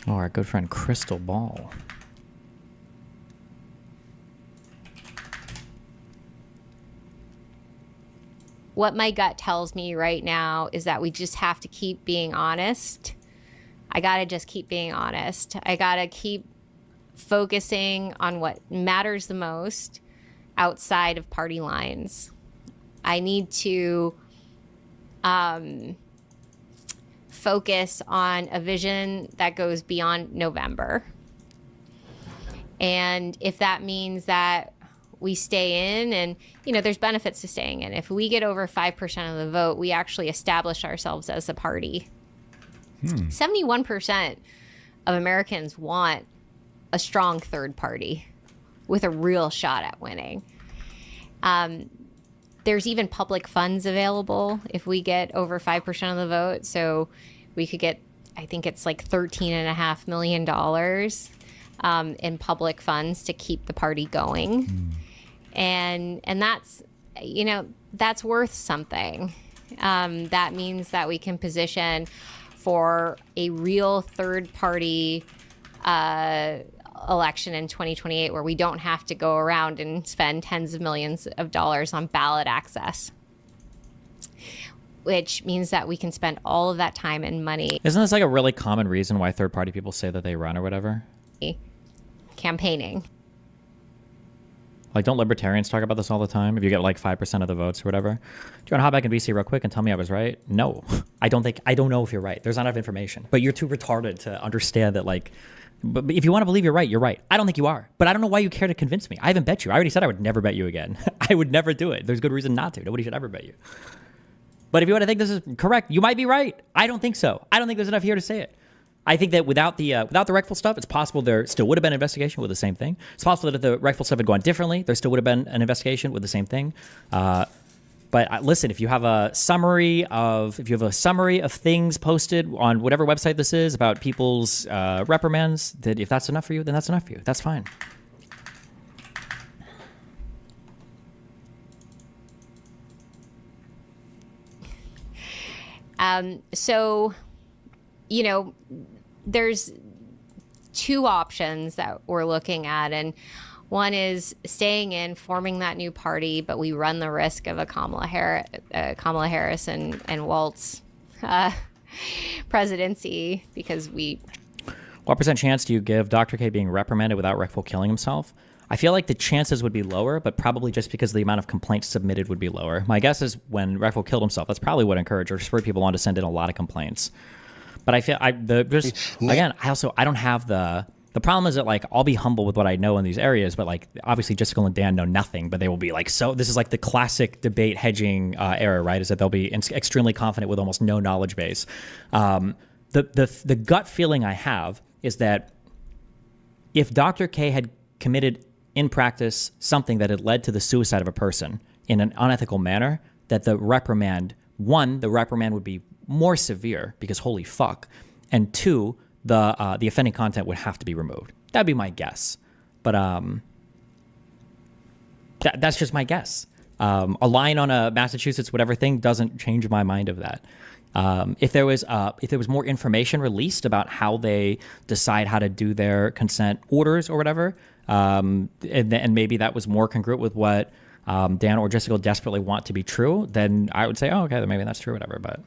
Oh, our good friend Crystal Ball. What my gut tells me right now is that we just have to keep being honest. I got to just keep being honest. I got to keep focusing on what matters the most outside of party lines. I need to focus on a vision that goes beyond November. And if that means that we stay in, and, you know, there's benefits to staying in. If we get over 5% of the vote, we actually establish ourselves as a party. 71% of Americans want a strong third party with a real shot at winning. There's even public funds available if we get over 5% of the vote. So we could get, I think it's like $13.5 million in public funds to keep the party going. And that's, you know, that's worth something. That means that we can position for a real third party election in 2028 where we don't have to go around and spend tens of millions of dollars on ballot access, which means that we can spend all of that time and money. Isn't this like a really common reason why third party people say that they run or whatever? Campaigning. Like, don't libertarians talk about this all the time? If you get like 5% of the votes or whatever. Do you want to hop back in VC real quick and tell me I was right? No, I don't know if you're right. There's not enough information, but you're too retarded to understand that, like, but if you want to believe you're right, you're right. I don't think you are, but I don't know why you care to convince me. I haven't bet you. I already said I would never bet you again. I would never do it. There's good reason not to. Nobody should ever bet you. But if you want to think this is correct, you might be right. I don't think so. I don't think there's enough here to say it. I think that without the Rechtful stuff, it's possible there still would have been an investigation with the same thing. It's possible that if the Rechtful stuff had gone differently, there still would have been an investigation with the same thing. But listen, if you have a summary of things posted on whatever website this is about people's reprimands, that if that's enough for you, then that's enough for you. That's fine. So, you know, there's two options that we're looking at, and one is staying in, forming that new party, but we run the risk of a Kamala Harris and Walt's presidency because we. What percent chance do you give Dr. K being reprimanded without Rechtful killing himself? I feel like the chances would be lower, but probably just because the amount of complaints submitted would be lower. My guess is when Rechtful killed himself, that's probably what encouraged or spurred people on to send in a lot of complaints. But I feel I don't have the problem is that, like, I'll be humble with what I know in these areas, but like obviously Jessica and Dan know nothing, but they will be like, so this is like the classic debate hedging era, right? Is that they'll be extremely confident with almost no knowledge base. The gut feeling I have is that if Dr. K had committed in practice something that had led to the suicide of a person in an unethical manner, that the reprimand would be more severe because holy fuck, and two, the offending content would have to be removed. That'd be my guess, but that's just my guess. A line on a Massachusetts whatever thing doesn't change my mind of that. If there was more information released about how they decide how to do their consent orders or whatever, and maybe that was more congruent with what Dan or Jessica desperately want to be true, then I would say, oh, okay, then maybe that's true, whatever. But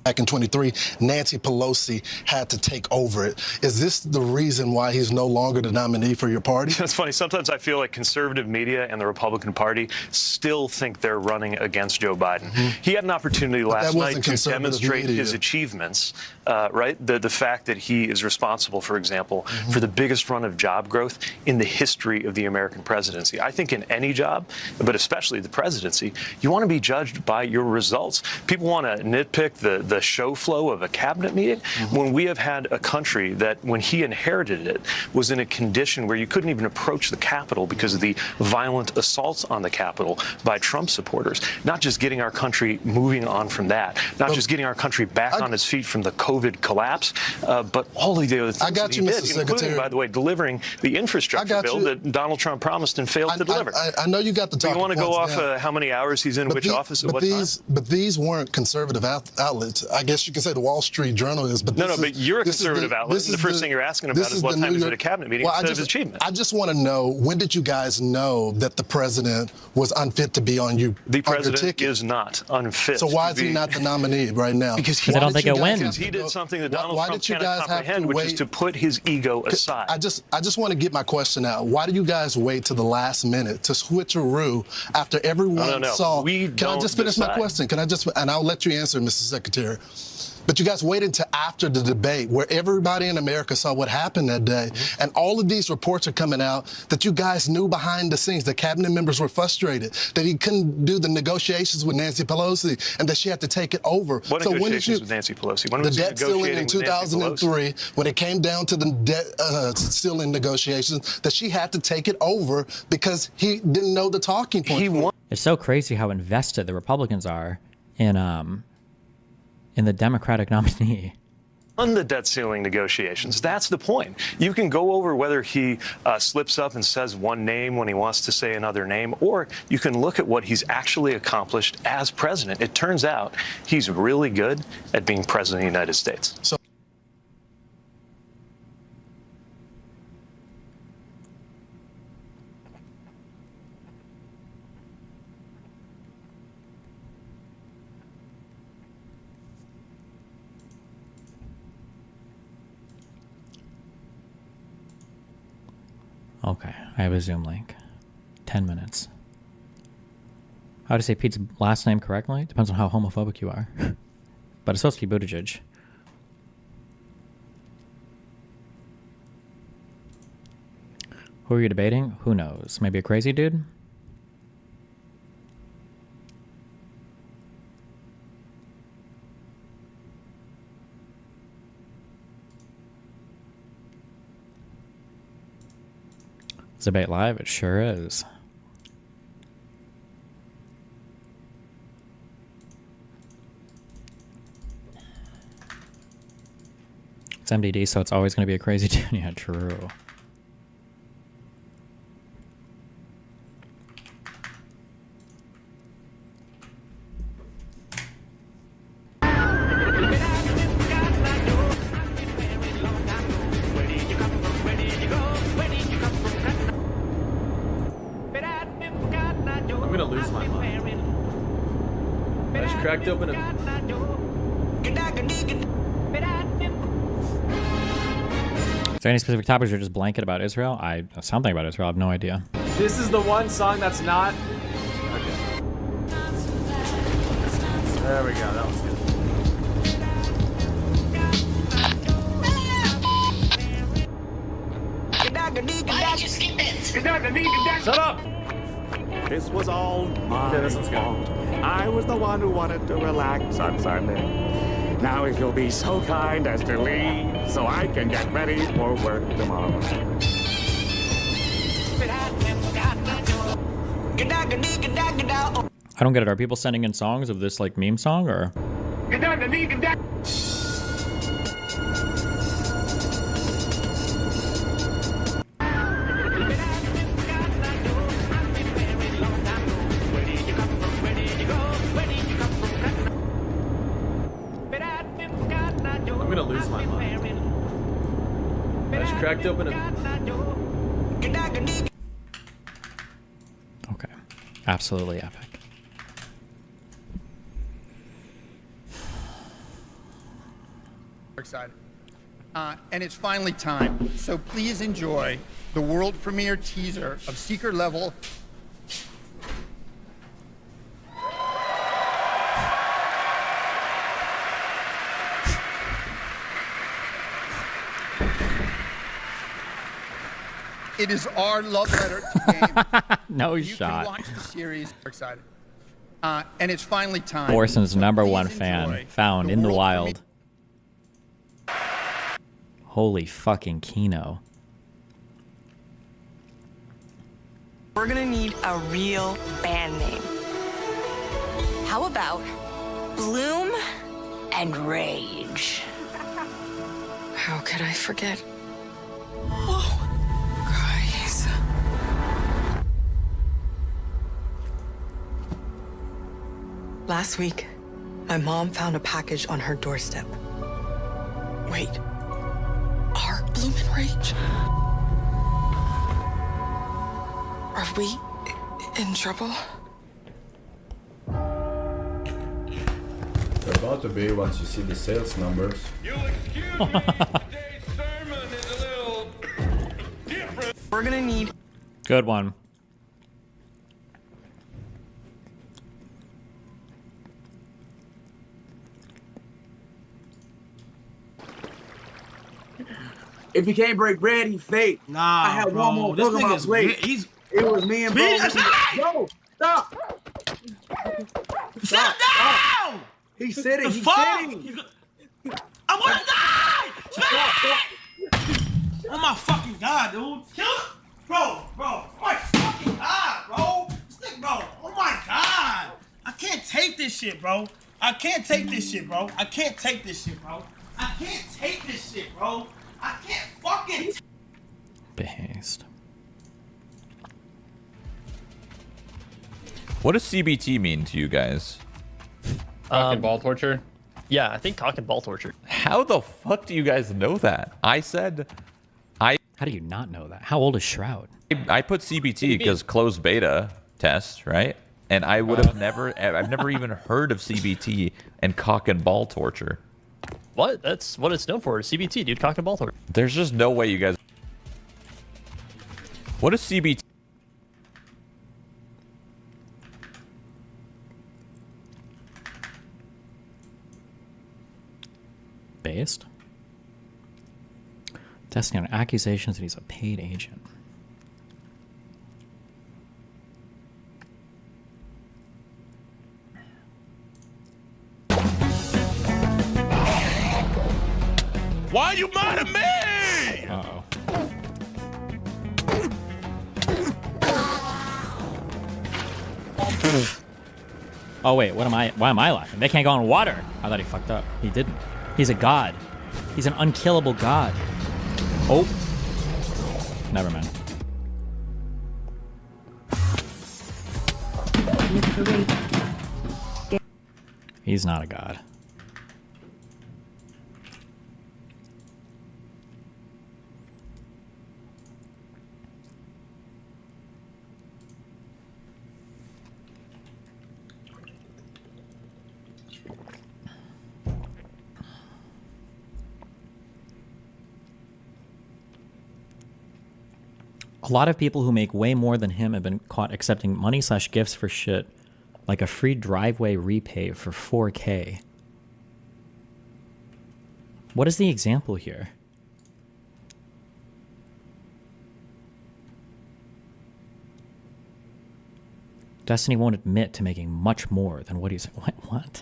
back in 23, Nancy Pelosi had to take over it. Is this the reason why he's no longer the nominee for your party? It's funny. Sometimes I feel like conservative media and the Republican Party still think they're running against Joe Biden. He had an opportunity last night to demonstrate his achievements, right? The fact that he is responsible, for example, for the biggest run of job growth in the history of the American presidency. I think in any job, but especially the presidency, you want to be judged by your results. People want to nitpick the the show flow of a cabinet meeting, when we have had a country that, when he inherited it, was in a condition where you couldn't even approach the Capitol because of the violent assaults on the Capitol by Trump supporters. Not just getting our country moving on from that, not just getting our country back on its feet from the COVID collapse, but all of the other things that he did, including, by the way, delivering the infrastructure bill that Donald Trump promised and failed to deliver. I know you got the talking points. You want to go off how many hours he's in which office at what time? But these weren't conservative outlets. I guess you can say the Wall Street Journal is, but but you're a conservative outlet. And the first thing you're asking about is what time is it a cabinet meeting instead of his achievement. I just want to know, when did you guys know that the president was unfit to be on your ticket? The president is not unfit. So why is he not the nominee right now? Because I don't think it wins. Because he did something that Donald Trump cannot comprehend, which is to put his ego aside. I just want to get my question out. Why do you guys wait to the last minute to switcheroo after everyone saw? Can I just finish my question? And I'll let you answer, Mr. Secretary. But you guys waited until after the debate, where everybody in America saw what happened that day. And all of these reports are coming out that you guys knew behind the scenes, that cabinet members were frustrated, that he couldn't do the negotiations with Nancy Pelosi, and that she had to take it over. What negotiations with Nancy Pelosi? When was the debt ceiling in 2003, when it came down to the debt ceiling negotiations, that she had to take it over because he didn't know the talking point. It's so crazy how invested the Republicans are in the Democratic nominee. On the debt ceiling negotiations, that's the point. You can go over whether he slips up and says one name when he wants to say another name, or you can look at what he's actually accomplished as president. It turns out he's really good at being president of the United States. Okay, I have a Zoom link. 10 minutes. How to say Pete's last name correctly? Depends on how homophobic you are. But it's supposed to be Buttigieg. Who are you debating? Who knows? Maybe a crazy dude? It's debate live, it sure is. It's MDD, so it's always going to be a crazy dude. Yeah, true. I'm gonna lose my mind. I just cracked open a... Is there any specific topics you're just blanket about Israel? Something about Israel, I have no idea. This is the one song that's not... Okay. There we go, that was good. Why did you skip it? Shut up! This was all my fault. I was the one who wanted to relax on Sunday. Now if you'll be so kind as to leave so I can get ready for work tomorrow. I don't get it. Are people sending in songs of this like meme song or? I'm gonna lose my mind. I just cracked open a... Okay. Absolutely epic. Excited. And it's finally time. So please enjoy the world premiere teaser of Seeker Level. It is our love letter to game. No you shot. can watch the series. Excited. And it's finally time. Orson's So number please one enjoy fan, found in the world wild. Holy fucking Kino. We're gonna need a real band name. How about Bloom and Rage? How could I forget? Oh, guys. Last week, my mom found a package on her doorstep. Wait, are Bloom and Rage? Are we in trouble? They're about to be once you see the sales numbers. You'll excuse me, today's sermon is a little different. We're gonna need... Good one. If he can't break bread, he fake. Nah, I had bro. one more This book on my plate. It was me and bro. Bro, stop. Stop down! He's sitting. The He's fuck? sitting. I'm gonna die! Stop! Oh my fucking god, dude. Kill him! Bro. Oh my fucking god, bro. Bro, oh my god. I can't take this shit, bro. I can't take this shit, bro. I can't take this shit, bro. I can't take this shit, bro. I can't fucking... Behazed. What does CBT mean to you guys? Cock and ball torture? Yeah, I think cock and ball torture. How the fuck do you guys know that? I said... How do you not know that? How old is Shroud? I put CBT because closed beta test, right? And I would have I've never even heard of CBT and cock and ball torture. What? That's what it's known for. CBT, dude. Cock and ball torture. There's just no way you guys... What is CBT? Based? Testing on accusations that he's a paid agent. Why you mad at me? Uh-oh. Oh wait, why am I laughing? They can't go in water. I thought he fucked up. He didn't. He's a god. He's an unkillable god. Oh. Never mind. He's not a god. A lot of people who make way more than him have been caught accepting money/gifts for shit, like a free driveway repay for 4K. What is the example here? Destiny won't admit to making much more than what he's... What?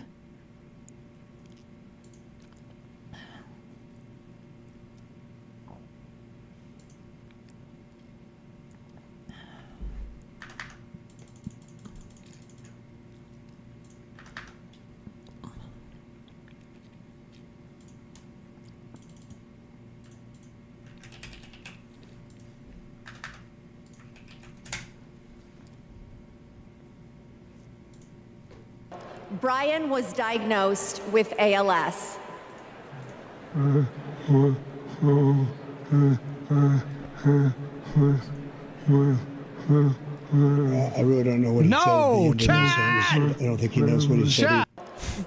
Brian was diagnosed with ALS. I really don't know what he said. No, chat! I don't think he knows what he said.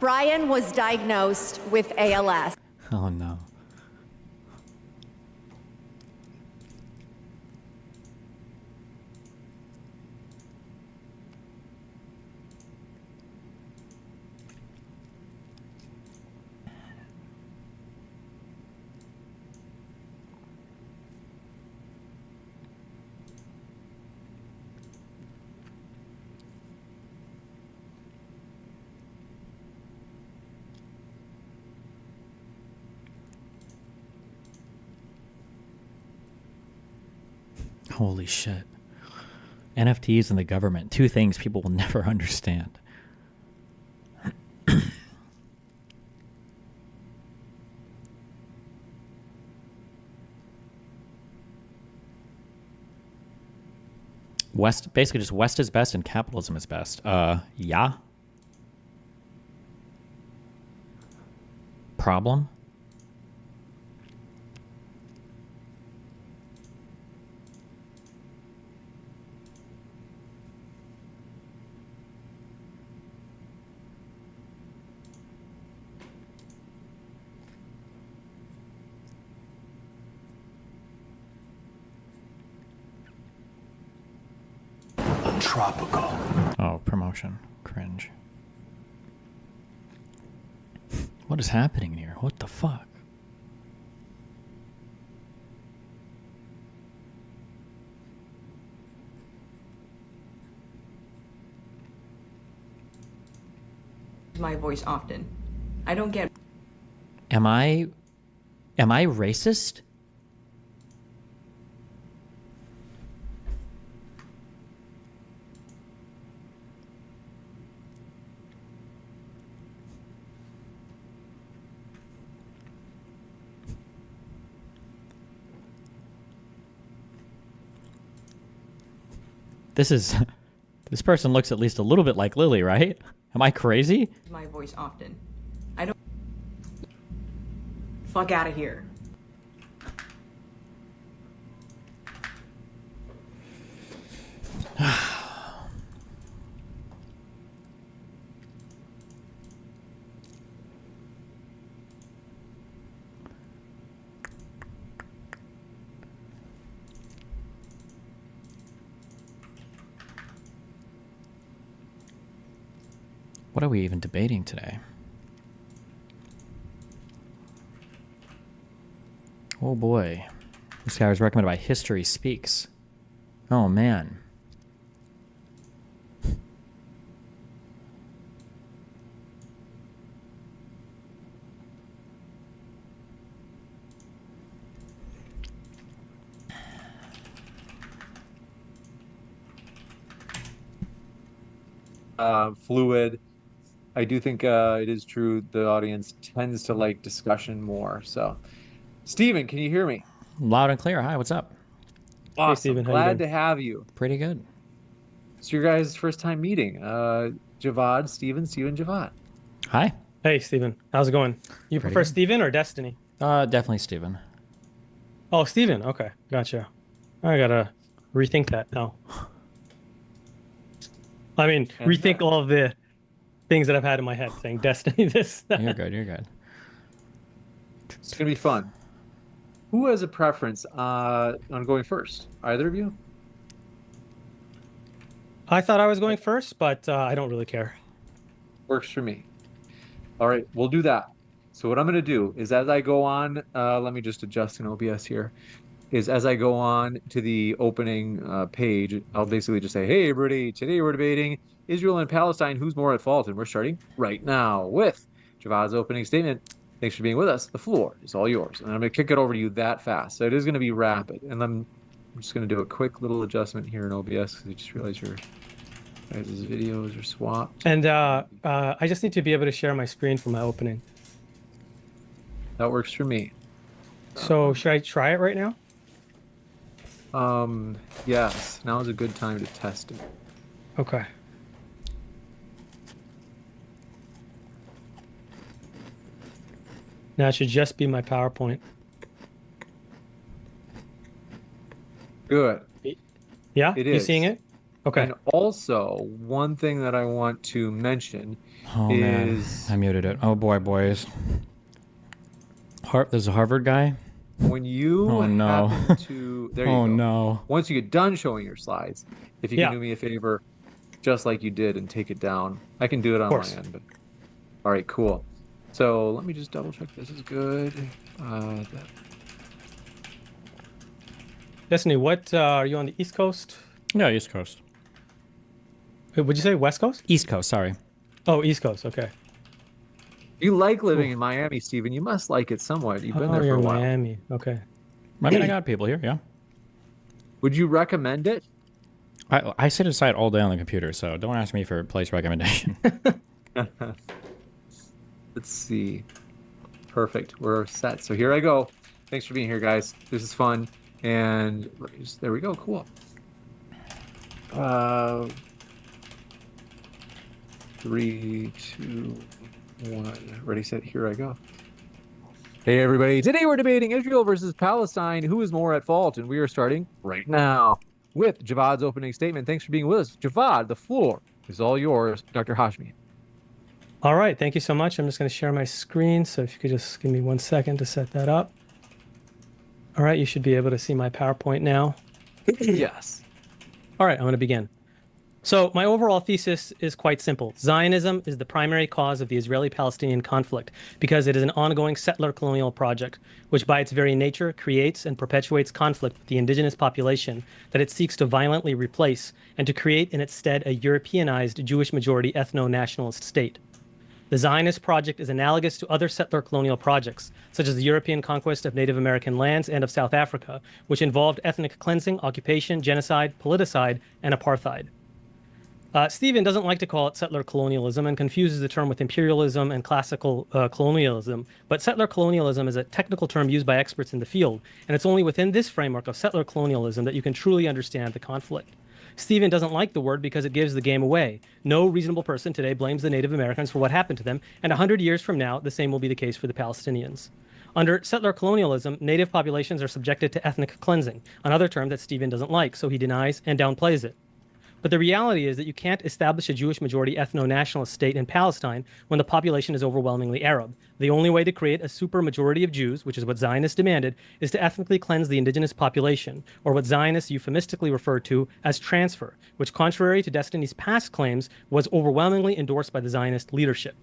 Brian was diagnosed with ALS. Oh no. Holy shit. NFTs and the government. Two things people will never understand. West, basically just West is best and capitalism is best. Yeah. Problem? Tropical. Oh, promotion. Cringe. What is happening here? What the fuck? My voice often. I don't get. Am I racist? This person looks at least a little bit like Lily, right? Am I crazy? My voice often. I don't. Fuck out of here. What are we even debating today? Oh boy. This guy was recommended by History Speaks. Oh man. Fluid. I do think it is true the audience tends to like discussion more. So, Steven, can you hear me? Loud and clear. Hi, what's up? Awesome. Hey, Steven, how you Glad doing? to have you. Pretty good. It's your guys' first time meeting. Javad, Steven, Javad. Hi. Hey, Steven. How's it going? You prefer Steven or Destiny? Definitely Steven. Oh, Steven. Okay, gotcha. I gotta rethink that now. I mean, rethink all of the things that I've had in my head, saying Destiny, this, that. You're good, you're good. It's going to be fun. Who has a preference on going first? Either of you? I thought I was going first, but I don't really care. Works for me. All right, we'll do that. So what I'm going to do is as I go on, let me just adjust in OBS here, is as I go on to the opening page, I'll basically just say, hey, everybody, today we're debating Israel and Palestine, who's more at fault? And we're starting right now with Javad's opening statement. Thanks for being with us. The floor is all yours. And I'm going to kick it over to you that fast. So it is going to be rapid. And I'm just going to do a quick little adjustment here in OBS because I just realized your guys' videos are swapped. And I just need to be able to share my screen for my opening. That works for me. So should I try it right now? Yes. Now is a good time to test it. Okay. Now it should just be my PowerPoint. Good. Yeah? It You is. seeing it? Okay. And also, one thing that I want to mention is... Man, I muted it. Oh boy, boys. There's a Harvard guy. When you happen to... There you go. No. Once you get done showing your slides, if you Yeah. can do me a favor, just like you did, and take it down. I can do it on my end, but... All right, cool. So let me just double check this is good. Destiny, what are you on the East Coast? No, East Coast. Wait, would you say West Coast? East Coast, sorry. Oh, East Coast, okay. You like living in Miami, Steven. You must like it somewhat. You've been there for you're a in while. Miami, okay. I mean, I got people here, yeah. Would you recommend it? I sit aside all day on the computer, so don't ask me for a place recommendation. Let's see. Perfect. We're set. So here I go. Thanks for being here, guys. This is fun. And there we go. Cool. 3, 2, 1. Ready, set, here I go. Hey, everybody. Today we're debating Israel versus Palestine. Who is more at fault? And we are starting right now with Javad's opening statement. Thanks for being with us. Javad, the floor is all yours. Dr. Hashmi. All right. Thank you so much. I'm just going to share my screen. So if you could just give me 1 second to set that up. All right. You should be able to see my PowerPoint now. Yes. All right. I'm going to begin. So my overall thesis is quite simple. Zionism is the primary cause of the Israeli-Palestinian conflict because it is an ongoing settler colonial project, which by its very nature creates and perpetuates conflict with the indigenous population that it seeks to violently replace and to create in its stead a Europeanized Jewish-majority ethno-nationalist state. The Zionist project is analogous to other settler colonial projects, such as the European conquest of Native American lands and of South Africa, which involved ethnic cleansing, occupation, genocide, politicide, and apartheid. Stephen doesn't like to call it settler colonialism and confuses the term with imperialism and classical colonialism, but settler colonialism is a technical term used by experts in the field, and it's only within this framework of settler colonialism that you can truly understand the conflict. Stephen doesn't like the word because it gives the game away. No reasonable person today blames the Native Americans for what happened to them, and 100 years from now, the same will be the case for the Palestinians. Under settler colonialism, native populations are subjected to ethnic cleansing, another term that Stephen doesn't like, so he denies and downplays it. But the reality is that you can't establish a Jewish-majority ethno-nationalist state in Palestine when the population is overwhelmingly Arab. The only way to create a super-majority of Jews, which is what Zionists demanded, is to ethnically cleanse the indigenous population, or what Zionists euphemistically refer to as transfer, which, contrary to Destiny's past claims, was overwhelmingly endorsed by the Zionist leadership.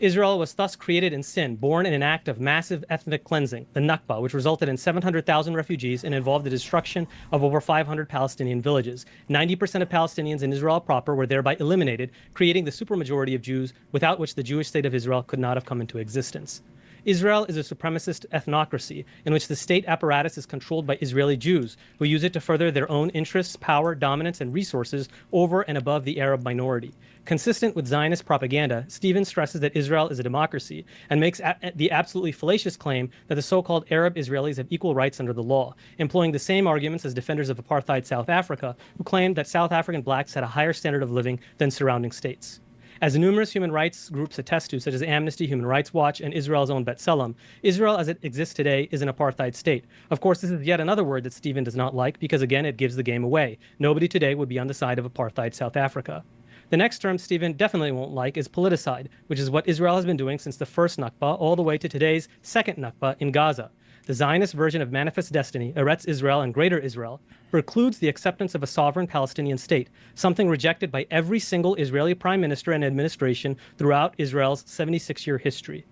Israel was thus created in sin, born in an act of massive ethnic cleansing, the Nakba, which resulted in 700,000 refugees and involved the destruction of over 500 Palestinian villages. 90% of Palestinians in Israel proper were thereby eliminated, creating the supermajority of Jews, without which the Jewish state of Israel could not have come into existence. Israel is a supremacist ethnocracy in which the state apparatus is controlled by Israeli Jews, who use it to further their own interests, power, dominance, and resources over and above the Arab minority. Consistent with Zionist propaganda, Stephen stresses that Israel is a democracy and makes the absolutely fallacious claim that the so-called Arab Israelis have equal rights under the law, employing the same arguments as defenders of apartheid South Africa, who claimed that South African blacks had a higher standard of living than surrounding states. As numerous human rights groups attest to, such as Amnesty, Human Rights Watch, and Israel's own B'Tselem, Israel as it exists today is an apartheid state. Of course, this is yet another word that Stephen does not like because, again, it gives the game away. Nobody today would be on the side of apartheid South Africa. The next term Stephen definitely won't like is politicide, which is what Israel has been doing since the first Nakba all the way to today's second Nakba in Gaza. The Zionist version of Manifest Destiny, Eretz Israel and Greater Israel, precludes the acceptance of a sovereign Palestinian state, something rejected by every single Israeli prime minister and administration throughout Israel's 76-year history.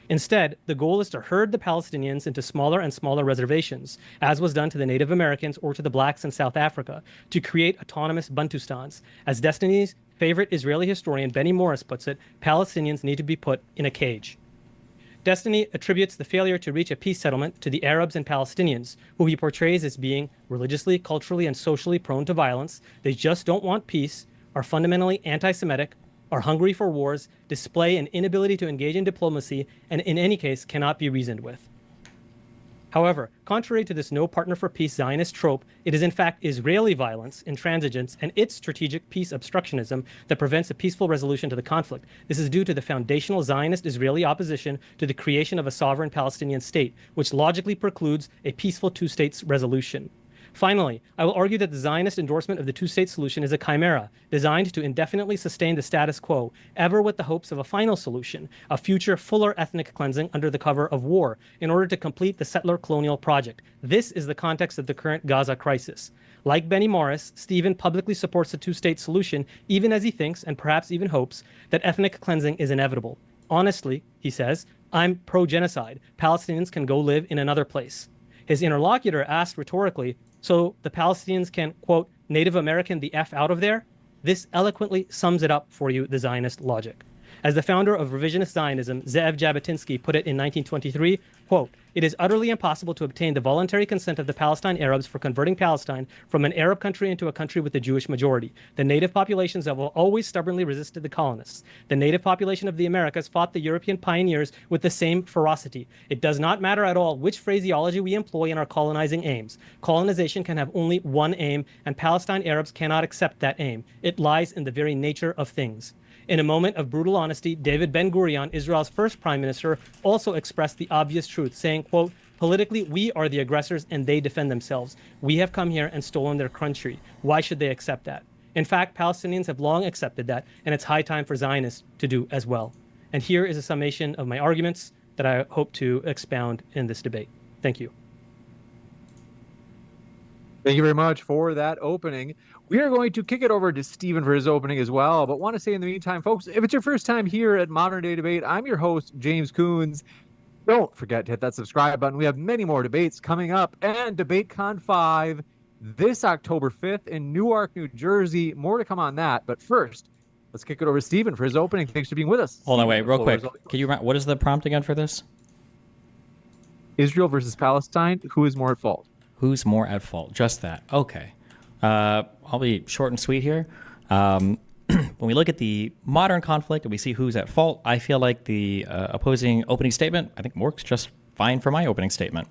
Instead, the goal is to herd the Palestinians into smaller and smaller reservations, as was done to the Native Americans or to the blacks in South Africa, to create autonomous Bantustans. As Destiny's favorite Israeli historian Benny Morris puts it, Palestinians need to be put in a cage. Destiny attributes the failure to reach a peace settlement to the Arabs and Palestinians, who he portrays as being religiously, culturally, and socially prone to violence. They just don't want peace, are fundamentally anti-Semitic, are hungry for wars, display an inability to engage in diplomacy, and in any case cannot be reasoned with. However, contrary to this no partner for peace Zionist trope, it is in fact Israeli violence, intransigence, and its strategic peace obstructionism that prevents a peaceful resolution to the conflict. This is due to the foundational Zionist Israeli opposition to the creation of a sovereign Palestinian state, which logically precludes a peaceful two-state resolution. Finally, I will argue that the Zionist endorsement of the two-state solution is a chimera, designed to indefinitely sustain the status quo, ever with the hopes of a final solution, a future fuller ethnic cleansing under the cover of war, in order to complete the settler colonial project. This is the context of the current Gaza crisis. Like Benny Morris, Stephen publicly supports the two-state solution, even as he thinks, and perhaps even hopes, that ethnic cleansing is inevitable. Honestly, he says, I'm pro-genocide. Palestinians can go live in another place. His interlocutor asked rhetorically, so the Palestinians can, quote, Native American the F out of there? This eloquently sums it up for you, the Zionist logic. As the founder of revisionist Zionism, Ze'ev Jabotinsky, put it in 1923, quote, "It is utterly impossible to obtain the voluntary consent of the Palestine Arabs for converting Palestine from an Arab country into a country with a Jewish majority. The native populations have always stubbornly resisted the colonists. The native population of the Americas fought the European pioneers with the same ferocity. It does not matter at all which phraseology we employ in our colonizing aims. Colonization can have only one aim, and Palestine Arabs cannot accept that aim. It lies in the very nature of things." In a moment of brutal honesty, David Ben-Gurion, Israel's first prime minister, also expressed the obvious truth, saying, quote, "Politically, we are the aggressors and they defend themselves. We have come here and stolen their country. Why should they accept that?" In fact, Palestinians have long accepted that, and it's high time for Zionists to do as well. And here is a summation of my arguments that I hope to expound in this debate. Thank you. Thank you very much for that opening. We are going to kick it over to Stephen for his opening as well, but want to say in the meantime, folks, if it's your first time here at Modern Day Debate, I'm your host, James Coons. Don't forget to hit that subscribe button. We have many more debates coming up, and DebateCon 5 this October 5th in Newark, New Jersey. More to come on that, but first, let's kick it over to Stephen for his opening. Thanks for being with us. Hold on, wait, real quick. Can you? What is the prompt again for this? Israel versus Palestine. Who is more at fault? Who's more at fault? Just that. Okay. I'll be short and sweet here. When we look at the modern conflict and we see who's at fault, I feel like the opposing opening statement, I think, works just fine for my opening statement.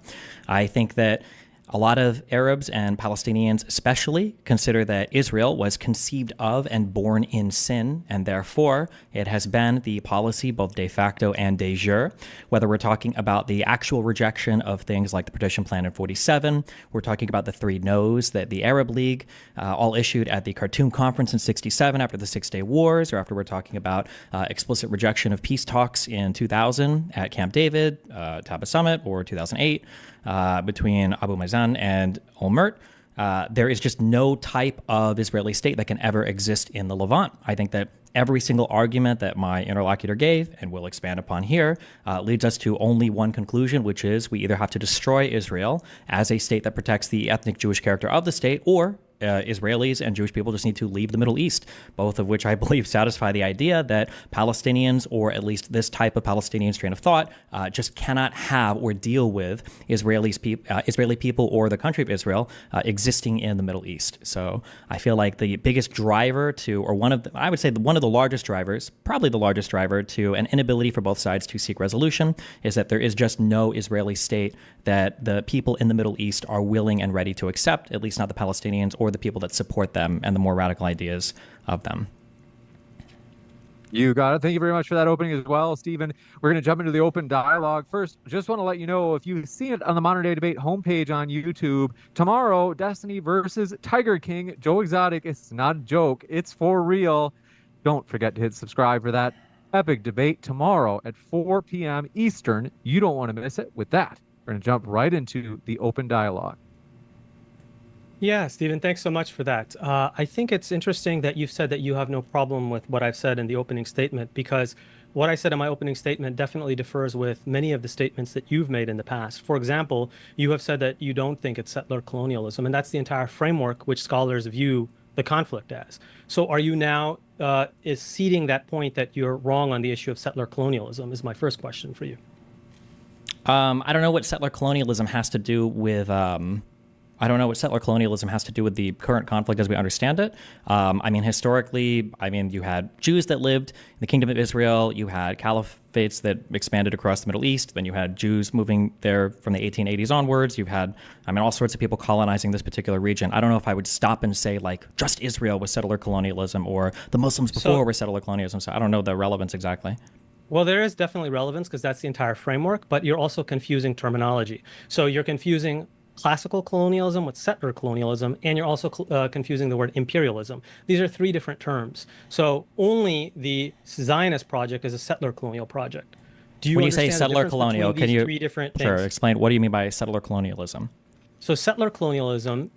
I think that a lot of Arabs and Palestinians especially consider that Israel was conceived of and born in sin, and therefore it has been the policy both de facto and de jure. Whether we're talking about the actual rejection of things like the Partition Plan in 47, we're talking about the 3 no's that the Arab League all issued at the Khartoum Conference in 67 after the Six-Day Wars, or after we're talking about explicit rejection of peace talks in 2000 at Camp David, Taba Summit, or 2008 between Abu Mazen and Olmert. There is just no type of Israeli state that can ever exist in the Levant. I think that every single argument that my interlocutor gave, and will expand upon here, leads us to only one conclusion, which is we either have to destroy Israel as a state that protects the ethnic Jewish character of the state, or Israelis and Jewish people just need to leave the Middle East, both of which I believe satisfy the idea that Palestinians, or at least this type of Palestinian strain of thought, just cannot have or deal with Israeli people or the country of Israel existing in the Middle East. So I feel like the biggest driver to, or I would say one of the largest drivers, probably the largest driver to an inability for both sides to seek resolution, is that there is just no Israeli state that the people in the Middle East are willing and ready to accept, at least not the Palestinians or the people that support them and the more radical ideas of them. You got it. Thank you very much for that opening as well, Stephen. We're going to jump into the open dialogue. First, just want to let you know, if you've seen it on the Modern Day Debate homepage on YouTube, tomorrow, Destiny versus Tiger King, Joe Exotic. It's not a joke. It's for real. Don't forget to hit subscribe for that epic debate tomorrow at 4 p.m. Eastern. You don't want to miss it. With that, we're going to jump right into the open dialogue. Yeah, Stephen, thanks so much for that. I think it's interesting that you've said that you have no problem with what I've said in the opening statement, because what I said in my opening statement definitely differs with many of the statements that you've made in the past. For example, you have said that you don't think it's settler colonialism, and that's the entire framework which scholars view the conflict as. So are you now is ceding that point that you're wrong on the issue of settler colonialism, is my first question for you. I don't know what settler colonialism has to do with the current conflict as we understand it. I mean, historically, you had Jews that lived in the Kingdom of Israel. You had caliphates that expanded across the Middle East. Then you had Jews moving there from the 1880s onwards. You've had, all sorts of people colonizing this particular region. I don't know if I would stop and say, like, just Israel was settler colonialism, or the Muslims before were settler colonialism. So I don't know the relevance exactly. Well, there is definitely relevance, because that's the entire framework, but you're also confusing terminology. So you're confusing classical colonialism with settler colonialism, and you're also confusing the word imperialism. These are 3 different terms. So only the Zionist project is a settler colonial project. Do you when you say settler colonial, can you 3 different things? Explain what do you mean by settler colonialism? So settler colonialism,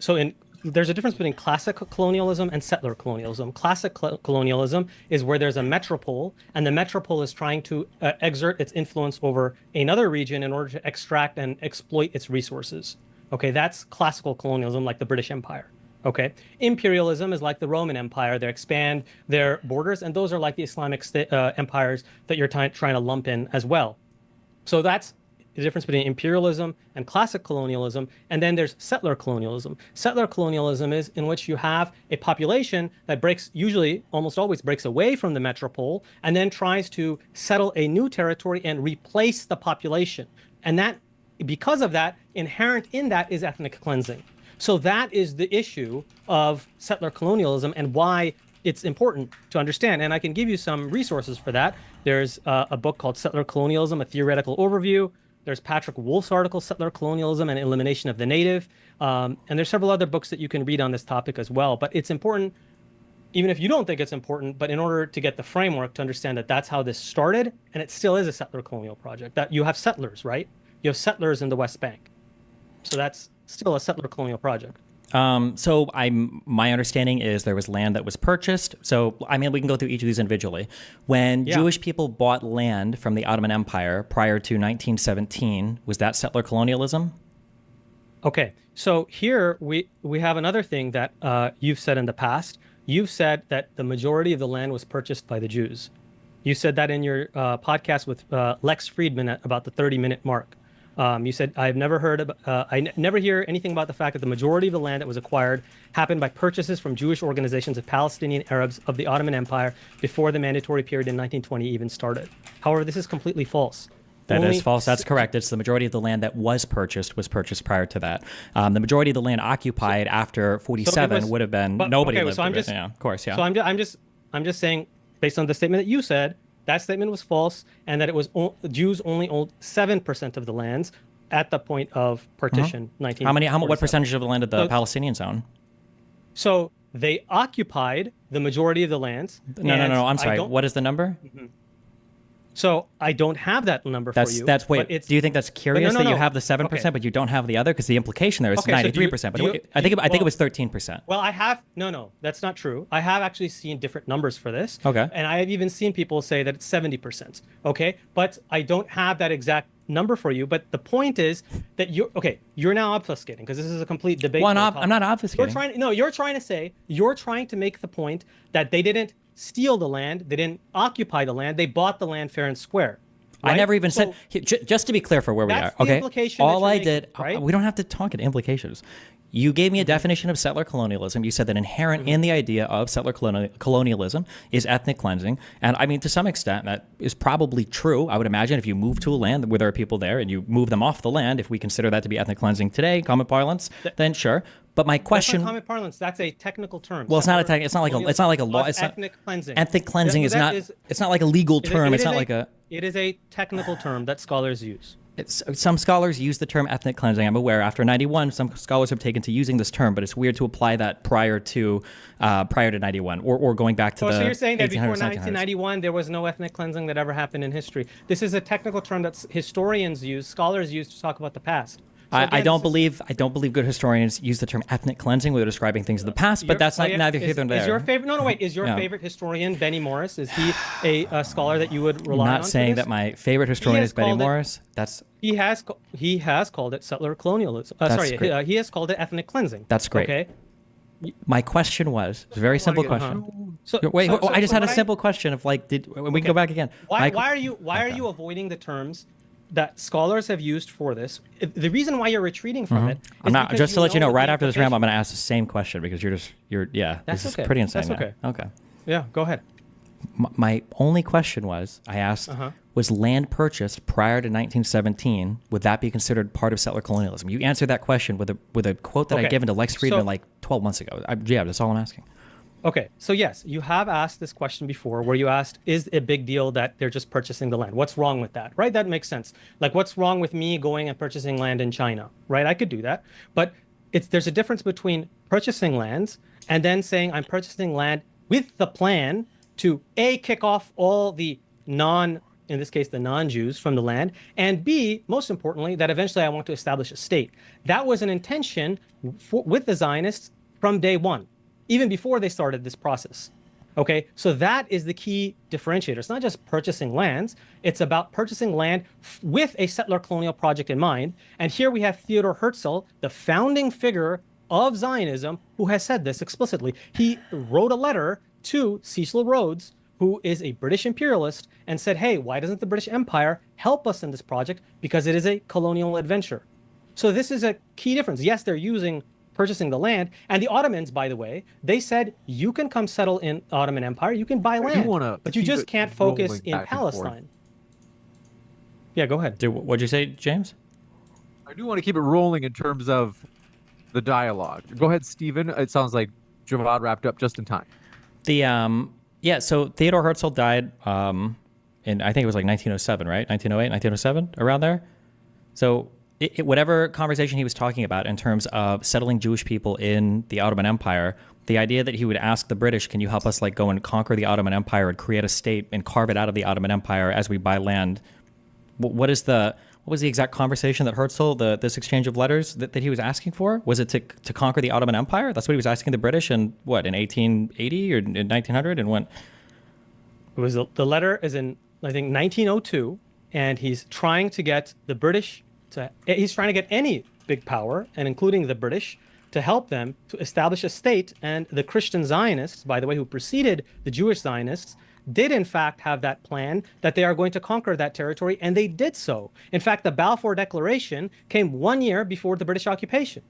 there's a difference between classic colonialism and settler colonialism. Classic colonialism is where there's a metropole, and the metropole is trying to exert its influence over another region in order to extract and exploit its resources. Okay, that's classical colonialism, like the British Empire. Okay. Imperialism is like the Roman Empire. They expand their borders, and those are like the Islamic empires that you're trying to lump in as well. So that's the difference between imperialism and classic colonialism. And then there's settler colonialism. Settler colonialism is in which you have a population that usually almost always breaks away from the metropole and then tries to settle a new territory and replace the population. And that, because of that, inherent in that is ethnic cleansing. So that is the issue of settler colonialism and why it's important to understand. And I can give you some resources for that. There's a book called Settler Colonialism, A Theoretical Overview. There's Patrick Wolf's article, Settler Colonialism and Elimination of the Native. And there's several other books that you can read on this topic as well. But it's important, even if you don't think it's important, but in order to get the framework to understand that that's how this started, and it still is a settler colonial project, that you have settlers, right? You have settlers in the West Bank. So that's still a settler colonial project. So my understanding is there was land that was purchased. So, I mean, we can go through each of these individually. When Jewish people bought land from the Ottoman Empire prior to 1917, was that settler colonialism? Okay. So here we have another thing that you've said in the past. You've said that the majority of the land was purchased by the Jews. You said that in your podcast with Lex Friedman at about the 30-minute mark. You said, I never hear anything about the fact that the majority of the land that was acquired happened by purchases from Jewish organizations of Palestinian Arabs of the Ottoman Empire before the mandatory period in 1920 even started. However, this is completely false. That is false. That's correct. It's the majority of the land that was purchased prior to that. The majority of the land occupied after 47 would have been nobody lived in it. Yeah, of course, yeah. So I'm just saying, based on the statement that you said, that statement was false, and that it was Jews only owned 7% of the lands at the point of partition. 1947. What percentage of the land did the Palestinians own? So they occupied the majority of the lands. No. I'm sorry. What is the number? Mm-hmm. So I don't have that number for you. Do you think that's curious that you have the 7%, but you don't have the other? Because the implication there is 93%. But I think it was 13%. Well, I have that's not true. I have actually seen different numbers for this. Okay. And I have even seen people say that it's 70%. Okay. But I don't have that exact number for you. But the point is that you're now obfuscating because this is a complete debate. Well, I'm not obfuscating. You're trying to make the point that they didn't steal the land, they didn't occupy the land, they bought the land fair and square. Right? I never even said, just to be clear for where we are, okay? All I did, right? We don't have to talk at implications. You gave me a definition of settler colonialism. You said that inherent in the idea of settler colonialism is ethnic cleansing. And I mean, to some extent, that is probably true. I would imagine if you move to a land where there are people there and you move them off the land, if we consider that to be ethnic cleansing today, common parlance, then sure. But my question, that's not common parlance. That's a technical term. Well, it's not like a law. It's ethnic cleansing. Ethnic cleansing is not. It's not like a legal term. It's not like a. It is a technical term that scholars use. Some scholars use the term ethnic cleansing. I'm aware. After 91, some scholars have taken to using this term, but it's weird to apply that prior to 91 or going back to the. So you're saying that before 1900s. 1991 there was no ethnic cleansing that ever happened in history. This is a technical term that historians use, scholars use to talk about the past. So again, I don't believe good historians use the term ethnic cleansing when they're describing things in the past, but that's neither here nor there. Is your favorite? Is your favorite historian Benny Morris? Is he a scholar that you would rely on? I'm not saying that my favorite historian is Benny Morris. He has called it settler colonialism. He has called it ethnic cleansing. That's great. Okay. My question was a very simple question. I just had a simple question of we can go back again. Why are you avoiding the terms that scholars have used for this? The reason why you're retreating from it is I'm not, just to let you know, right after this round, I'm going to ask the same question because this is pretty insane. That's okay. Okay. Yeah, go ahead. My only question was, I asked, was land purchased prior to 1917? Would that be considered part of settler colonialism? You answered that question with a quote that I'd given to Lex Friedman 12 months ago. That's all I'm asking. Okay, so yes, you have asked this question before where you asked, is it a big deal that they're just purchasing the land? What's wrong with that, right? That makes sense. Like, what's wrong with me going and purchasing land in China, right? I could do that. But there's a difference between purchasing lands and then saying I'm purchasing land with the plan to A, kick off all the in this case, the non-Jews from the land, and B, most importantly, that eventually I want to establish a state. That was an intention with the Zionists from day one, even before they started this process. Okay, so that is the key differentiator. It's not just purchasing lands, it's about purchasing land with a settler colonial project in mind. And here we have Theodore Herzl, the founding figure of Zionism who has said this explicitly. He wrote a letter to Cecil Rhodes, who is a British imperialist, and said, hey, why doesn't the British Empire help us in this project? Because it is a colonial adventure. So this is a key difference. Yes, they're purchasing the land. And the Ottomans, by the way, they said, you can come settle in Ottoman Empire, you can buy land, but you just can't focus in Palestine. Yeah, go ahead. What'd you say, James? I do want to keep it rolling in terms of the dialogue. Go ahead, Stephen. It sounds like Javad wrapped up just in time. So Theodore Herzl died in, I think it was like 1907, right? 1908, 1907, around there. So whatever conversation he was talking about in terms of settling Jewish people in the Ottoman Empire, the idea that he would ask the British, can you help us like go and conquer the Ottoman Empire and create a state and carve it out of the Ottoman Empire as we buy land? What was the exact conversation that Herzl, this exchange of letters that he was asking for? Was it to conquer the Ottoman Empire? That's what he was asking the British in 1880 or in 1900? And when? It was the letter is in, I think, 1902, and he's trying to get the British he's trying to get any big power, and including the British, to help them to establish a state. And the Christian Zionists, by the way, who preceded the Jewish Zionists, did in fact have that plan that they are going to conquer that territory, and they did so. In fact, the Balfour Declaration came 1 year before the British occupation.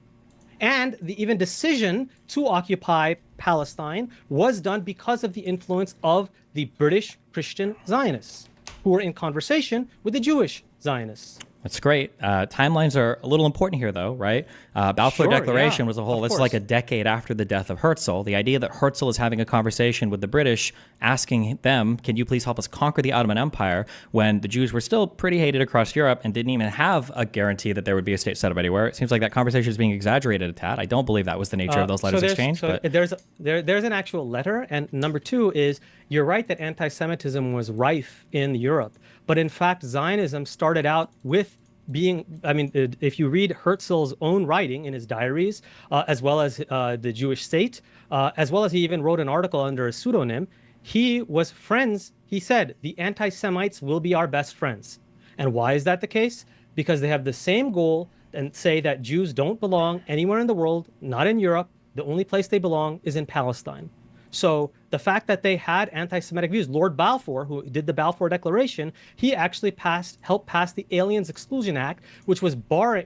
And the even decision to occupy Palestine was done because of the influence of the British Christian Zionists, who were in conversation with the Jewish Zionists. That's great. Timelines are a little important here, though, right? Balfour Declaration was a whole, it's like a decade after the death of Herzl. The idea that Herzl is having a conversation with the British, asking them, can you please help us conquer the Ottoman Empire, when the Jews were still pretty hated across Europe and didn't even have a guarantee that there would be a state set up anywhere. It seems like that conversation is being exaggerated a tad. I don't believe that was the nature of those letters exchanged. So there's an actual letter. And number two is, you're right that anti-Semitism was rife in Europe. But in fact, Zionism started out with if you read Herzl's own writing in his diaries, as well as the Jewish state, as well as he even wrote an article under a pseudonym, he was friends. He said, the anti-Semites will be our best friends. And why is that the case? Because they have the same goal and say that Jews don't belong anywhere in the world, not in Europe. The only place they belong is in Palestine. So the fact that they had anti-Semitic views, Lord Balfour, who did the Balfour Declaration, he actually helped pass the Aliens Exclusion Act, which was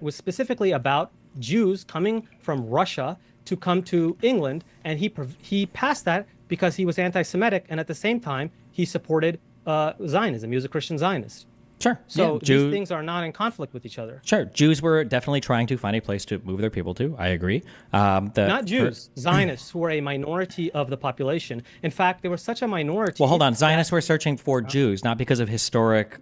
specifically about Jews coming from Russia to come to England, and he passed that because he was anti-Semitic, and at the same time he supported Zionism. He was a Christian Zionist. Sure. So these things are not in conflict with each other. Sure. Jews were definitely trying to find a place to move their people to. I agree. Not Jews, Zionists, who were a minority of the population. In fact, they were such a minority. Well, hold on. Zionists were searching for Jews, not because of historic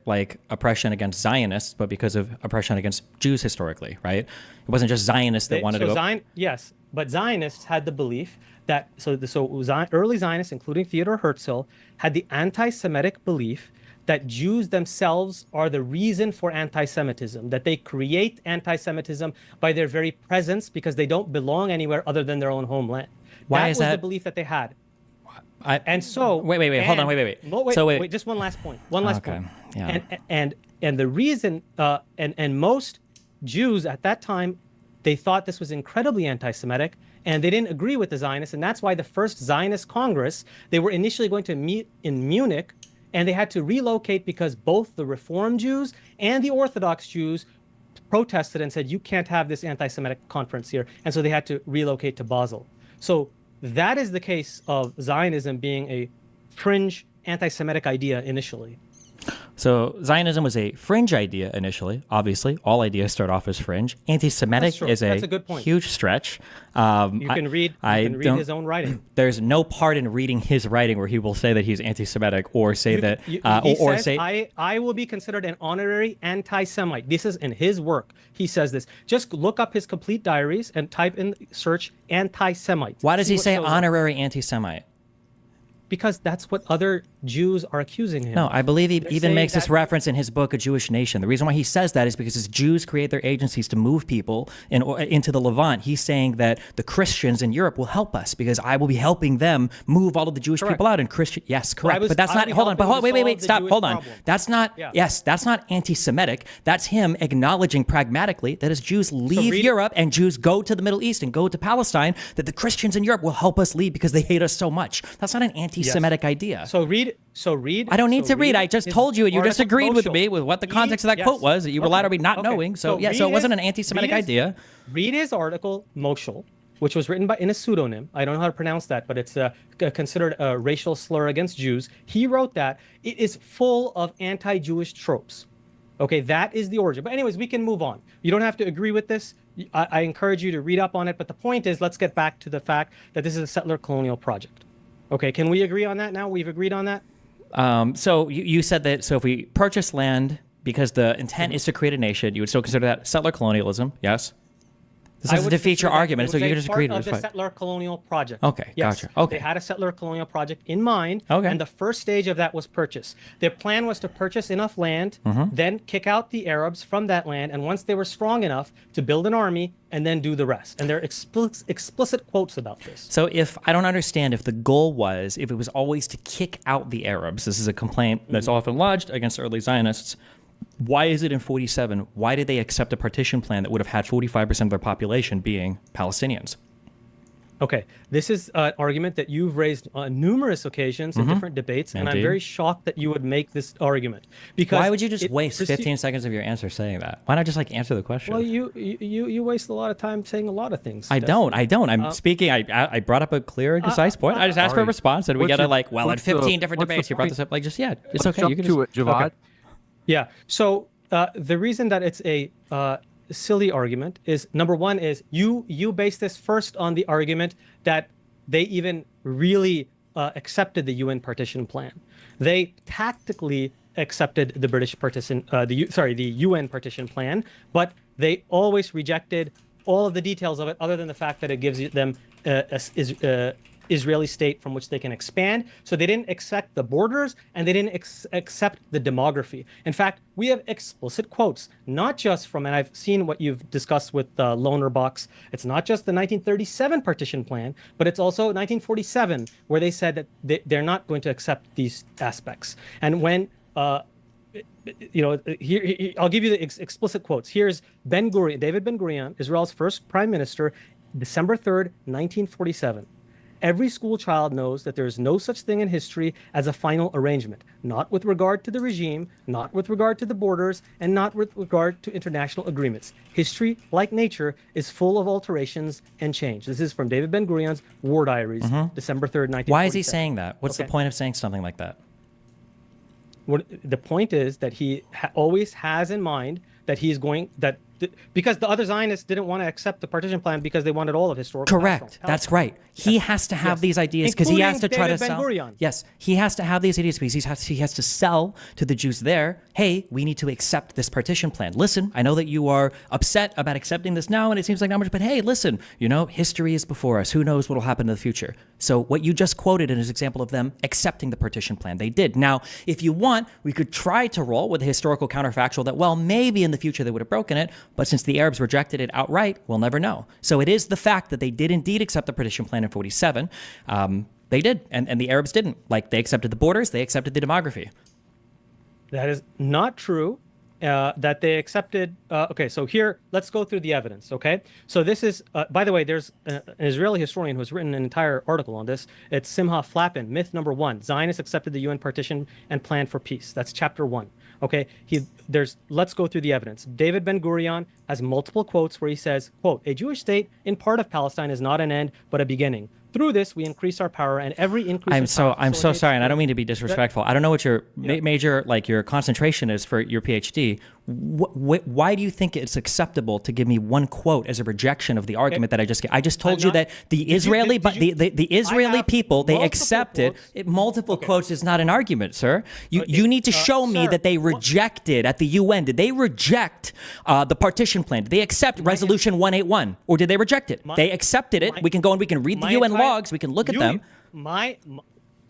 oppression against Zionists, but because of oppression against Jews historically, right? It wasn't just Zionists that wanted to go. Yes, but Zionists had the belief that early Zionists, including Theodor Herzl, had the anti-Semitic belief that Jews themselves are the reason for anti-Semitism, that they create anti-Semitism by their very presence because they don't belong anywhere other than their own homeland. Why is that? That was the belief that they had. Wait, hold on, wait, just one last point. Yeah. And the reason, and most Jews at that time, they thought this was incredibly anti-Semitic, and they didn't agree with the Zionists, and that's why the first Zionist Congress, they were initially going to meet in Munich, and they had to relocate because both the Reform Jews and the Orthodox Jews protested and said, you can't have this anti-Semitic conference here. And so they had to relocate to Basel. So that is the case of Zionism being a fringe anti-Semitic idea initially. So Zionism was a fringe idea initially. Obviously, all ideas start off as fringe. Anti-Semitic is a good point. Huge stretch. You can read his own writing. There's no part in reading his writing where he will say that he's anti-Semitic or say I will be considered an honorary anti-Semite. This is in his work. He says this. Just look up his complete diaries and type in search anti-Semite. Why does he say honorary anti-Semite? Because that's what other Jews are accusing him. No, I believe he They're even saying makes this that- reference in his book, A Jewish Nation. The reason why he says that is because as Jews create their agencies to move people into the Levant, he's saying that the Christians in Europe will help us because I will be helping them move all of the Jewish people out. And Christian, yes, correct. But that's not, hold on, wait, stop, hold on. That's not, that's not anti-Semitic. That's him acknowledging pragmatically that as Jews leave Europe and Jews go to the Middle East and go to Palestine, that the Christians in Europe will help us leave because they hate us so much. That's not an anti-Semitic idea. So read. I don't need to read. I just told you. You just agreed with me with what the context of that quote was. That you were allowed to be not knowing. So it wasn't an anti-Semitic idea. Read his article, Moshel, which was written in a pseudonym. I don't know how to pronounce that, but it's considered a racial slur against Jews. He wrote that. It is full of anti-Jewish tropes. Okay, that is the origin. But anyways, we can move on. You don't have to agree with this. I encourage you to read up on it. But the point is, let's get back to the fact that this is a settler colonial project. Okay, can we agree on that now? We've agreed on that? So you said that, so if we purchase land because the intent is to create a nation, you would still consider that settler colonialism, yes? This doesn't defeat your argument, so you just agreed with it. It was a settler colonial project. Okay, yes. gotcha. Okay. They had a settler colonial project in mind, and the first stage of that was purchase. Their plan was to purchase enough land, then kick out the Arabs from that land, and once they were strong enough to build an army, and then do the rest. And there are explicit quotes about this. So if I don't understand, if the goal was, if it was always to kick out the Arabs, this is a complaint that's often lodged against early Zionists, why is it in 47? Why did they accept a partition plan that would have had 45% of their population being Palestinians? Okay, this is an argument that you've raised on numerous occasions in different debates, and I'm very shocked that you would make this argument. Because why would you just waste 15 seconds of your answer saying that? Why not just answer the question? Well, you waste a lot of time saying a lot of things. I don't. I'm speaking. I brought up a clear and concise point. I just asked for a response, and we got to in 15 different debates, you brought this up. It's okay. You can do it, Javad. Okay. Yeah. So the reason that it's a silly argument is, number one, is you base this first on the argument that they even really accepted the UN partition plan. They tactically accepted the British partition, the UN partition plan, but they always rejected all of the details of it, other than the fact that it gives them Israeli state from which they can expand. So they didn't accept the borders, and they didn't accept the demography. In fact, we have explicit quotes, not just from, and I've seen what you've discussed with Loner Box, it's not just the 1937 partition plan, but it's also 1947, where they said that they're not going to accept these aspects. And when here, I'll give you the explicit quotes. Here's Ben-Gurion, David Ben-Gurion, Israel's first prime minister, December 3rd, 1947. Every school child knows that there is no such thing in history as a final arrangement, not with regard to the regime, not with regard to the borders, and not with regard to international agreements. History, like nature, is full of alterations and change. This is from David Ben-Gurion's War Diaries, December 3rd, 1947. Why is he saying that? What's the point of saying something like that? The point is that he always has in mind that he's going, because the other Zionists didn't want to accept the partition plan because they wanted all of historical. Correct. That's right. He has to have these ideas because he has to try to sell. Yes, he has to have these ideas because he has to sell to the Jews there. Hey, we need to accept this partition plan. Listen, I know that you are upset about accepting this now, and it seems like not much. But hey, listen, history is before us. Who knows what will happen in the future? So what you just quoted in his example of them accepting the partition plan, they did. Now, if you want, we could try to roll with a historical counterfactual that, well, maybe in the future they would have broken it, but since the Arabs rejected it outright, we'll never know. So it is the fact that they did indeed accept the partition plan in 47. They did, and the Arabs didn't. They accepted the borders, they accepted the demography. That is not true. That they accepted. Okay, so here, let's go through the evidence, okay? So this is, by the way, there's an Israeli historian who's written an entire article on this. It's Simha Flappin, myth number 1. Zionists accepted the UN partition and planned for peace. That's chapter 1. Okay, let's go through the evidence. David Ben-Gurion has multiple quotes where he says, quote, "A Jewish state in part of Palestine is not an end, but a beginning. Through this, we increase our power, and every increase I'm so sorry, and I don't mean to be disrespectful. I don't know what your major, your concentration is for your PhD. Why do you think it's acceptable to give me one quote as a rejection of the argument that I just gave? I just told you that the Israeli, the Israeli people, they accepted multiple quotes is not an argument, sir. You need to show me that they rejected at the UN. Did they reject the partition plan? Did they accept Resolution 181, or did they reject it? They accepted it. We can go and we can read the UN logs. We can look at them.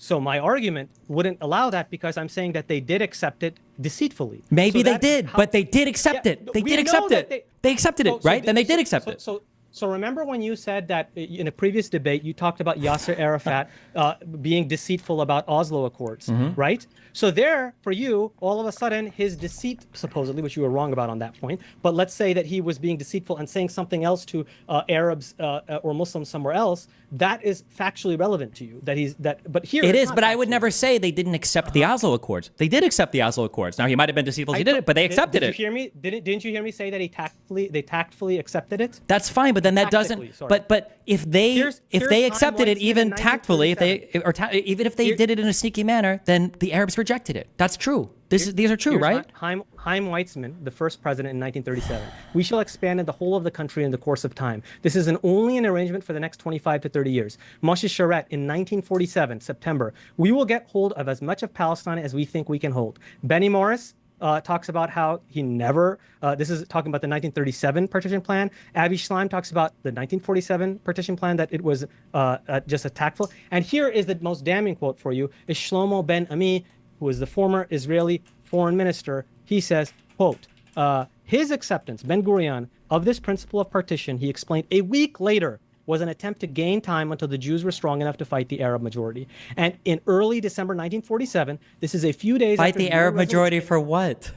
So my argument wouldn't allow that because I'm saying that they did accept it deceitfully. Maybe So they that did, how- but they did accept Yeah, it. They we did know accept that it. They accepted it, right? Then they did accept it. So remember when you said that in a previous debate, you talked about Yasser Arafat being deceitful about Oslo Accords, right? So there, for you, all of a sudden, his deceit, supposedly, which you were wrong about on that point, but let's say that he was being deceitful and saying something else to Arabs or Muslims somewhere else, that is factually relevant to you. But here It it's is, not but I would factually. never say they didn't accept the Oslo Accords. They did accept the Oslo Accords. Now he might have been deceitful. He did it, but they accepted Did it. you hear me? Didn't you hear me say that they tactfully accepted it? That's fine, but then that doesn't. Tactically, sorry. But if they Here's accepted it Time even Weitzman in tactfully, even if they did it in a sneaky manner, then the Arabs rejected it. That's true. These are true, Here's right? Chaim Weitzman, the first president in 1937. We shall expand in the whole of the country in the course of time. This is only an arrangement for the next 25 to 30 years. Moshe Sharet in 1947, September. We will get hold of as much of Palestine as we think we can hold. Benny Morris talks about how he never, this is talking about the 1937 partition plan. Avi Schleim talks about the 1947 partition plan, that it was just a tactful. And here is the most damning quote for you, is Shlomo Ben Ami, who is the former Israeli foreign minister. He says, quote, his acceptance, Ben Gurion, of this principle of partition, he explained a week later, was an attempt to gain time until the Jews were strong enough to fight the Arab majority. And in early December 1947, this is a few days Fight after the Arab majority for what?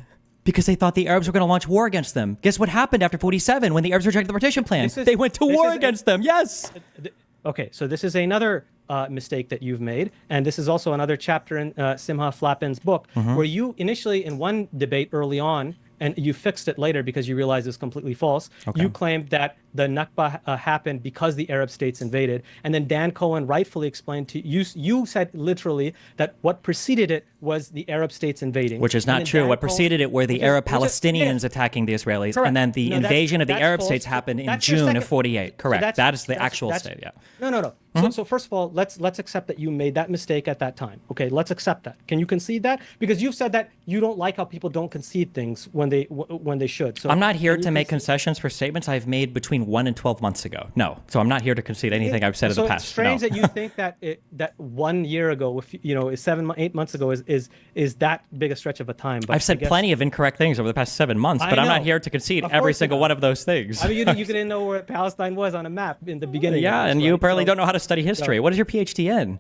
Because they thought the Arabs were going to launch war against them. Guess what happened after 47 when the Arabs rejected the partition plan? They went to war against them. Yes. Okay, so this is another mistake that you've made, and this is also another chapter in Simha Flappin's book, where you initially, in one debate early on, and you fixed it later because you realized it's completely false. Okay. You claimed that the Nakba happened because the Arab states invaded, and then Dan Cohen rightfully explained to you. You said literally that what preceded it was the Arab states invading, Which is not true. What preceded it were the Arab Palestinians attacking the Israelis, Correct. and then the No, invasion of the that's Arab false. states happened in That's your June second- of 48. Correct. That is the actual state. Yeah. No. So first of all, let's accept that you made that mistake at that time. Okay, let's accept that. Can you concede that? Because you've said that you don't like how people don't concede things when they should. So I'm not here to make concessions for statements I've made between 1 and 12 months ago. No. So I'm not here to concede anything I've said in the past. It's strange No. that you think that that 1 year ago, if you know, 8 months ago, is that big a stretch of a time. But I've said plenty of incorrect things over the past 7 months, but I'm not here to concede Of every course single not. one of those things. I mean, you didn't know where Palestine was on a map in the beginning. Yeah, of this, and you right? apparently So- don't know how to study history. so- What is your PhD in?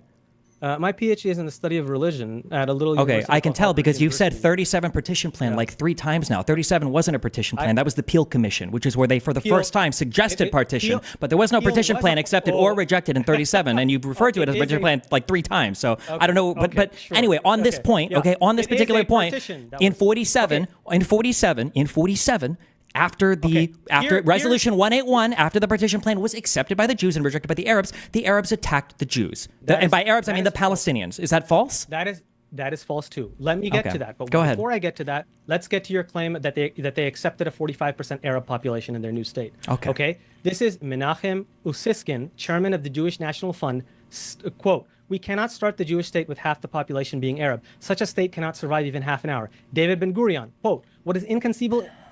My PhD is in the study of religion at a little. Okay, university I can called tell Harvard because you've said University. 37 partition plan like 3 times now. 37 wasn't a partition plan. That was the Peel Commission, which is where they, for the Peel- first time, suggested partition. Peel- But there was no Peel partition was plan a- accepted or rejected in 37, and you've referred to it as a partition plan like 3 times. So I don't know, but sure. anyway, on this Okay, point, yeah. on this It is particular a point, partition. That in was- 47, after Resolution 181, after the partition plan was accepted by the Jews and rejected by the Arabs attacked the Jews. And by Arabs, I mean the Palestinians. Is that false? That is false too. Let me get Okay. to that. But Go ahead. before I get to that, let's get to your claim that they accepted a 45% Arab population in their new state. Okay. Okay. This is Menachem Usiskin, chairman of the Jewish National Fund. Quote: "We cannot start the Jewish state with half the population being Arab. Such a state cannot survive even half an hour." David Ben Gurion, quote: "What is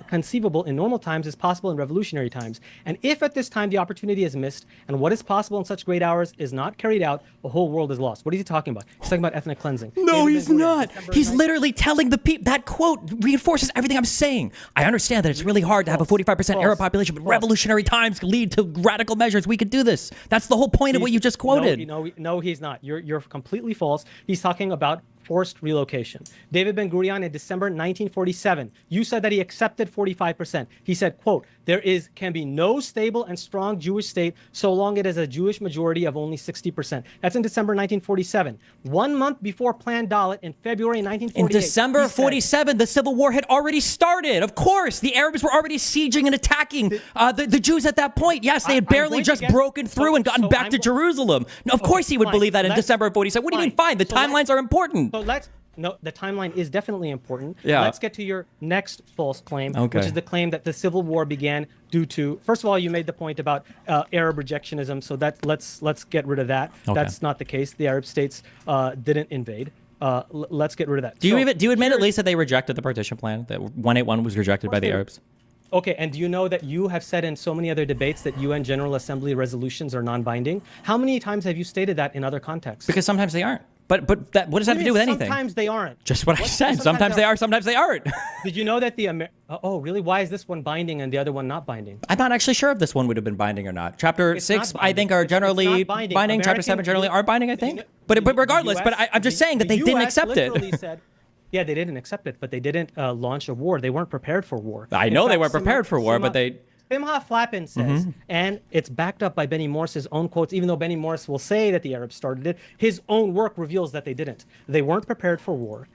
conceivable in normal times is possible in revolutionary times. And if at this time the opportunity is missed and what is possible in such great hours is not carried out, the whole world is lost." What is he talking about? He's talking about ethnic cleansing. No, David he's Ben Gurion, not. December He's 9th. literally telling the people. That quote reinforces everything I'm saying. I understand that it's really hard to have a 45% Arab population, but revolutionary times can lead to radical measures. We could do this. That's the whole point of what you just quoted. No, he's not. You're completely false. He's talking about forced relocation. David Ben Gurion in December 1947, you said that he accepted 45%. He said, quote, "There can be no stable and strong Jewish state so long it is a Jewish majority of only 60%. That's in December 1947. 1 month before Plan Dalit in February 1948. In December of 47, the Civil War had already started. Of course, the Arabs were already sieging and attacking the Jews at that point. Yes, they had barely just broken through and gotten back to Jerusalem. No, of course he would believe that in December of 47. What do you mean, fine? The timelines are important. So the timeline is definitely important. Yeah. Let's get to your next false claim, Okay. which is the claim that the Civil War began due to, first of all, you made the point about Arab rejectionism, so let's get rid of that. Okay. That's not the case. The Arab states didn't invade. Let's get rid of that. Do you admit at least that they rejected the partition plan? That 181 was rejected by the Arabs? Okay, and do you know that you have said in so many other debates that UN General Assembly resolutions are non-binding? How many times have you stated that in other contexts? Because sometimes they aren't. But that what does that have to do with anything? Sometimes they aren't. Just what I said. Sometimes they are, sometimes they aren't. Did you know that oh, really? Why is this one binding and the other one not binding? I'm not actually sure if this one would have been binding or not. Chapter 6, I think, are generally binding. Chapter 7 generally are binding, I think. But regardless, I'm just saying that they didn't accept it. Yeah, they didn't accept it, but they didn't launch a war. They weren't prepared for war. I know they weren't prepared for war, but they... Simha Flappin says, and it's backed up by Benny Morris's own quotes, even though Benny Morris will say that the Arabs started it, his own work reveals that they didn't. They weren't prepared for war.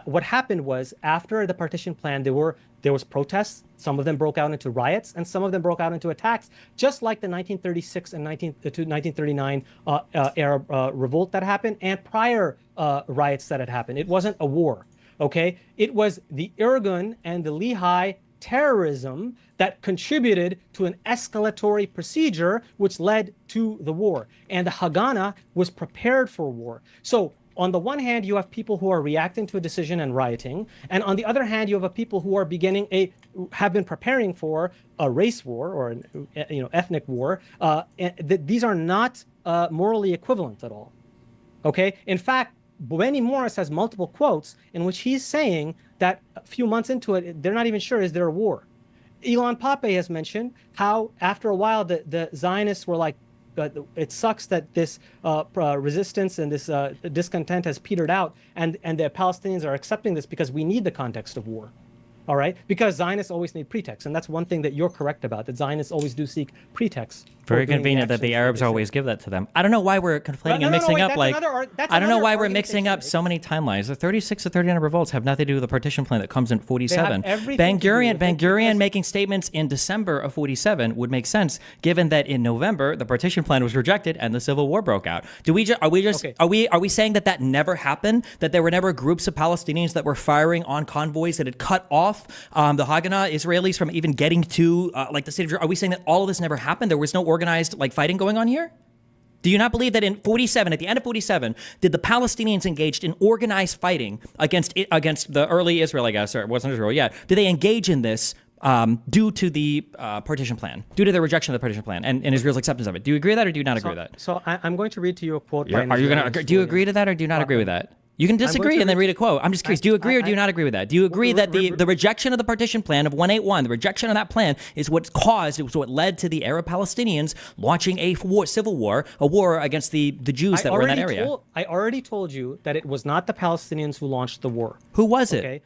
What happened was, after the partition plan, there was protests. Some of them broke out into riots, and some of them broke out into attacks, just like the 1936 and 1939 Arab revolt that happened, and prior riots that had happened. It wasn't a war, okay? It was the Irgun and the Lehigh terrorism that contributed to an escalatory procedure which led to the war. And the Haganah was prepared for war. So on the one hand, you have people who are reacting to a decision and rioting. And on the other hand, you have a people who are have been preparing for a race war or an ethnic war. These are not morally equivalent at all. Okay? In fact, Benny Morris has multiple quotes in which he's saying that a few months into it, they're not even sure, is there a war? Elon Pape has mentioned how after a while the Zionists were like, it sucks that this resistance and this discontent has petered out, and the Palestinians are accepting this because we need the context of war. All right? Because Zionists always need pretexts, and that's one thing that you're correct about, that Zionists always do seek pretexts. Very convenient that the Arabs always give that to them. I don't know why we're conflating and mixing up I don't know why we're mixing up so many timelines. The 36 to 39 revolts have nothing to do with the partition plan that comes in 47. Ben-Gurion making statements in December of 47 would make sense, given that in November the partition plan was rejected and the civil war broke out. Are we saying that never happened? That there were never groups of Palestinians that were firing on convoys that had cut off the Haganah Israelis from even getting to the state of Jerusalem? Are we saying that all of this never happened? There was no organized fighting going on here? Do you not believe that in 47, at the end of 47, did the Palestinians engaged in organized fighting against the early Israel, I guess, or it wasn't Israel yet? Did they engage in this due to the partition plan, due to the rejection of the partition plan and Israel's acceptance of it? Do you agree with that or do you not agree with that? So I'm going to read to you a quote. Do you agree to that or do you not agree with that? You can disagree and then read a quote. I'm just curious. Do you agree or do you not agree with that? Do you agree that the rejection of the partition plan of 181, the rejection of that plan is what led to the Arab Palestinians launching a civil war, a war against the Jews that were in that area? I already told you that it was not the Palestinians who launched the war. Who was it? Okay.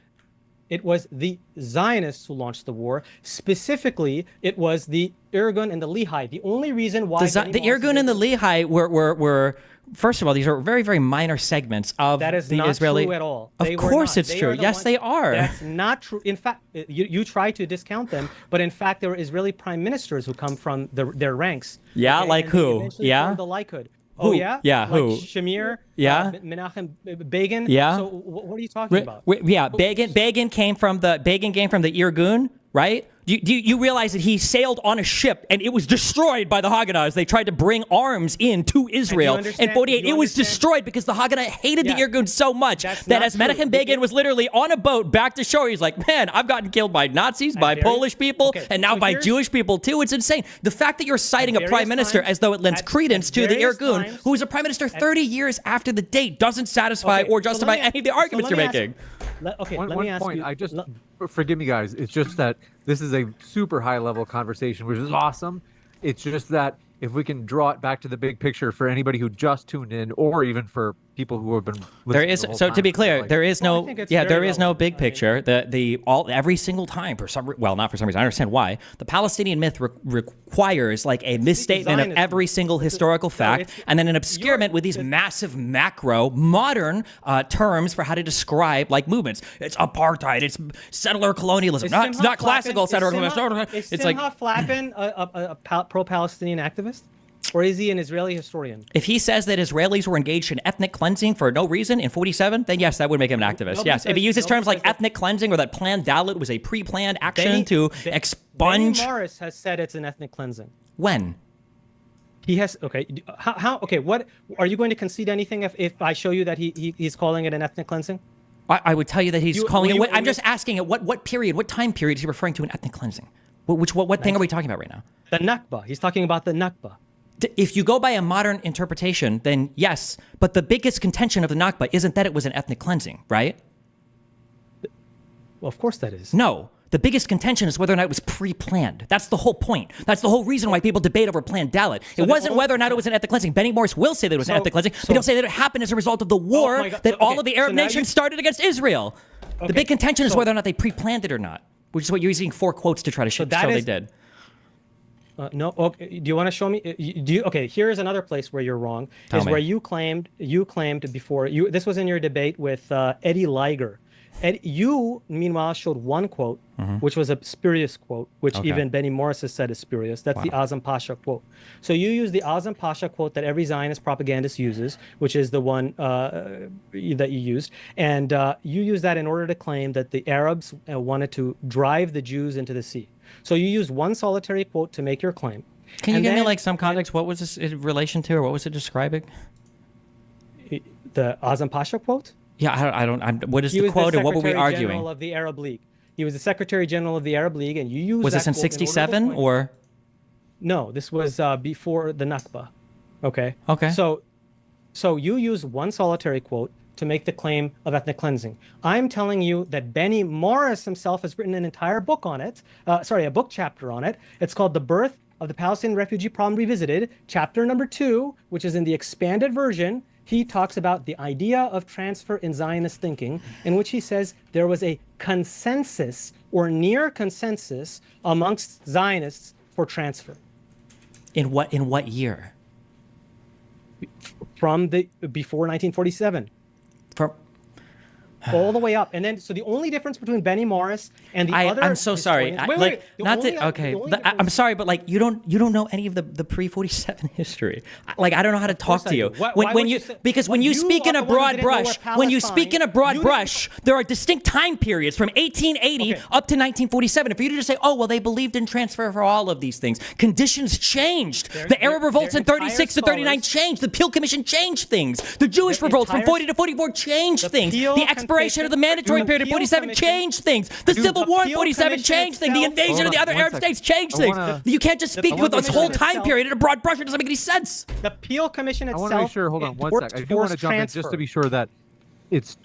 It was the Zionists who launched the war. Specifically, it was the Irgun and the Lehigh. The only reason why the Irgun and the Lehigh were first of all, these are very, very minor segments of that is the not Israeli. True at all. Of course, it's true. Yes, they are. That's not true. In fact, you try to discount them, but in fact, there were Israeli prime ministers who come from their ranks. Yeah, okay? like who? Yeah, the Likud. Who? Oh yeah, yeah. Like who? Shamir. Yeah. Menachem Begin. Yeah. So what are you talking about? Yeah, Begin came from the Irgun, right? Do you realize that he sailed on a ship and it was destroyed by the Haganah as they tried to bring arms into Israel in 48? It was destroyed because the Haganah hated the Irgun so much that as Menachem Begin was literally on a boat back to shore, he's like, man, I've gotten killed by Nazis, by Polish people, and now by Jewish people too. It's insane. The fact that you're citing a prime minister as though it lends credence to the Irgun, who was a prime minister 30 years after the date, doesn't satisfy or justify any of the arguments you're making. Let me ask you. Forgive me, guys. It's just that this is a super high level conversation, which is awesome. It's just that if we can draw it back to the big picture for anybody who just tuned in, or even for people who have been listening to be clear, there is no big picture. Every single time not for some reason, I understand why. The Palestinian myth requires like a misstatement of every single historical fact and then an obscurement with these massive macro modern terms for how to describe like movements. It's apartheid, it's settler colonialism, it's not classical settler colonialism. It's like Flappin a pro-Palestinian activist? Or is he an Israeli historian? If he says that Israelis were engaged in ethnic cleansing for no reason in 47, then yes, that would make him an activist. Yes. If he uses terms like ethnic cleansing or that planned Dalit was a pre-planned action to expunge. Benny Morris has said it's an ethnic cleansing. When? He has. Okay. Okay. What are you going to concede anything if I show you that he's calling it an ethnic cleansing? I would tell you that he's calling it. I'm just asking at what period, what time period is he referring to an ethnic cleansing? What thing are we talking about right now? The Nakba. He's talking about the Nakba. If you go by a modern interpretation, then yes. But the biggest contention of the Nakba isn't that it was an ethnic cleansing, right? Well, of course that is. No. The biggest contention is whether or not it was pre-planned. That's the whole point. That's the whole reason why people debate over planned Dalit. It wasn't whether or not it was an ethnic cleansing. Benny Morris will say that it was an ethnic cleansing, but he'll say that it happened as a result of the war that all of the Arab nations started against Israel. The big contention is whether or not they pre-planned it or not, which is what you're using 4 quotes to try to show they did. No. Okay. Do you want to show me? Okay. Here's another place where you're wrong. Where you claimed before. This was in your debate with Eddie Liger. You, meanwhile, showed one quote, which was a spurious quote, which even Benny Morris has said is spurious. That's the Azam Pasha quote. So you use the Azam Pasha quote that every Zionist propagandist uses, which is the one that you used. And you use that in order to claim that the Arabs wanted to drive the Jews into the sea. So you used one solitary quote to make your claim. Can you give me like some context? What was this in relation to, or what was it describing? The Azam Pasha quote? Yeah, I don't. What is the quote, and what were we arguing? General of the Arab League. He was the Secretary General of the Arab League, and you used. Was this in '67 or? No, this was before the Nakba. Okay. Okay. So you use one solitary quote to make the claim of ethnic cleansing. I'm telling you that Benny Morris himself has written an entire book on it. A book chapter on it. It's called "The Birth of the Palestinian Refugee Problem Revisited," chapter number 2, which is in the expanded version. He talks about the idea of transfer in Zionist thinking, in which he says there was a consensus or near consensus amongst Zionists for transfer. In what year? From before 1947. From all the way up, and then so the only difference between Benny Morris and the other. I'm so sorry. I'm sorry, but like you don't know any of the pre-47 history. Like I don't know how to talk to you. When you speak in a broad brush, there are distinct time periods from 1880 up to 1947. And for you to just say, oh well, they believed in transfer for all of these things, conditions changed. The Arab revolts in 36 to 39 changed. The Peel Commission changed things. The Jewish revolts from 40 to 44 changed things. The expiration of the mandatory period in 47 changed things. The Civil War in 47 changed things. The invasion of the other Arab states changed things. You can't just speak with this whole time period in a broad brush. It doesn't make any sense. The Peel Commission itself. I want to make sure. Hold on one sec. I do want to jump in just to be sure that it's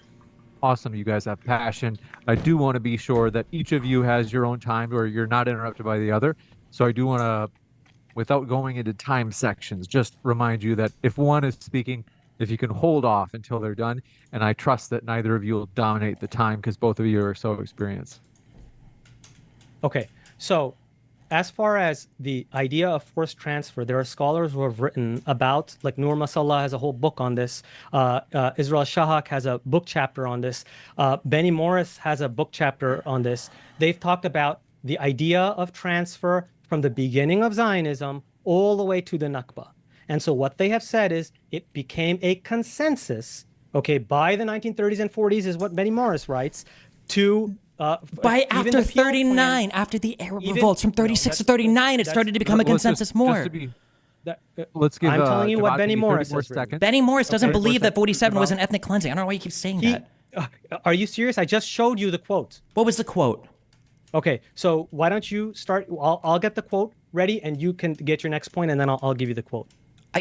awesome. You guys have passion. I do want to be sure that each of you has your own time where you're not interrupted by the other. So I do want to, without going into time sections, just remind you that if one is speaking, if you can hold off until they're done, and I trust that neither of you will dominate the time because both of you are so experienced. Okay, so as far as the idea of forced transfer, there are scholars who have written about, like Nur Masallah has a whole book on this. Israel Shahak has a book chapter on this. Benny Morris has a book chapter on this. They've talked about the idea of transfer from the beginning of Zionism all the way to the Nakba. And so what they have said is it became a consensus, by the 1930s and 40s is what Benny Morris writes, to by after 39, after the Arab revolts from 36 to 39, it started to become a consensus more. Let's give. I'm telling you what Benny Morris says. Benny Morris doesn't believe that 47 was an ethnic cleansing. I don't know why you keep saying that. Are you serious? I just showed you the quote. What was the quote? Okay, so why don't you start? I'll get the quote ready, and you can get your next point, and then I'll give you the quote.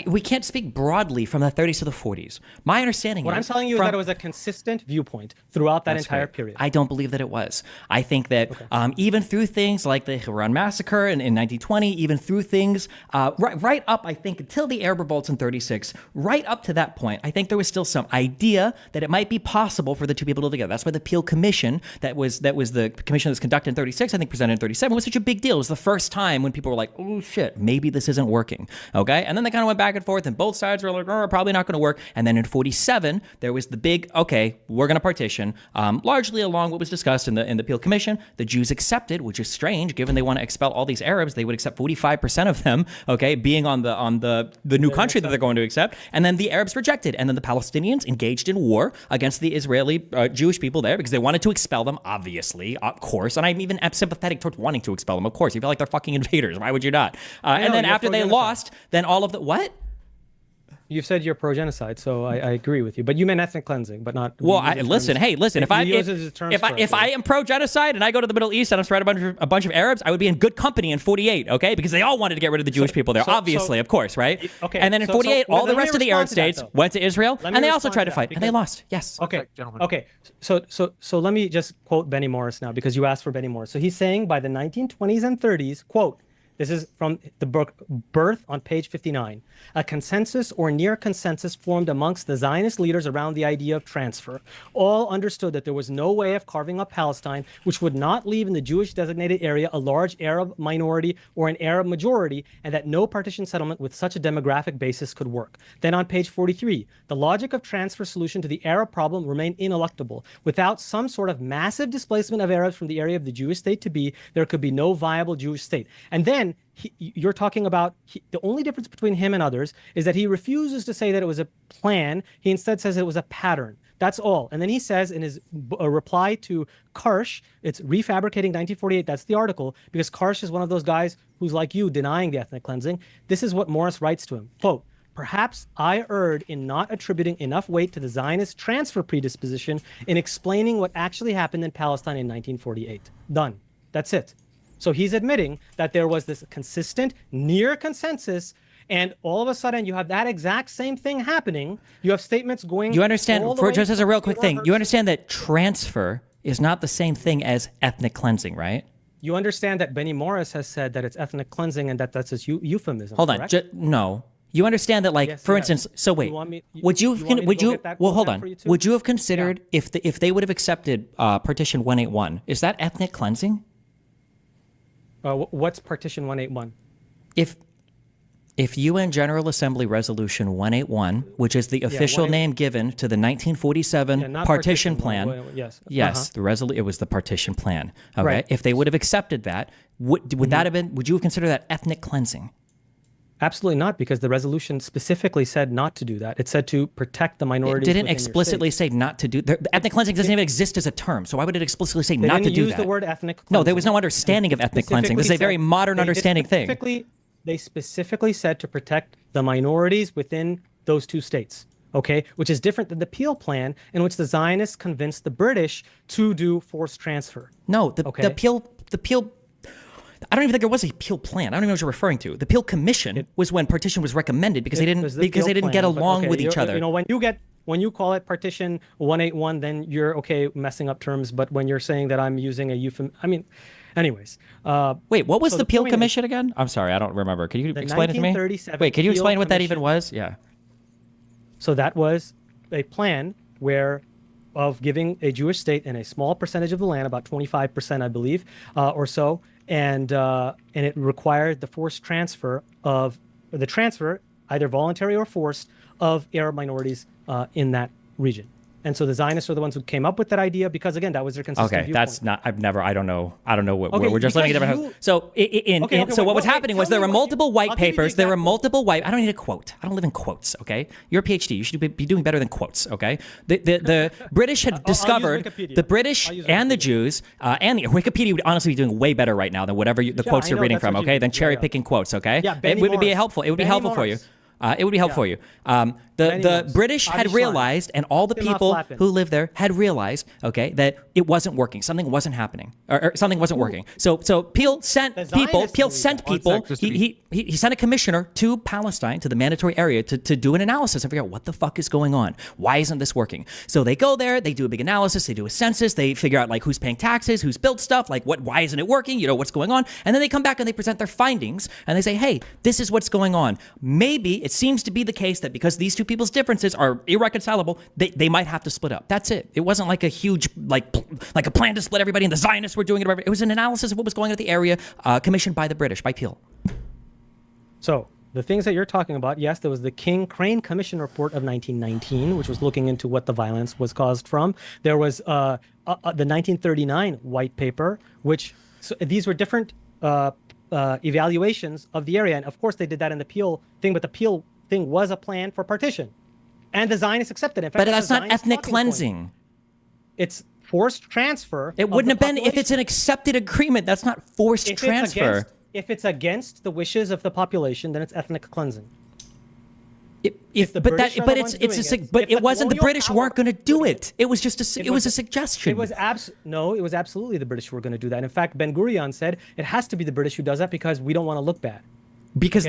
We can't speak broadly from the 30s to the 40s. My understanding what I'm telling you is that it was a consistent viewpoint throughout that entire period. I don't believe that it was. I think that even through things like the Haran massacre in 1920, even through things right up, I think, until the Arab revolts in 36, right up to that point, I think there was still some idea that it might be possible for the two people to live together. That's why the Peel Commission, that was the commission that was conducted in 36, I think presented in 37, was such a big deal. It was the first time when people were like, oh shit, maybe this isn't working. Okay? And then they kind of went back and forth, and both sides were like, oh, probably not going to work. And then in 47, there was the big, okay, we're going to partition, largely along what was discussed in the Peel Commission. The Jews accepted, which is strange, given they want to expel all these Arabs, they would accept 45% of them, okay, being on the new country that they're going to accept. And then the Arabs rejected. And then the Palestinians engaged in war against the Israeli Jewish people there because they wanted to expel them, obviously, of course. And I'm even sympathetic towards wanting to expel them, of course. You feel like they're fucking invaders. Why would you not? And then after they lost, then all of the, what? You've said you're pro-genocide, so I agree with you. But you meant ethnic cleansing, but not. Well, listen. If I am pro-genocide and I go to the Middle East and I'm surrounded a bunch of Arabs, I would be in good company in 48. Okay, because they all wanted to get rid of the Jewish people there, obviously, of course, right? Okay. And then in 48, all the rest of the Arab states went to Israel, and they also tried to fight, and they lost. Yes. Okay, gentlemen. Okay. So let me just quote Benny Morris now, because you asked for Benny Morris. So he's saying by the 1920s and 30s, quote. This is from the book Birth on page 59. A consensus or near consensus formed amongst the Zionist leaders around the idea of transfer. All understood that there was no way of carving up Palestine which would not leave in the Jewish designated area a large Arab minority or an Arab majority, and that no partition settlement with such a demographic basis could work. Then on page 43, the logic of transfer solution to the Arab problem remained ineluctable. Without some sort of massive displacement of Arabs from the area of the Jewish state to be, there could be no viable Jewish state. And then you're talking about the only difference between him and others is that he refuses to say that it was a plan. He instead says it was a pattern. That's all. And then he says in his reply to Karsh, it's Refabricating 1948. That's the article, because Karsh is one of those guys who's like you, denying the ethnic cleansing. This is what Morris writes to him. Quote, perhaps I erred in not attributing enough weight to the Zionist transfer predisposition in explaining what actually happened in Palestine in 1948. Done. That's it. So he's admitting that there was this consistent, near consensus, and all of a sudden you have that exact same thing happening. You have statements going. You understand, just as a real quick thing, you understand that transfer is not the same thing as ethnic cleansing, right? You understand that Benny Morris has said that it's ethnic cleansing and that's a euphemism. Hold on, no. You understand that, like, for instance, so wait, would you have considered if they would have accepted Partition 181? Is that ethnic cleansing? What's Partition 181? If UN General Assembly Resolution 181, which is the official name given to the 1947 partition plan, yes, it was the partition plan. Okay, right. If they would have accepted that, would that have been? Would you have considered that ethnic cleansing? Absolutely not, because the resolution specifically said not to do that. It said to protect the minorities. It didn't explicitly say not to do. Ethnic cleansing doesn't even exist as a term. So why would it explicitly say not to do that? They didn't use the word ethnic cleansing. No, there was no understanding of ethnic cleansing. This is a very modern understanding thing. They specifically said to protect the minorities within those two states. Okay, which is different than the Peel plan, in which the Zionists convinced the British to do forced transfer. No, the Peel. I don't even think there was a Peel plan. I don't even know what you're referring to. The Peel Commission was when partition was recommended because they didn't get along with each other. You know, when you call it Partition 181, then you're okay messing up terms. But when you're saying that I'm using a euphemism, I mean, anyways. Wait, what was the Peel Commission again? I'm sorry, I don't remember. Can you explain it to me? Wait, can you explain what that even was? Yeah. So that was a plan of giving a Jewish state in a small percentage of the land, about 25%, I believe, or so. And it required the forced transfer either voluntary or forced, of Arab minorities in that region. And so the Zionists are the ones who came up with that idea because, again, that was their consistent viewpoint. That's not. I don't know what. We're just living in different. So what was happening was there were multiple white papers. There were multiple white. I don't need a quote. I don't live in quotes. Okay, you're a PhD. You should be doing better than quotes. Okay, the British had discovered the British and the Jews and Wikipedia would honestly be doing way better right now than whatever the quotes you're reading from. Okay, than cherry picking quotes. Okay, it would be helpful. It would be helpful for you. It would be helpful for you. The British had realized, and all the people who lived there had realized, okay, that it wasn't working. Something wasn't happening, or something wasn't working. So Peel sent people. He sent a commissioner to Palestine, to the mandatory area, to do an analysis and figure out what the fuck is going on. Why isn't this working? So they go there, they do a big analysis, they do a census, they figure out like who's paying taxes, who's built stuff, like why isn't it working? You know, what's going on? And then they come back and they present their findings and they say, hey, this is what's going on. Maybe it seems to be the case that because these two people's differences are irreconcilable, they might have to split up. That's it. It wasn't like a huge like a plan to split everybody, and the Zionists were doing it. It was an analysis of what was going on at the area, commissioned by the British, by Peel. So the things that you're talking about, yes, there was the King-Crane Commission report of 1919, which was looking into what the violence was caused from. There was the 1939 white paper, these were different evaluations of the area. And of course, they did that in the Peel thing, but the Peel thing was a plan for partition. And the Zionists accepted it. In fact, but that's not ethnic cleansing. It's forced transfer. It wouldn't have been if it's an accepted agreement. That's not forced transfer. If it's against the wishes of the population, then it's ethnic cleansing. it wasn't the British weren't going to do it. It was just it was a suggestion. It was absolutely the British who were going to do that. In fact, Ben Gurion said it has to be the British who does that because we don't want to look bad. Because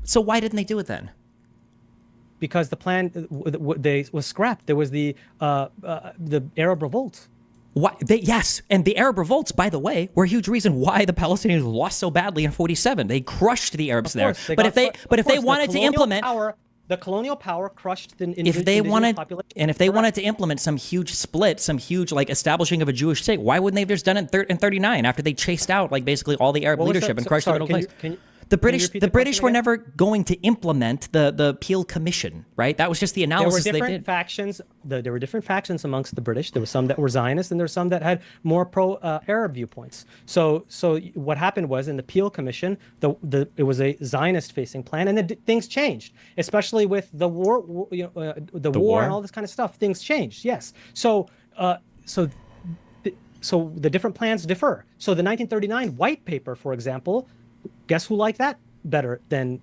so why didn't they do it then? Because the plan was scrapped. There was the Arab revolt. Yes, and the Arab revolts, by the way, were a huge reason why the Palestinians lost so badly in '47. They crushed the Arabs there. But if they wanted to implement the colonial power crushed the indigenous population. And if they wanted to implement some huge split, some huge establishing of a Jewish state, why wouldn't they have just done it in '39 after they chased out basically all the Arab leadership and crushed the middle class? The British were never going to implement the Peel Commission, right? That was just the analysis they did. There were different factions amongst the British. There were some that were Zionists, and there were some that had more pro-Arab viewpoints. So what happened was in the Peel Commission, it was a Zionist-facing plan, and then things changed, especially with the war, the war and all this kind of stuff. Things changed, yes. So the different plans differ. So the 1939 White Paper, for example. Guess who liked that better than?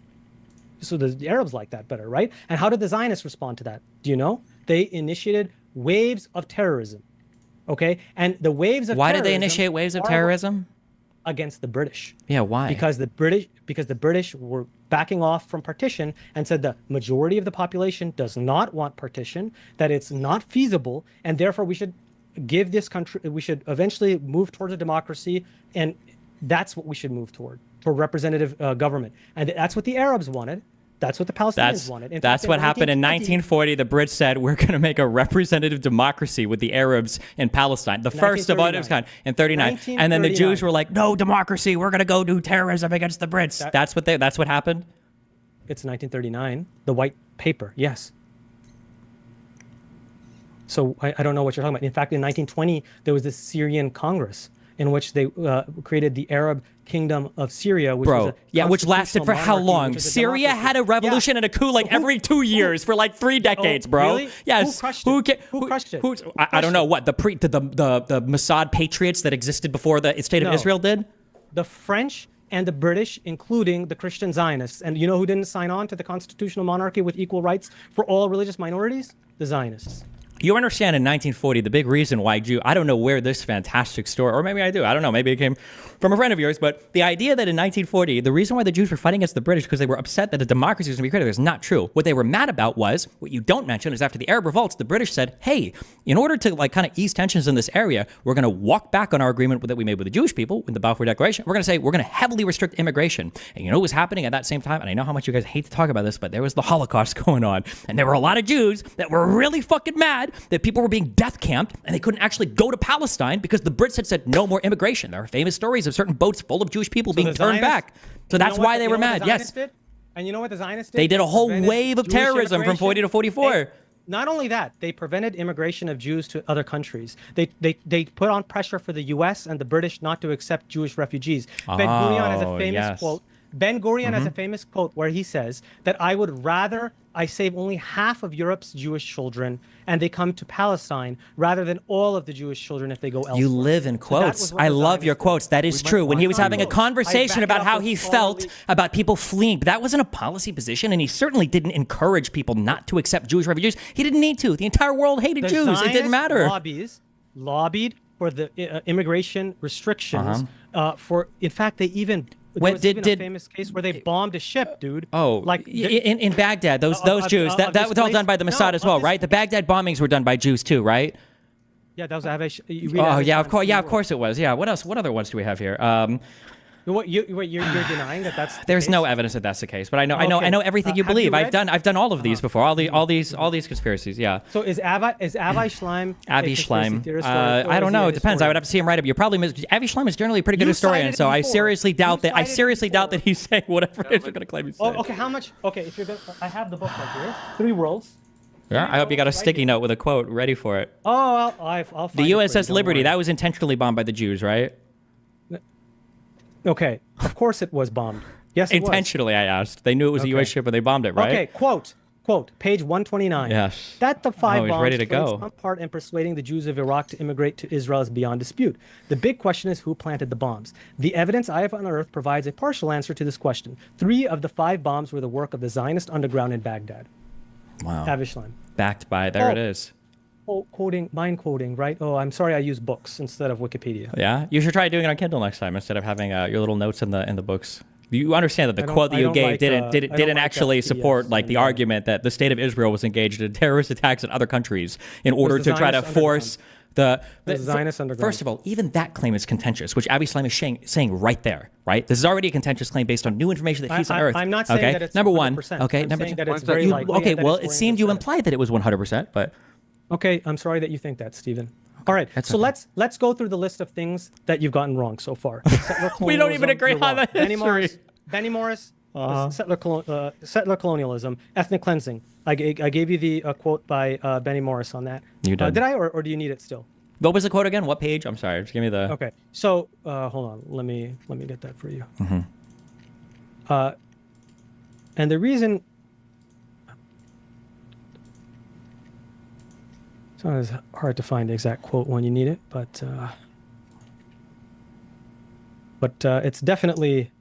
So the Arabs liked that better, right? And how did the Zionists respond to that? Do you know? They initiated waves of terrorism. Okay, and the waves of why did they initiate waves of terrorism? Against the British. Yeah, why? Because the British were backing off from partition and said the majority of the population does not want partition, that it's not feasible, and therefore we should give this country. We should eventually move towards a democracy, and that's what we should move toward representative government. And that's what the Arabs wanted. That's what the Palestinians wanted. That's what happened in 1940. The Brits said, we're going to make a representative democracy with the Arabs in Palestine. The first of all its kind in 39. And then the Jews were like, no democracy. We're going to go do terrorism against the Brits. That's what happened? It's 1939. The White Paper. Yes. So I don't know what you're talking about. In fact, in 1920, there was this Syrian Congress in which they created the Arab Kingdom of Syria, which which lasted for how long? Syria had a revolution and a coup every 2 years for 3 decades, bro. Really? Yes. Who crushed it? I don't know what the Mossad patriots that existed before the state of Israel did. The French and the British, including the Christian Zionists. And you know who didn't sign on to the constitutional monarchy with equal rights for all religious minorities? The Zionists. You understand in 1940, the big reason why I don't know where this fantastic story, or maybe I do, I don't know, maybe it came from a friend of yours, but the idea that in 1940, the reason why the Jews were fighting against the British because they were upset that a democracy was going to be created is not true. What they were mad about was, what you don't mention is after the Arab revolts, the British said, hey, in order to kind of ease tensions in this area, we're going to walk back on our agreement that we made with the Jewish people in the Balfour Declaration. We're going to say, we're going to heavily restrict immigration. And you know what was happening at that same time? And I know how much you guys hate to talk about this, but there was the Holocaust going on. And there were a lot of Jews that were really fucking mad that people were being death camped and they couldn't actually go to Palestine because the Brits had said no more immigration. There are famous stories of certain boats full of Jewish people being turned back. So that's why they were mad. Yes. And you know what the Zionists did? They did a whole wave of terrorism from 40 to 44. Not only that, they prevented immigration of Jews to other countries. They put on pressure for the U.S. and the British not to accept Jewish refugees. Ben Gurion has a famous quote. Ben Gurion has a famous quote where he says that I would rather I save only half of Europe's Jewish children and they come to Palestine rather than all of the Jewish children if they go elsewhere. You live in quotes. I love your quotes. That is true. When he was having a conversation about how he felt about people fleeing, but that wasn't a policy position, and he certainly didn't encourage people not to accept Jewish refugees. He didn't need to. The entire world hated Jews. It didn't matter. Lobbied for the immigration restrictions. In fact, they even... There was even a famous case where they bombed a ship, dude. Oh, like in Baghdad, those Jews. That was all done by the Mossad as well, right? The Baghdad bombings were done by Jews too, right? Yeah, that was Avish. Oh yeah, of course. Yeah, of course it was. Yeah. What else? What other ones do we have here? You're denying that that's the There's case? no evidence that that's the case, but I know everything you believe. I've done all of these before. All these conspiracies. Yeah. So is Avi Schleim? Avi Schleim. I don't know. It depends. I would have to see him write up. Your problem is Avi Schleim is generally a pretty good historian, so I seriously doubt that. I seriously doubt that he's saying whatever he's going to claim he's saying. Okay. How much? Okay. If you're going, I have the book right here. 3 Worlds. Yeah, I hope you got a sticky note with a quote ready for it. Oh, I'll find the USS Liberty. That was intentionally bombed by the Jews, right? Okay, of course it was bombed. Yes, it intentionally, was. I asked. They knew it was a U.S. ship, but they bombed it, right? Okay, quote. Quote, page 129. Yes. That the five he's bombs ready to played go. some part in persuading the Jews of Iraq to immigrate to Israel is beyond dispute. The big question is who planted the bombs. The evidence I have unearthed provides a partial answer to this question. 3 of the 5 bombs were the work of the Zionist underground in Baghdad. Wow. Avishlan. Backed by, there it is. Mind quoting, right? Oh, I'm sorry I used books instead of Wikipedia. Yeah, you should try doing it on Kindle next time instead of having your little notes in the books. You understand that the quote that you gave didn't actually support like the argument that the state of Israel was engaged in terrorist attacks in other countries in order to try to force the Zionist underground. First of all, even that claim is contentious, which Avi Slam is saying right there, right? This is already a contentious claim based on new information that he's unearthed. I'm not saying that it's number 1. 100%. Okay, I'm number saying 2. that it's very likely that well, it's it seemed you implied that it was 100%, but okay, I'm sorry that you think that, Stephen. All right, so let's go through the list of things that you've gotten wrong so far. We don't even agree on that history. Benny Morris, settler colonialism, ethnic cleansing. I gave you the quote by Benny Morris on that. You did. Did I, or do you need it still? What was the quote again? What page? I'm sorry. Just give me the. Okay. So hold on. Let me get that for you. And the reason. It's hard to find the exact quote when you need it, but it's definitely.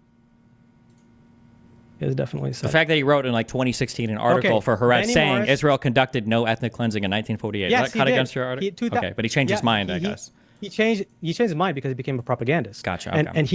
Is definitely the fact that he wrote in like 2016 an article for Haaretz saying Israel conducted no ethnic cleansing in 1948. Yes, Does that cut against your article? Okay, but he changed his mind, I guess. He changed his mind because he became a propagandist. Gotcha. And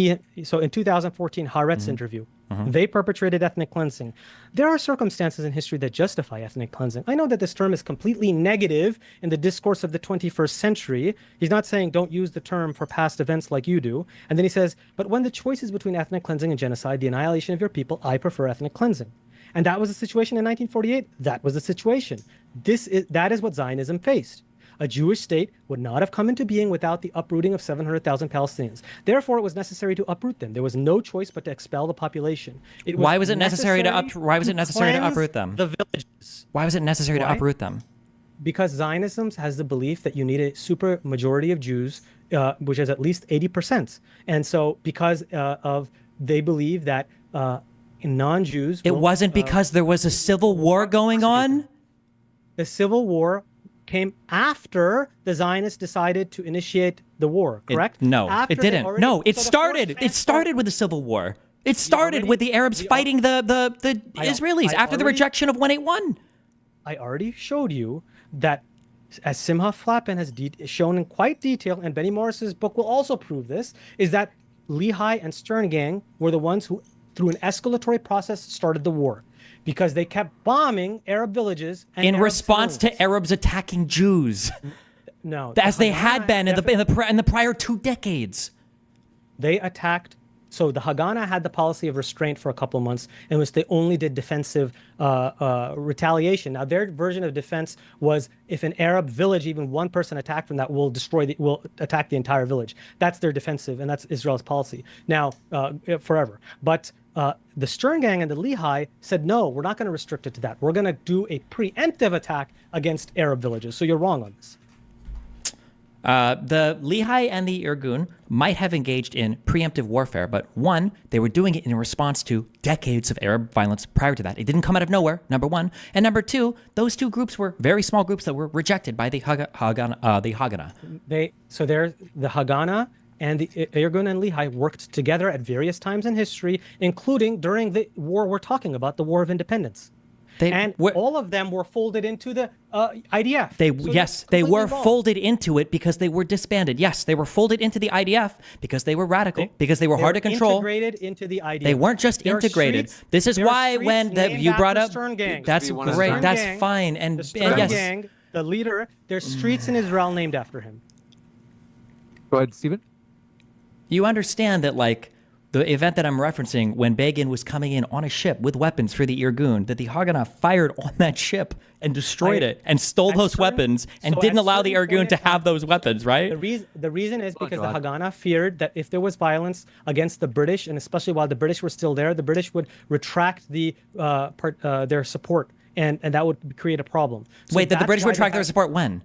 so in 2014 Haaretz interview, they perpetrated ethnic cleansing. There are circumstances in history that justify ethnic cleansing. I know that this term is completely negative in the discourse of the 21st century. He's not saying don't use the term for past events like you do. And then he says, but when the choice is between ethnic cleansing and genocide, the annihilation of your people, I prefer ethnic cleansing. And that was the situation in 1948. That was the situation. That is what Zionism faced. A Jewish state would not have come into being without the uprooting of 700,000 Palestinians. Therefore, it was necessary to uproot them. There was no choice but to expel the population. Why was it necessary to uproot them? The villages. Why was it necessary to uproot them? Because Zionism has the belief that you need a super majority of Jews, which is at least 80%. And so because they believe that non-Jews... It wasn't because there was a civil war going on? The civil war came after the Zionists decided to initiate the war, correct? It didn't. No, it started. It started with the civil war. It started with the Arabs fighting the Israelis after the rejection of 181. I already showed you that, as Simha Flappin has shown in quite detail, and Benny Morris's book will also prove this, is that Lehi and Stern Gang were the ones who, through an escalatory process, started the war. Because they kept bombing Arab villages in response to Arabs attacking Jews. No, as they had been in the prior 2 decades. They attacked. So the Haganah had the policy of restraint for a couple of months, in which they only did defensive retaliation. Now their version of defense was if an Arab village, even one person attacked from that, will attack the entire village. That's their defensive, and that's Israel's policy now forever. But the Stern Gang and the Lehi said, no, we're not going to restrict it to that. We're going to do a preemptive attack against Arab villages. So you're wrong on this. The Lehi and the Irgun might have engaged in preemptive warfare, but one, they were doing it in response to decades of Arab violence prior to that. It didn't come out of nowhere, number one. And number two, those two groups were very small groups that were rejected by the Haganah. The Haganah and the Irgun and Lehi worked together at various times in history, including during the war we're talking about, the War of Independence. All of them were folded into the IDF. They were folded into it because they were disbanded. Yes, they were folded into the IDF because they were radical, because they were hard to control. Integrated into the IDF. They weren't just integrated. This is why when you brought up, that's great. That's fine. And the Stern Gang, the leader, there's streets in Israel named after him. Go ahead, Stephen. You understand that, like, the event that I'm referencing, when Begin was coming in on a ship with weapons for the Irgun, that the Haganah fired on that ship and destroyed it and stole those weapons and didn't allow the Irgun to have those weapons, right? The reason is because the Haganah feared that if there was violence against the British, and especially while the British were still there, the British would retract their support, and that would create a problem. So wait, did the British retract their support when?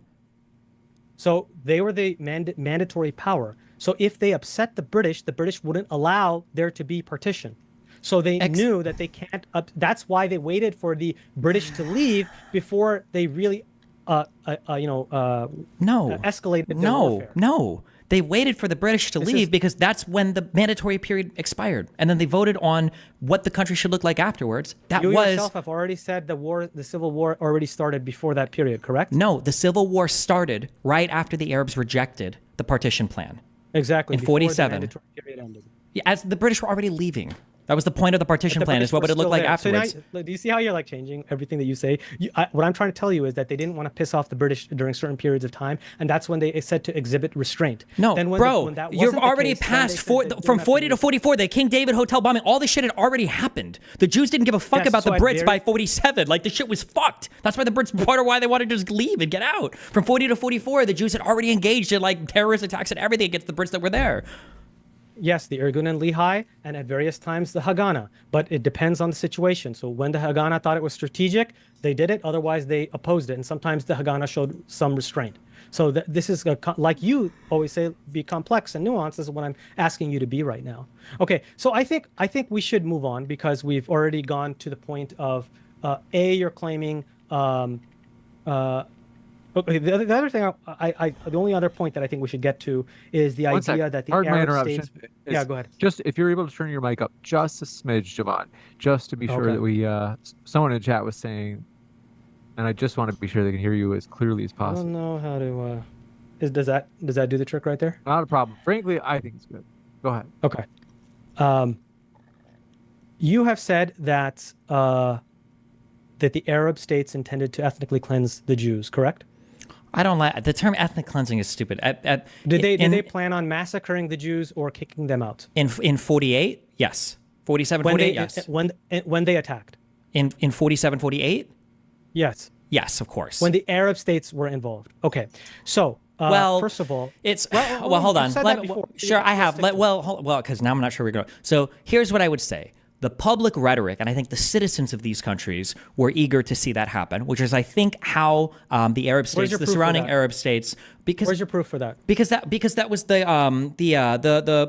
So they were the mandatory power. So if they upset the British wouldn't allow there to be partition. So they knew that they can't. That's why they waited for the British to leave before they really, escalated their warfare. No. They waited for the British to leave because that's when the mandatory period expired, and then they voted on what the country should look like afterwards. You yourself have already said the Civil War already started before that period, correct? No, the Civil War started right after the Arabs rejected the partition plan. Exactly. In before 47. The mandatory period ended. As the British were already leaving. That was the point of the partition plan, is what would it look like afterwards. So now, do you see how you're changing everything that you say? What I'm trying to tell you is that they didn't want to piss off the British during certain periods of time, and that's when they said to exhibit restraint. No, then you've already passed from 40 to 44. The King David Hotel bombing, all this shit had already happened. The Jews didn't give a fuck about the Brits by 47. The shit was fucked. That's why the Brits, part of why they wanted to just leave and get out. From 40 to 44, the Jews had already engaged in terrorist attacks and everything against the Brits that were there. Yes, the Irgun and Lehigh, and at various times the Haganah. But it depends on the situation. So when the Haganah thought it was strategic, they did it. Otherwise, they opposed it. And sometimes the Haganah showed some restraint. So this is, like you always say, be complex and nuanced. This is what I'm asking you to be right now. Okay, so I think we should move on because we've already gone to the point of, you're claiming... Okay, the other thing, the only other point that I think we should get to is the idea that the Arab states... Yeah, go ahead. Just if you're able to turn your mic up just a smidge, Javon, just to be sure that we... someone in chat was saying, and I just want to be sure they can hear you as clearly as possible. I don't know how to... Does that do the trick right there? Not a problem. Frankly, I think it's good. Go ahead. Okay. You have said that the Arab states intended to ethnically cleanse the Jews, correct? I don't like the term ethnic cleansing is stupid. Did they plan on massacring the Jews or kicking them out? In 48, yes. 47, 48, yes. When they attacked? In 47, 48? Yes. Yes, of course. When the Arab states were involved. Okay. So, first of all, it's hold on. Sure, I have. Because now I'm not sure where we're going. So here's what I would say. The public rhetoric, and I think the citizens of these countries were eager to see that happen, which is, I think, how the Arab states, the surrounding Arab states, because where's your proof for that? Because that was the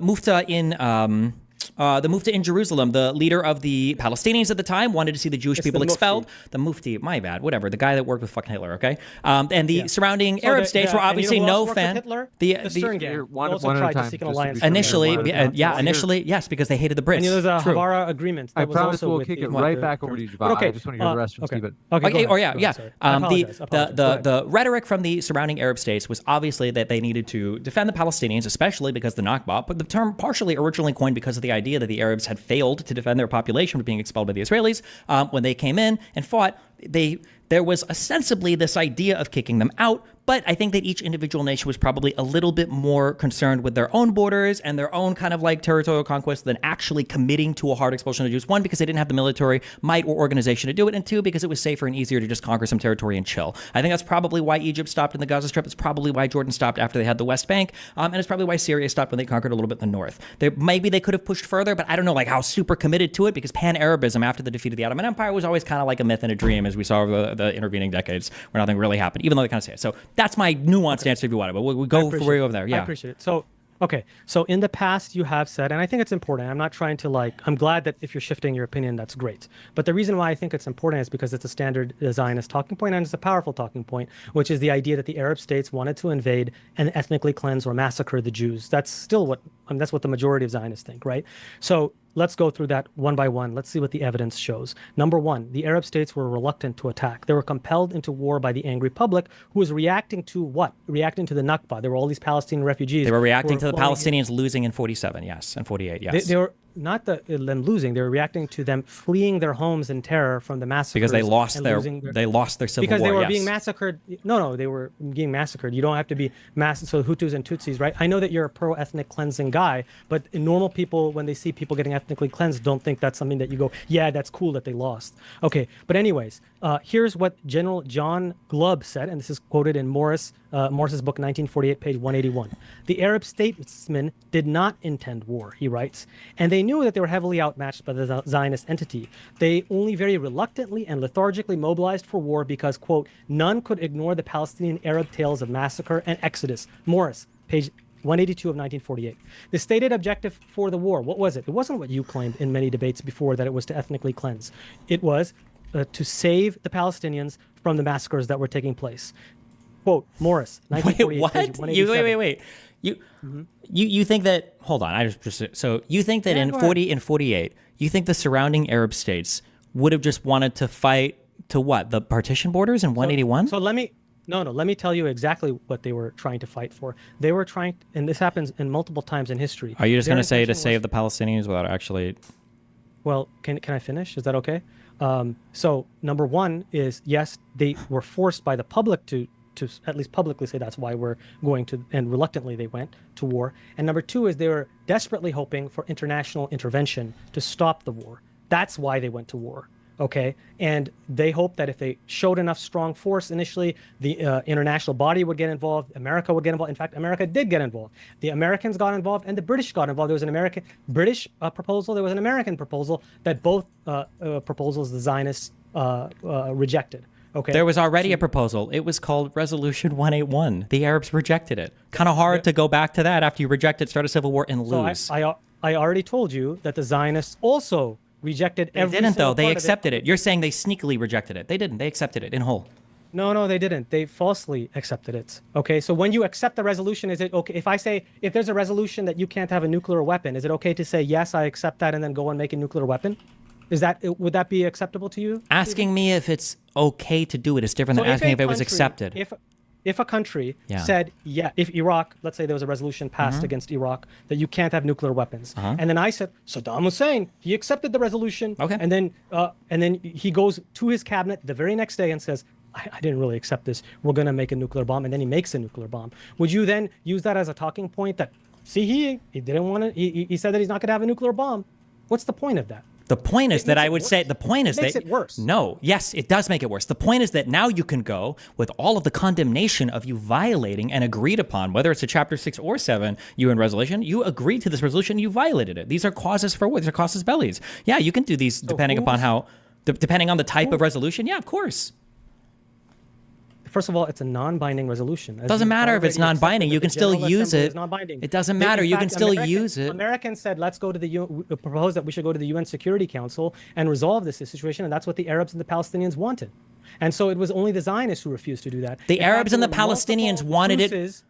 Mufta in. The Mufti in Jerusalem, the leader of the Palestinians at the time, wanted to see the Jewish people expelled. The Mufti, my bad, whatever, the guy that worked with fucking Hitler, okay? And the surrounding Arab states were obviously no fan. The Stern Gang also tried to seek an alliance. Initially, yes, because they hated the Brits. And there's a Havara agreement. I promise we'll kick it right back over to you, Javon. I just want to hear the rest from Stephen. The rhetoric from the surrounding Arab states was obviously that they needed to defend the Palestinians, especially because the Nakba, but the term partially originally coined because of the idea that the Arabs had failed to defend their population from being expelled by the Israelis. When they came in and fought, there was ostensibly this idea of kicking them out, but I think that each individual nation was probably a little bit more concerned with their own borders and their own kind of territorial conquest than actually committing to a hard expulsion of Jews. One, because they didn't have the military might or organization to do it, and two, because it was safer and easier to just conquer some territory and chill. I think that's probably why Egypt stopped in the Gaza Strip. It's probably why Jordan stopped after they had the West Bank, and it's probably why Syria stopped when they conquered a little bit in the north. Maybe they could have pushed further, but I don't know how super committed to it, because Pan-Arabism after the defeat of the Ottoman Empire was always kind of like a myth and a dream, as we saw over the intervening decades where nothing really happened, even though they kind of say it. So that's my nuanced answer if you want it, but we'll go for way over there. Yeah, I appreciate it. So, okay. So in the past you have said, and I think it's important, I'm not trying to I'm glad that if you're shifting your opinion, that's great. But the reason why I think it's important is because it's a standard Zionist talking point, and it's a powerful talking point, which is the idea that the Arab states wanted to invade and ethnically cleanse or massacre the Jews. That's still that's what the majority of Zionists think, right? So let's go through that one by one. Let's see what the evidence shows. Number one, the Arab states were reluctant to attack. They were compelled into war by the angry public, who was reacting to what? Reacting to the Nakba. There were all these Palestinian refugees. They were reacting to the Palestinians losing in 47, yes, and 48, yes. They were not them losing. They were reacting to them fleeing their homes in terror from the massacres. Because they lost their civil because war. Because they were being massacred. No, they were being massacred. You don't have to be massacred. So Hutus and Tutsis, right? I know that you're a pro-ethnic cleansing guy, but normal people, when they see people getting ethnically cleansed, don't think that's something that you go, yeah, that's cool that they lost. Okay, but anyways, here's what General John Glubb said, and this is quoted in Morris's book, 1948, page 181. The Arab statesmen did not intend war, he writes, and they knew that they were heavily outmatched by the Zionist entity. They only very reluctantly and lethargically mobilized for war because, quote, none could ignore the Palestinian Arab tales of massacre and exodus. Morris, page 182 of 1948. The stated objective for the war, what was it? It wasn't what you claimed in many debates before, that it was to ethnically cleanse. It was to save the Palestinians from the massacres that were taking place. Quote, Morris, 1948. Wait, what? Wait. You think that? Hold on. So you think that in 48, you think the surrounding Arab states would have just wanted to fight to what? The partition borders in 181? So let me tell you exactly what they were trying to fight for. They were trying, and this happens in multiple times in history. Are you just going to say to save the Palestinians without actually? Well, can I finish? Is that okay? So number one is, yes, they were forced by the public to at least publicly say that's why we're going to, and reluctantly they went to war. And number two is they were desperately hoping for international intervention to stop the war. That's why they went to war. Okay, and they hoped that if they showed enough strong force initially, the international body would get involved, America would get involved. In fact, America did get involved. The Americans got involved and the British got involved. There was an British proposal, there was an American proposal that both proposals the Zionists rejected. Okay. There was already a proposal. It was called Resolution 181. The Arabs rejected it. Kind of hard to go back to that after you reject it, start a civil war, and lose. So I already told you that the Zionists also rejected every They didn't, though. They accepted it. it. You're saying they sneakily rejected it. They didn't. They accepted it in whole. No, they didn't. They falsely accepted it. Okay, so when you accept the resolution, is it okay if I say, if there's a resolution that you can't have a nuclear weapon, is it okay to say, yes, I accept that, and then go and make a nuclear weapon? Would that be acceptable to you? Asking me if it's okay to do it is different than asking if it was accepted. If a country said, yeah, if Iraq, let's say there was a resolution passed against Iraq that you can't have nuclear weapons, and then I said, Saddam Hussein, he accepted the resolution, and then he goes to his cabinet the very next day and says, I didn't really accept this, we're going to make a nuclear bomb, and then he makes a nuclear bomb. Would you then use that as a talking point that, see, he didn't want to, he said that he's not going to have a nuclear bomb? What's the point of that? The point is that I would say, the point is that... It makes it worse. No, yes, it does make it worse. The point is that now you can go with all of the condemnation of you violating and agreed upon, whether it's a Chapter 6 or 7 UN resolution, you agreed to this resolution, you violated it. These are causes for war. These are causes bellis. Yeah, you can do these depending upon how... Depending on the type of resolution, yeah, of course. First of all, it's a non-binding resolution. It doesn't matter if it's non-binding. You can still use it. It doesn't matter. You can still use it. Americans said, let's go to the UN, propose that we should go to the UN Security Council and resolve this situation. And that's what the Arabs and the Palestinians wanted. And so it was only the Zionists who refused to do that. The Arabs and the Palestinians wanted it.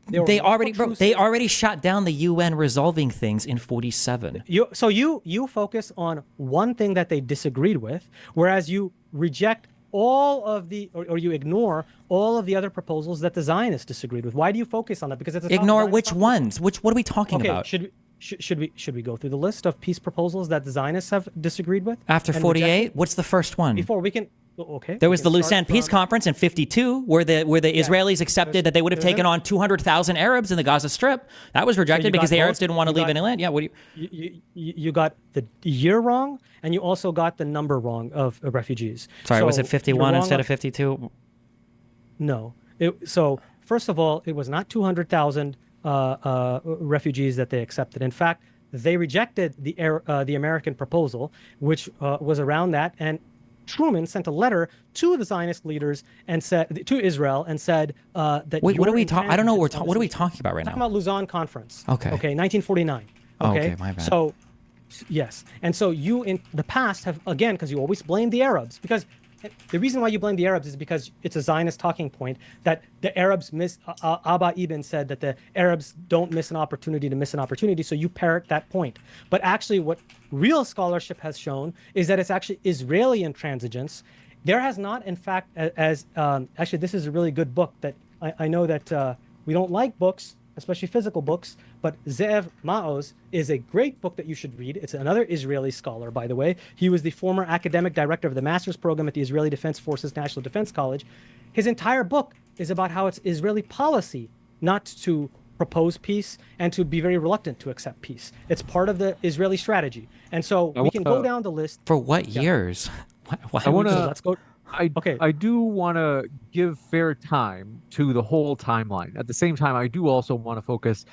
They already shot down the UN resolving things in 47. So you focus on one thing that they disagreed with, whereas you reject all of the, or you ignore all of the other proposals that the Zionists disagreed with. Why do you focus on that? Because it's ignore which ones? What are we talking about? Should we go through the list of peace proposals that the Zionists have disagreed with? After 48, what's the first one? Before we can. Okay. There was the Lausanne Peace Conference in 52, where the Israelis accepted that they would have taken on 200,000 Arabs in the Gaza Strip. That was rejected because the Arabs didn't want to leave any land. Yeah. What do you got the year wrong, and you also got the number wrong of refugees. Sorry, was it 51 instead of 52? No. So first of all, it was not 200,000 refugees that they accepted. In fact, they rejected the American proposal, which was around that, and Truman sent a letter to the Zionist leaders and said to Israel and said that. Wait, what are we talking? I don't know what are we talking about right now? Talking about Lausanne Conference. Okay. Okay, 1949. Okay, my bad. So, yes, and so you in the past have, again, because you always blame the Arabs, because the reason why you blame the Arabs is because it's a Zionist talking point that the Arabs miss. Abba Ibn said that the Arabs don't miss an opportunity to miss an opportunity, so you parrot that point. But actually, what real scholarship has shown is that it's actually Israeli intransigence. There has not, in fact, actually, this is a really good book that I know that we don't like books, especially physical books, but Ze'ev Maoz is a great book that you should read. It's another Israeli scholar, by the way. He was the former academic director of the master's program at the Israeli Defense Forces National Defense College. His entire book is about how it's Israeli policy not to propose peace and to be very reluctant to accept peace. It's part of the Israeli strategy. And so we can go down the list. For what years? I want to... Let's go... I do want to give fair time to the whole timeline. At the same time, I do also want to focus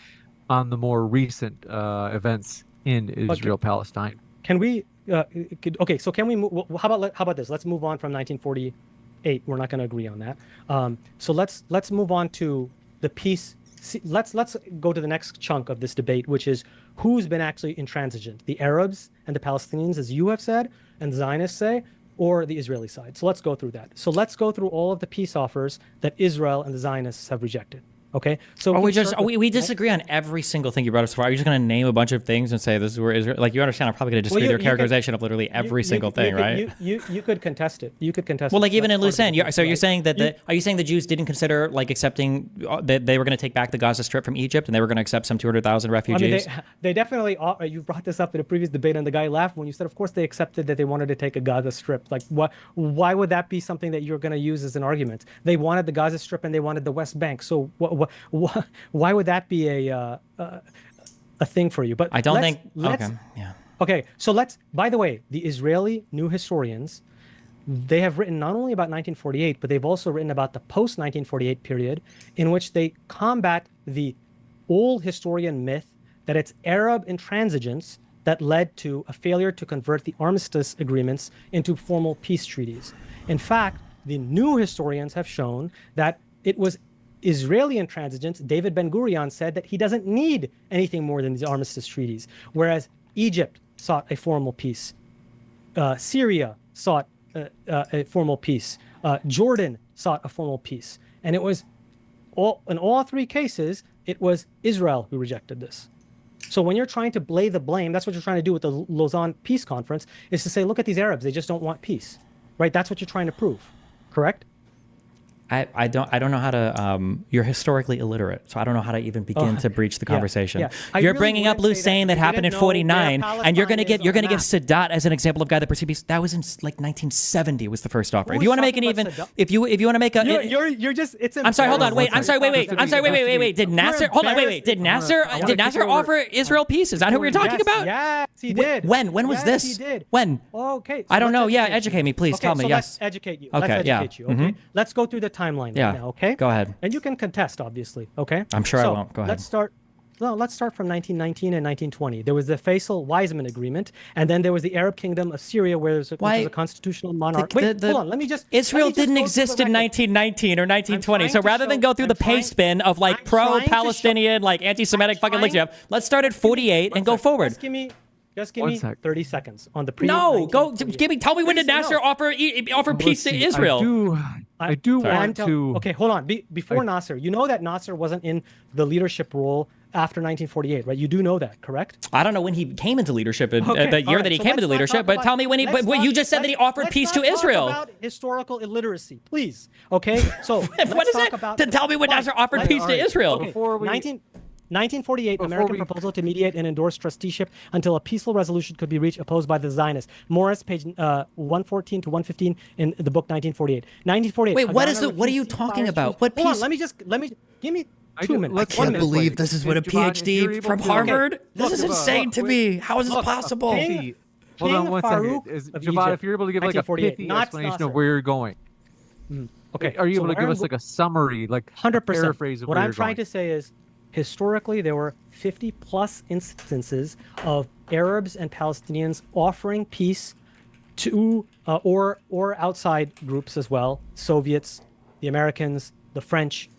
on the more recent events in Israel-Palestine. Can we? Okay, so can we? How about this? Let's move on from 1948. We're not going to agree on that. So let's move on to the peace see, let's go to the next chunk of this debate, which is who's been actually intransigent, the Arabs and the Palestinians, as you have said, and the Zionists say, or the Israeli side. So let's go through that. So let's go through all of the peace offers that Israel and the Zionists have rejected. Okay, so we disagree on every single thing you brought up so far. Are you just going to name a bunch of things and say this is where Israel? Like, you understand? I'm probably going to disagree with your characterization of literally every single thing, right? You could contest it. You could contest. Well, like it. even That's in loose end, part of it, so you're right? saying that are you saying the Jews didn't consider like accepting that they were going to take back the Gaza Strip from Egypt and they were going to accept some 200,000 refugees? I mean, they definitely. You brought this up in a previous debate, and the guy laughed when you said, "Of course, they accepted that they wanted to take a Gaza Strip." Like, what? Why would that be something that you're going to use as an argument? They wanted the Gaza Strip and they wanted the West Bank. So why would that be a thing for you? But I don't think. Okay. Yeah. Okay. So by the way, the Israeli new historians, they have written not only about 1948, but they've also written about the post-1948 period in which they combat the old historian myth that it's Arab intransigence that led to a failure to convert the armistice agreements into formal peace treaties. In fact, the new historians have shown that it was Israeli intransigence. David Ben-Gurion said that he doesn't need anything more than these armistice treaties, whereas Egypt sought a formal peace. Syria sought a formal peace. Jordan sought a formal peace. And it was, in all three cases, it was Israel who rejected this. So when you're trying to lay the blame, that's what you're trying to do with the Lausanne Peace Conference, is to say, look at these Arabs, they just don't want peace, right? That's what you're trying to prove, correct? I don't know how to. You're historically illiterate, so I don't know how to even begin to breach the conversation. Yeah. You're bringing up loose saying that happened in '49, and you're gonna give Sadat as an example of guy that pursued peace. That was in like 1970 was the first offer. If you want to make an even, if you want to make a, you're just. It's. I'm sorry. Hold on. Wait. I'm sorry. Wait. Did Nasser? Hold on. Wait. Did Nasser offer Israel peace? Is that who we're talking about? Yes, he did. When was this? He did. When? Okay. I don't know. Yeah, educate me, please. Tell me. Yes. Let's educate you. Okay. Let's educate you. Okay. Let's go through the timeline right now, okay? Go ahead. And you can contest, obviously, okay? I'm sure I won't. Go ahead. Let's start from 1919 and 1920. There was the Faisal-Weizmann Agreement, and then there was the Arab Kingdom of Syria, which was a constitutional monarch. Wait, hold on. Let me just. Israel didn't exist in 1919 or 1920. So rather than go through the pay spin of like pro-Palestinian, like anti-Semitic fucking links you have, let's start at 48 and go forward. Just give me 30 seconds on the pre. No, tell me when did Nasser offer peace to Israel? I do want to. Okay, hold on. Before Nasser, you know that Nasser wasn't in the leadership role after 1948, right? You do know that, correct? I don't know when he came into leadership, the year that he came into leadership, but tell me when he. But you just said that he offered peace to Israel. Let's talk about historical illiteracy, please. Okay, so what is it? To tell me when Nasser offered peace to Israel. Before 1948, American proposal to mediate and endorse trusteeship until a peaceful resolution could be reached, opposed by the Zionists. Morris, page 114 to 115 in the book 1948. 1948. Wait, what are you talking about? What peace? Hold on, give me 2 minutes. I can't believe this is what a PhD from Harvard. This is insane to me. How is this possible? Hold on one second. Javad, if you're able to give like a pithy explanation of where you're going. Okay. Are you able to give us like a summary, like 100%. paraphrase of what where I'm trying to say is, historically, there were 50 plus instances of Arabs and Palestinians offering peace to or outside groups as well, Soviets, the Americans, the French,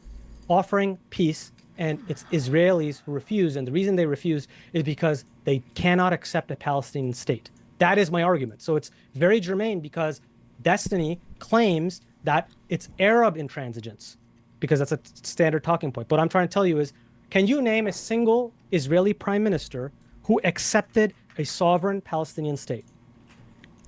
offering peace, and it's Israelis who refuse. And the reason they refuse is because they cannot accept a Palestinian state. That is my argument. So it's very germane because Destiny claims that it's Arab intransigence, because that's a standard talking point. But what I'm trying to tell you is, can you name a single Israeli prime minister who accepted a sovereign Palestinian state?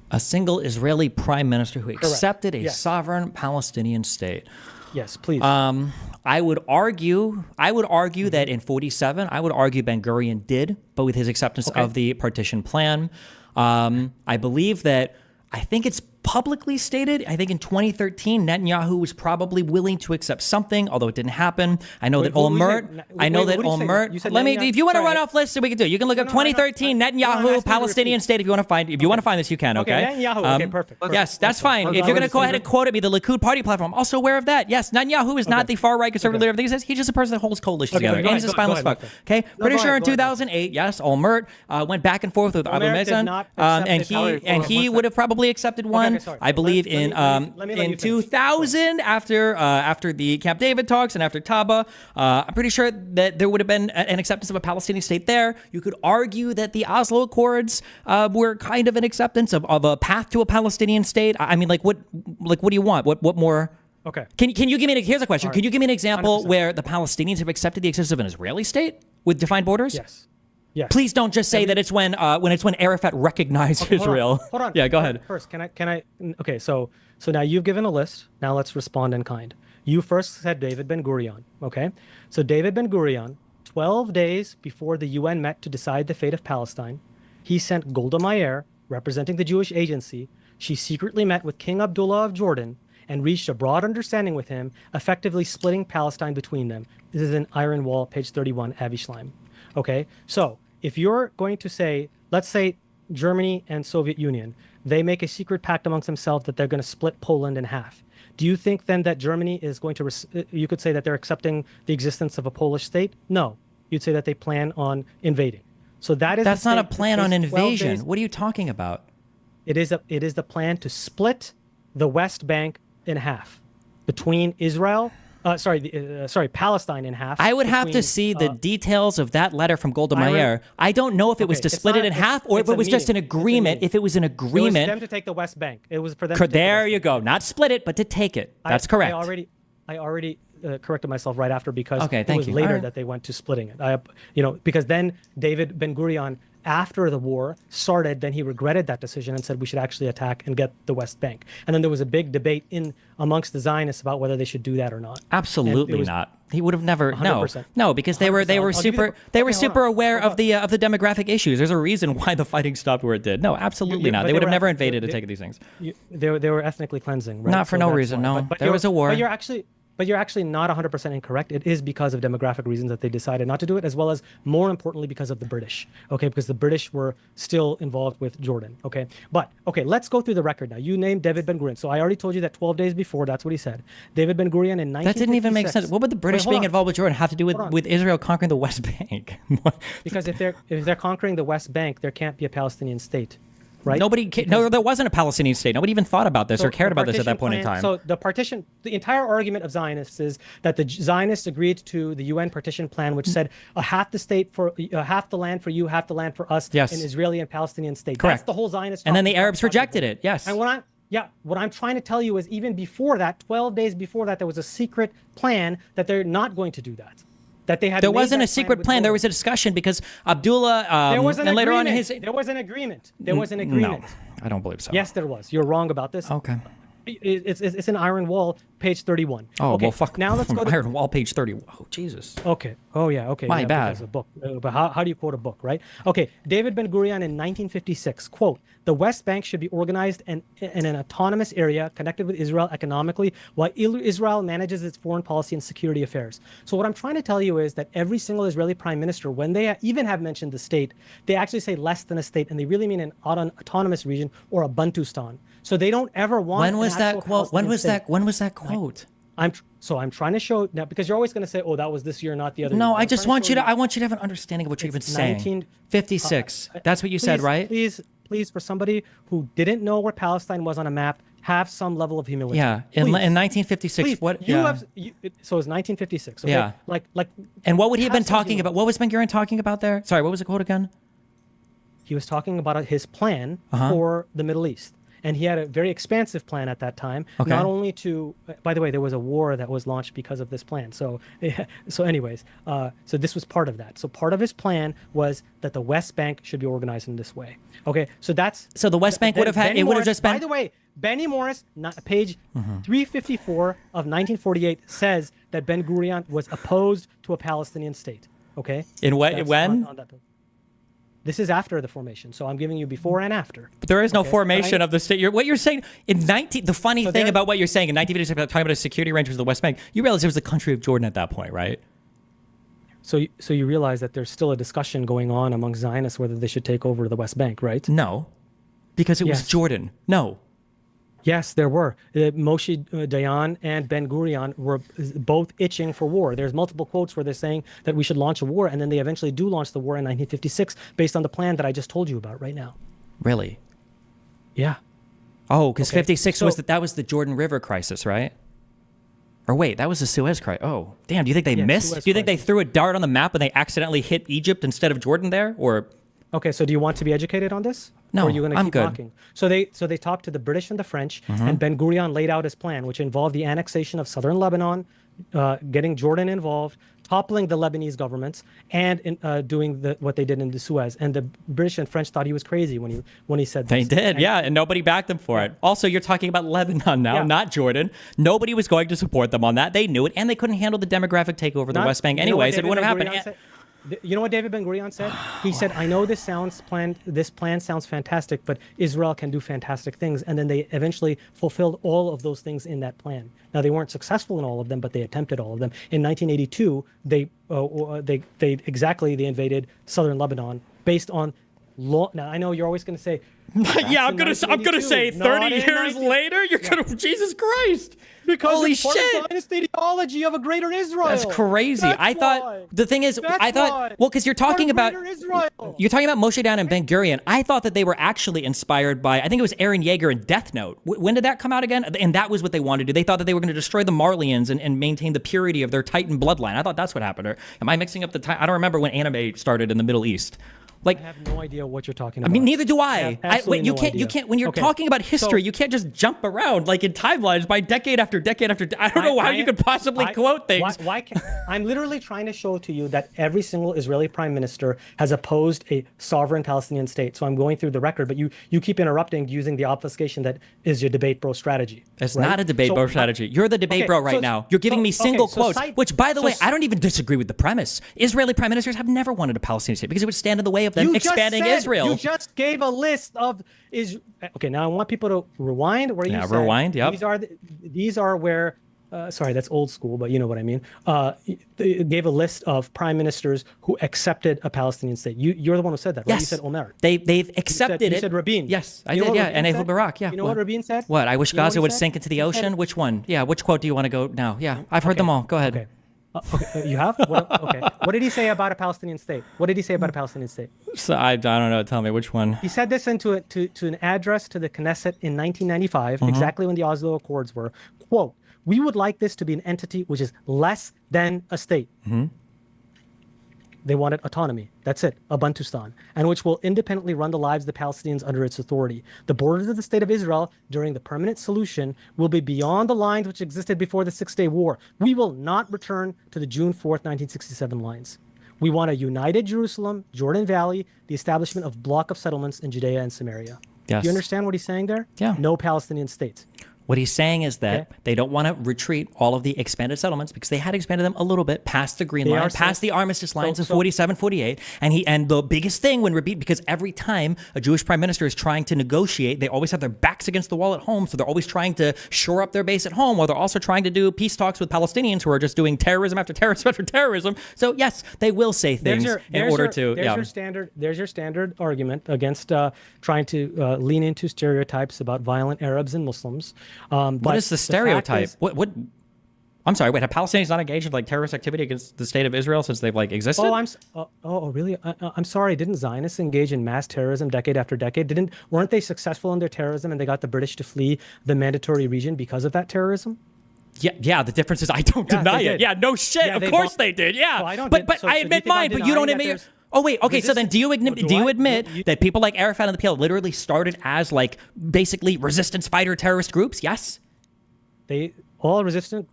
A single Israeli prime minister who accepted a sovereign Palestinian state. Yes, please. I would argue that in 47, I would argue Ben-Gurion did, but with his acceptance of the partition plan. I believe that, I think it's publicly stated, I think in 2013, Netanyahu was probably willing to accept something, although it didn't happen. I know that Olmert, if you want to run off lists, we can do it. You can look up 2013 Netanyahu Palestinian state if you want to find this, you can, okay? Netanyahu, okay, perfect. Yes, that's fine. If you're going to go ahead and quote at me, the Likud party platform, I'm also aware of that. Yes, Netanyahu is not the far-right conservative leader of things. He's just a person that holds coalitions together. And he's a spineless fuck. Okay? Pretty sure in 2008, yes, Olmert went back and forth with Abu Mazen, and he would have probably accepted one. Palestine. sorry. I believe Let me in let you finish. 2000 after the Camp David talks and after Taba. I'm pretty sure that there would have been an acceptance of a Palestinian state there. You could argue that the Oslo Accords were kind of an acceptance of a path to a Palestinian state. I mean, what do you want? What more? Okay. Can you give me here's a question. All Can you right. give me an example 100%. where the Palestinians have accepted the existence of an Israeli state with defined borders? Yes. Yes. Please don't just say that it's when Arafat recognized Okay, Israel. Hold on. Yeah, go ahead. First, can I? Okay, so now you've given a list. Now let's respond in kind. You first said David Ben-Gurion. Okay, so David Ben-Gurion, 12 days before the UN met to decide the fate of Palestine, he sent Golda Meir, representing the Jewish Agency. She secretly met with King Abdullah of Jordan and reached a broad understanding with him, effectively splitting Palestine between them. This is in Iron Wall, page 31, Avi Schleim. Okay, so if you're going to say, let's say Germany and Soviet Union, they make a secret pact amongst themselves that they're going to split Poland in half. Do you think then that Germany is going to, you could say that they're accepting the existence of a Polish state? No, you'd say that they plan on invading. So that's not a plan on invasion. What are you talking about? It is the plan to split the West Bank in half between Israel, Palestine in half. I would have to see the details of that letter from Golda Meir. I don't know if it was to split it in half or if it was just an agreement. If it was an agreement, it was for them to take the West Bank. It was for them. There you go. Not split it, but to take it. That's correct. I already corrected myself right after because it was later that they went to splitting it. Because then David Ben-Gurion, after the war started, then he regretted that decision and said we should actually attack and get the West Bank. And then there was a big debate amongst the Zionists about whether they should do that or not. Absolutely not. He would have never. 100%. No, because they were super aware of the demographic issues. There's a reason why the fighting stopped where it did. No, absolutely not. They would have never invaded to take these things. They were ethnically cleansing, right? Not for no reason. No, there was a war. But you're actually not 100% incorrect. It is because of demographic reasons that they decided not to do it, as well as, more importantly, because of the British. Okay, because the British were still involved with Jordan. Okay, but let's go through the record now. You named David Ben-Gurion. So I already told you that 12 days before, that's what he said. David Ben-Gurion in 1956. That didn't even make sense. What would the British being involved with Jordan have to do with Israel conquering the West Bank? Because if they're conquering the West Bank, there can't be a Palestinian state. Right? No, there wasn't a Palestinian state. Nobody even thought about this or cared about this at that point in time. So the entire argument of Zionists is that the Zionists agreed to the UN partition plan, which said half the land for you, half the land for us, yes, an Israeli and Palestinian state. Correct. That's the whole Zionist. And then the Arabs rejected it. Yes. And what I'm trying to tell you is even before that, 12 days before that, there was a secret plan that they're not going to do that. That they had. There wasn't a secret plan. There was a discussion because Abdullah. There was an and later agreement. on his. There was an agreement. There was an agreement. No, I don't believe so. Yes, there was. You're wrong about this. Okay. It's an Iron Wall, page 31. Oh, okay. well, fuck. Now let's go to Iron Wall, page 30. Oh, Jesus. Okay. Oh, yeah. Okay. My bad. Because a book. But how do you quote a book, right? Okay. David Ben-Gurion in 1956, quote, the West Bank should be organized in an autonomous area connected with Israel economically while Israel manages its foreign policy and security affairs. So what I'm trying to tell you is that every single Israeli prime minister, when they even have mentioned the state, they actually say less than a state, and they really mean an autonomous region or a Bantustan. So they don't ever want. When was that quote? When was that quote? I'm trying to show now because you're always going to say, "Oh, that was this year, not the other." No, year. I just want you to. I want you to have an understanding of what you're even saying. 1956. That's what you said, right? Please, for somebody who didn't know where Palestine was on a map, have some level of humility. Yeah, in 1956. Please. What? So it's 1956. Okay? Yeah. Like. And what would he have been talking about? What was Ben-Gurion talking about there? Sorry, what was the quote again? He was talking about his plan for the Middle East. And he had a very expansive plan at that time, not only to, by the way, there was a war that was launched because of this plan. So anyways, so this was part of that. So part of his plan was that the West Bank should be organized in this way. Okay, so the West Bank would have had, it would have just been. By the way, Benny Morris, page 354 of 1948 says that Ben-Gurion was opposed to a Palestinian state. Okay. When? This is after the formation, so I'm giving you before and after. But there is no formation of the state. What you're saying the funny thing about what you're saying in 1956, talking about a security arrangement for the West Bank, you realize it was the country of Jordan at that point, right? So you realize that there's still a discussion going on among Zionists whether they should take over the West Bank, right? No, because it was Jordan. No. Yes, there were. Moshe Dayan and Ben-Gurion were both itching for war. There's multiple quotes where they're saying that we should launch a war, and then they eventually do launch the war in 1956 based on the plan that I just told you about right now. Really? Yeah. Oh, because 56 was that was the Jordan River crisis, right? Or wait, that was the Suez crisis. Oh, damn. Do you think they missed? Suez Do you think they threw a dart on the map and they accidentally hit Egypt instead of Jordan there? Or okay, so do you want to be educated on this? No, or are you going to I'm keep good. Talking? So they talked to the British and the French, and Ben Gurion laid out his plan, which involved the annexation of southern Lebanon, getting Jordan involved, toppling the Lebanese governments, and doing what they did in the Suez. And the British and French thought he was crazy when he said they this. did, and nobody backed them for it. Also, you're talking about Lebanon now, not Jordan. Nobody was going to support them on that. They knew it, and they couldn't handle the demographic takeover of the West Bank anyways. It wouldn't have happened. You know what David Ben Gurion said? He said, "I know this plan sounds fantastic, but Israel can do fantastic things." And then they eventually fulfilled all of those things in that plan. Now they weren't successful in all of them, but they attempted all of them. In 1982, they invaded southern Lebanon based on law. Now I know you're always going to say, yeah, I'm gonna say 30 years later, you're gonna Jesus Christ. Because holy it's part shit! of Zionist ideology of a greater Israel. That's crazy. I thought the thing is, well, because you're talking about Moshe Dayan and Ben Gurion. I thought that they were actually inspired by, I think it was Aaron Yeager and Death Note. When did that come out again? And that was what they wanted to do. They thought that they were going to destroy the Marlians and maintain the purity of their Titan bloodline. I thought that's what happened. Or am I mixing up the time? I don't remember when anime started in the Middle East. Like, I have no idea what you're talking about. I mean, neither do I. You can't. Idea. When you're talking about history, you can't just jump around like in timelines by decade after decade after. I don't know how you could possibly quote things. Why can't, I'm literally trying to show to you that every single Israeli prime minister has opposed a sovereign Palestinian state. So I'm going through the record, but you keep interrupting using the obfuscation that is your debate bro strategy. It's not a debate bro strategy. You're the debate bro right now. You're giving me single quotes, which, by the way, I don't even disagree with the premise. Israeli prime ministers have never wanted a Palestinian state because it would stand in the way of them expanding Israel. You just gave a list of Okay, now I want people to rewind where you said. Rewind. Yep. These are where. Sorry, that's old school, but you know what I mean. They gave a list of prime ministers who accepted a Palestinian state. You're the one who said that, right? Yes. You said Omer. They've accepted it. You said Rabin. Yes, I did. Yeah, and Ehud Barak. Yeah. You know what Rabin said? What? I wish Gaza would sink into the ocean. Which one? Yeah. Which quote do you want to go now? Yeah, I've heard them all. Go ahead. Okay. You have? Okay. What did he say about a Palestinian state? So I don't know. Tell me which one. He said this to an address to the Knesset in 1995, exactly when the Oslo Accords were. Quote, "We would like this to be an entity which is less than a state." They wanted autonomy. That's it, a Bantustan, and which will independently run the lives of the Palestinians under its authority. The borders of the state of Israel during the permanent solution will be beyond the lines which existed before the Six-Day War. We will not return to the June 4th, 1967 lines. We want a united Jerusalem, Jordan Valley, the establishment of block of settlements in Judea and Samaria. Yes. Do you understand what he's saying there? Yeah. No Palestinian states. What he's saying is that they don't want to retreat all of the expanded settlements because they had expanded them a little bit past the Green Line, past the armistice lines of 47, 48. And the biggest thing when Rabin, because every time a Jewish prime minister is trying to negotiate, they always have their backs against the wall at home. So they're always trying to shore up their base at home while they're also trying to do peace talks with Palestinians who are just doing terrorism after terrorism after terrorism. So yes, they will say things in order to. There's your standard argument against trying to lean into stereotypes about violent Arabs and Muslims. What is the stereotype? What? I'm sorry. Wait, have Palestinians not engaged in like terrorist activity against the state of Israel since they've like existed? Really? I'm sorry. Didn't Zionists engage in mass terrorism decade after decade? Weren't they successful in their terrorism and they got the British to flee the Mandatory Region because of that terrorism? Yeah. The difference is I don't deny it. Yeah, no shit. Yeah, of course they did. Yeah, I admit mine. But you don't admit. Oh wait, okay. So then, do you admit that people like Arafat and the PLO literally started as like basically resistance fighter terrorist groups? Yes. They all resistant.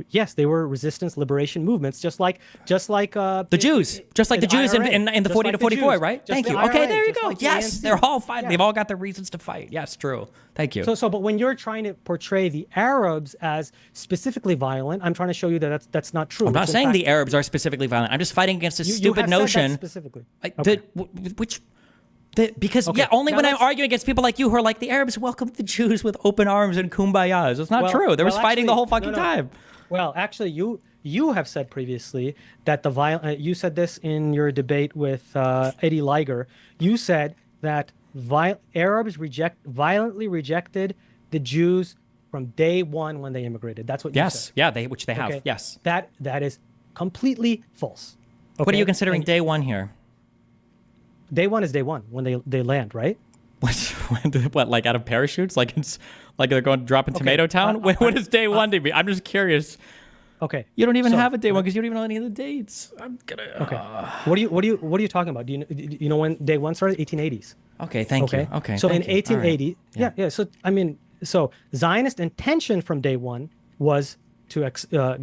Yes, they were resistance liberation movements, just like the Jews, in the 40 to 44, right? Thank you. Okay, there you go. Yes, they're all fighting. They've all got their reasons to fight. Yes, true. Thank you. But when you're trying to portray the Arabs as specifically violent, I'm trying to show you that that's not true. I'm not saying the Arabs are specifically violent. I'm just fighting against a stupid notion. Specifically, only when I'm arguing against people like you who are like the Arabs welcomed the Jews with open arms and kumbayas. It's not true. They were fighting the whole fucking time. Well, actually, you have said previously that you said this in your debate with Eddie Liger. You said that Arabs violently rejected the Jews from day one when they immigrated. That's what you said. Yeah, which they have. Yes. That is completely false. Okay? What are you considering day one here? Day one is day one when they land, right? What, like out of parachutes? Like it's like they're going dropping Tomato Town? What does day one to be? I'm just curious. Okay. You don't even have a day one because you don't even know any of the dates. I'm gonna. Okay. What are you talking about? Do you know when day one started? 1880s. Okay. Thank you. Okay. So in thank you. 1880, All right. So I mean, so Zionist intention from day one was to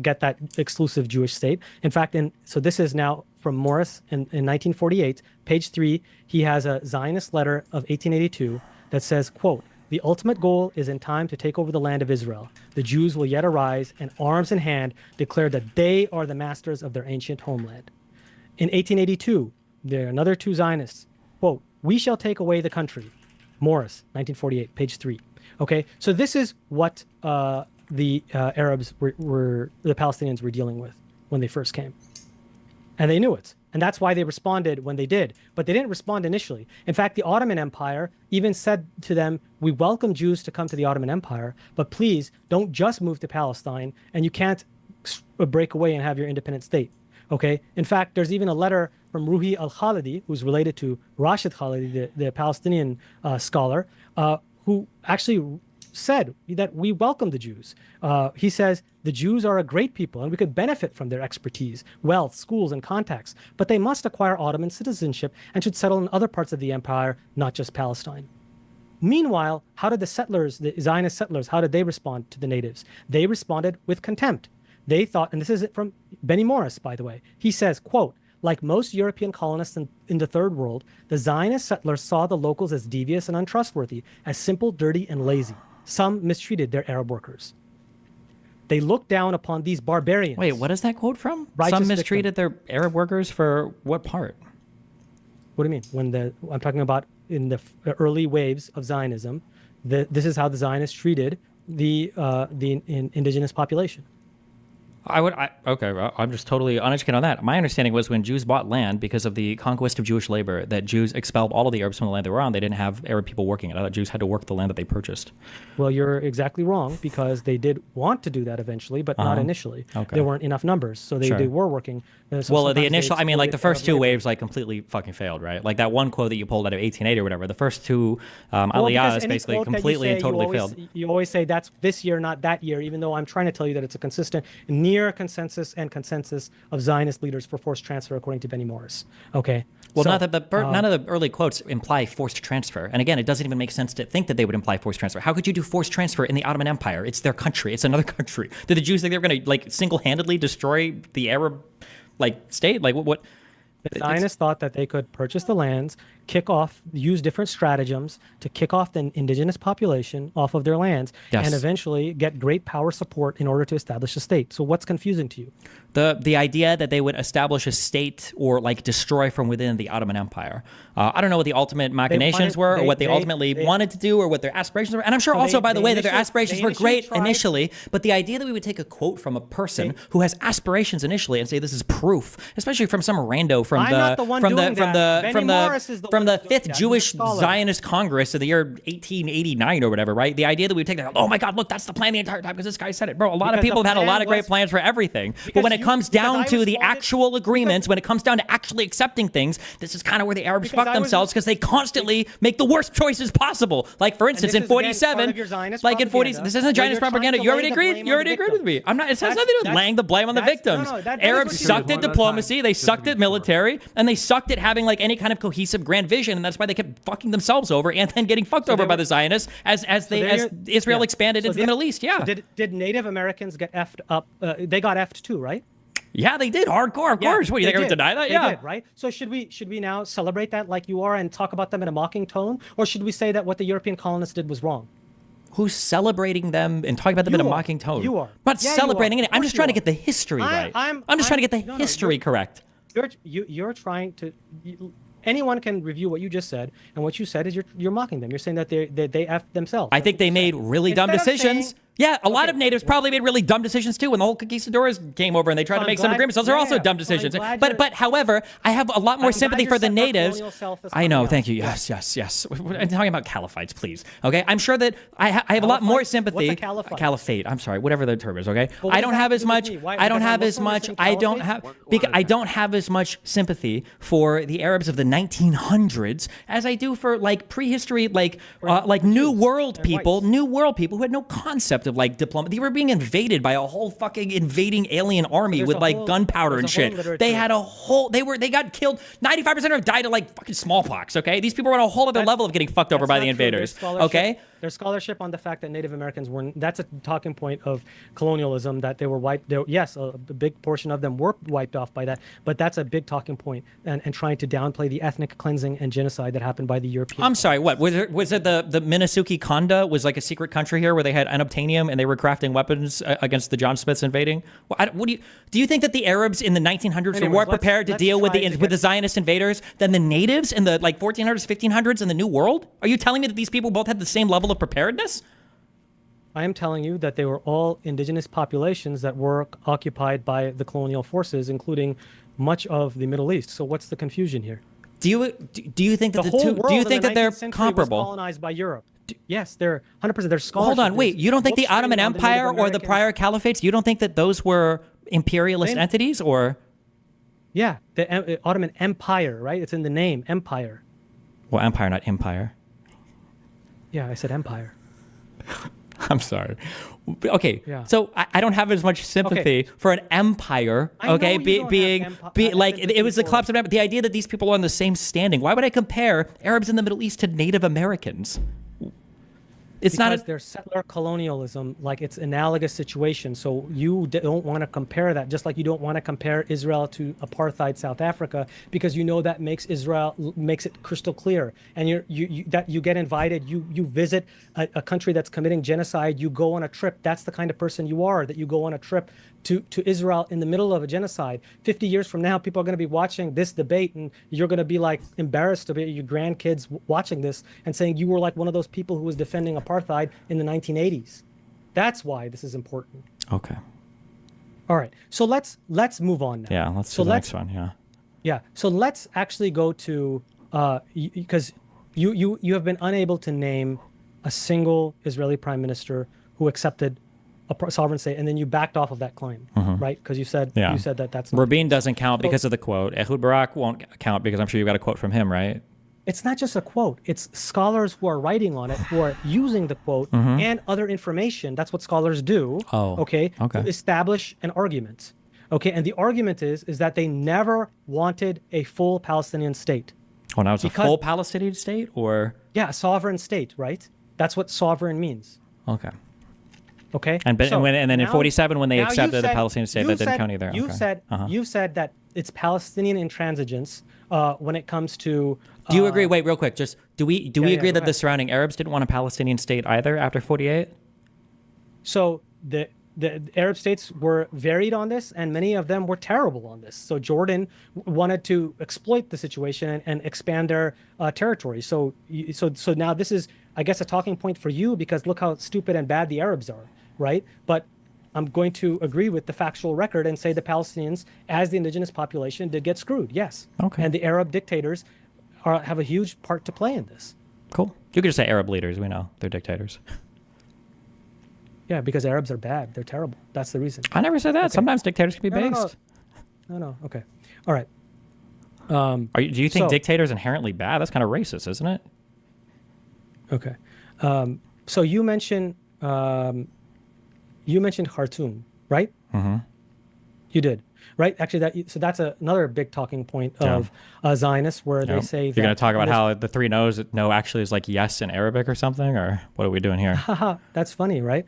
get that exclusive Jewish state. In fact, so this is now from Morris in 1948, page 3. He has a Zionist letter of 1882 that says, quote, "The ultimate goal is in time to take over the land of Israel. The Jews will yet arise and arms in hand declare that they are the masters of their ancient homeland." In 1882, there are another two Zionists, quote, "We shall take away the country." Morris, 1948, page 3. Okay, so this is what the Arabs the Palestinians were dealing with when they first came. And they knew it. And that's why they responded when they did. But they didn't respond initially. In fact, the Ottoman Empire even said to them, "We welcome Jews to come to the Ottoman Empire, but please don't just move to Palestine, and you can't break away and have your independent state." Okay. In fact, there's even a letter from Ruhi al-Khalidi, who's related to Rashid Khalidi, the Palestinian scholar, who actually said that we welcome the Jews. He says, "The Jews are a great people and we could benefit from their expertise, wealth, schools, and contacts, but they must acquire Ottoman citizenship and should settle in other parts of the empire, not just Palestine." Meanwhile, how did the settlers, the Zionist settlers, how did they respond to the natives? They responded with contempt. They thought, and this is from Benny Morris, by the way, he says, quote, "Like most European colonists in the Third World, the Zionist settlers saw the locals as devious and untrustworthy, as simple, dirty, and lazy. Some mistreated their Arab workers. They looked down upon these barbarians." Wait, what is that quote from? Righteous Some mistreated their Arab workers for what part? What do you mean? I'm talking about in the early waves of Zionism, this is how the Zionists treated the indigenous population. Okay, well, I'm just totally uneducated on that. My understanding was when Jews bought land because of the conquest of Jewish labor, that Jews expelled all of the Arabs from the land they were on. They didn't have Arab people working it. I thought Jews had to work the land that they purchased. Well, you're exactly wrong, because they did want to do that eventually, but not initially. Okay. There weren't enough numbers, so they were working. So Well, the initial, I mean, like the first two waves, like completely fucking failed, right? Like that one quote that you pulled out of 1880 or whatever. The first two aliyahs basically completely and totally failed. You always say that's this year, not that year, even though I'm trying to tell you that it's a consistent, near consensus and consensus of Zionist leaders for forced transfer, according to Benny Morris. Okay. Well, none of the early quotes imply forced transfer. And again, it doesn't even make sense to think that they would imply forced transfer. How could you do forced transfer in the Ottoman Empire? It's their country. It's another country. Did the Jews think they were going to like single-handedly destroy the Arab state? Like what? The Zionists thought that they could purchase the lands, use different stratagems to kick off the indigenous population off of their lands, and eventually get great power support in order to establish a state. So what's confusing to you? The idea that they would establish a state or like destroy from within the Ottoman Empire. I don't know what the ultimate machinations were, or what they ultimately wanted to do, or what their aspirations were. And I'm sure also, by the way, that their aspirations were great initially. But the idea that we would take a quote from a person who has aspirations initially and say this is proof, especially from some rando from the fifth Jewish Zionist Congress of the year 1889 or whatever, right? The idea that we would take that, oh my God, look, that's the plan the entire time because this guy said it, bro. A lot of people have had a lot of great plans for everything, but when it comes down to the actual agreements, when it comes down to actually accepting things, this is kind of where the Arabs fuck themselves, because they constantly make the worst choices possible. Like for instance, in 47, like in 40, this isn't Zionist propaganda. You already agreed. You already agreed with me. I'm not. It has nothing to do with laying the blame on the victims. Arabs sucked at diplomacy. They sucked at military, and they sucked at having like any kind of cohesive grand vision, and that's why they kept fucking themselves over and then getting fucked over by the Zionists as Israel expanded into the Middle East. Yeah. So did Native Americans get effed up? They got effed too, right? Yeah, they did hardcore. Of course. What, do you think I would deny that? They did, right? So should we now celebrate that like you are and talk about them in a mocking tone, or should we say that what the European colonists did was wrong? Who's celebrating them and talking about them in a mocking tone? You are. I'm not celebrating it. I'm just trying to get the history right. I'm just trying to get the history correct. You're trying to. Anyone can review what you just said, and what you said is you're mocking them. You're saying that they effed themselves. I think they made really dumb decisions. Yeah, a lot of natives probably made really dumb decisions too when the whole conquistadors came over and they tried to make some agreements. Those are also dumb decisions. But however, I have a lot more sympathy for the natives. I know, thank you. Yes. I'm talking about caliphites, please. Okay, I'm sure that I have a lot more sympathy. What's a caliphate? Caliphate. I'm sorry, whatever the term is. Okay, I don't have as much. I don't have as much. I don't have as much sympathy for the Arabs of the 1900s as I do for like prehistory, like New World people who had no concept of like diplomacy. They were being invaded by a whole fucking invading alien army with like gunpowder and shit. They had a whole. They got killed. 95% of them died of like fucking smallpox. Okay, these people were on a whole other level of getting fucked over by the invaders. Okay. There's scholarship on the fact that Native Americans were, that's a talking point of colonialism, that they were wiped. Yes, a big portion of them were wiped off by that, but that's a big talking point, and trying to downplay the ethnic cleansing and genocide that happened by the Europeans. I'm sorry, what? Was it the Minnesiqui Konda was like a secret country here where they had unobtainium and they were crafting weapons against the John Smiths invading? Do you think that the Arabs in the 1900s were more prepared to deal with the Zionist invaders than the natives in the like 1400s, 1500s in the New World? Are you telling me that these people both had the same level of preparedness? I am telling you that they were all indigenous populations that were occupied by the colonial forces, including much of the Middle East. So what's the confusion here? Do you think that they're comparable? Was colonized by Europe. Yes, they're 100%. They're scholars. Hold on, wait. You don't think the Ottoman Empire or the prior caliphates? You don't think that those were imperialist entities, or? Yeah, the Ottoman Empire, right? It's in the name, empire. Well, empire, not empire. Yeah, I said empire. I'm sorry. Okay, so I don't have as much sympathy for an empire. Okay, it was the collapse of the idea that these people are on the same standing. Why would I compare Arabs in the Middle East to Native Americans? It's because there's settler colonialism, like it's analogous situation. So you don't want to compare that, just like you don't want to compare Israel to apartheid South Africa, because you know that makes it crystal clear. And you get invited, you visit a country that's committing genocide, you go on a trip. That's the kind of person you are, that you go on a trip to Israel in the middle of a genocide. 50 years from now, people are going to be watching this debate, and you're going to be like embarrassed to be your grandkids watching this and saying you were like one of those people who was defending apartheid in the 1980s. That's why this is important. Okay. All right. So let's move on now. Yeah, let's do the next one. Yeah. Yeah. So let's actually go to because you have been unable to name a single Israeli prime minister who accepted a sovereign state, and then you backed off of that claim, right? Because you said that that's not Rabin doesn't count because of the quote. Ehud Barak won't count because I'm sure you got a quote from him, right? It's not just a quote. It's scholars who are writing on it, who are using the quote and other information. That's what scholars do. Okay. To establish an argument. Okay. And the argument is that they never wanted a full Palestinian state. Oh, now it's a full Palestinian state, or? Yeah, a sovereign state, right? That's what sovereign means. Okay. Okay. And then in 47, when they accepted the Palestinian state, that didn't count either. You said that it's Palestinian intransigence when it comes to. Do you agree? Wait, real quick. Just do we agree that the surrounding Arabs didn't want a Palestinian state either after 48? So the Arab states were varied on this, and many of them were terrible on this. So Jordan wanted to exploit the situation and expand their territory. So now this is, I guess, a talking point for you, because look how stupid and bad the Arabs are, right? But I'm going to agree with the factual record and say the Palestinians, as the indigenous population, did get screwed. Yes. Okay. And the Arab dictators have a huge part to play in this. Cool. You could just say Arab leaders. We know they're dictators. Yeah, because Arabs are bad. They're terrible. That's the reason. I never said that. Okay. Sometimes dictators can be based. No. Okay. All right. Do you think dictators inherently bad? That's kind of racist, isn't it? Okay. So you mentioned Khartoum, right? Mm-hmm. You did, right? Actually, that's another big talking point of Zionists, where they say you're going to talk about how the three no's no actually is like yes in Arabic or something, or what are we doing here? That's funny, right?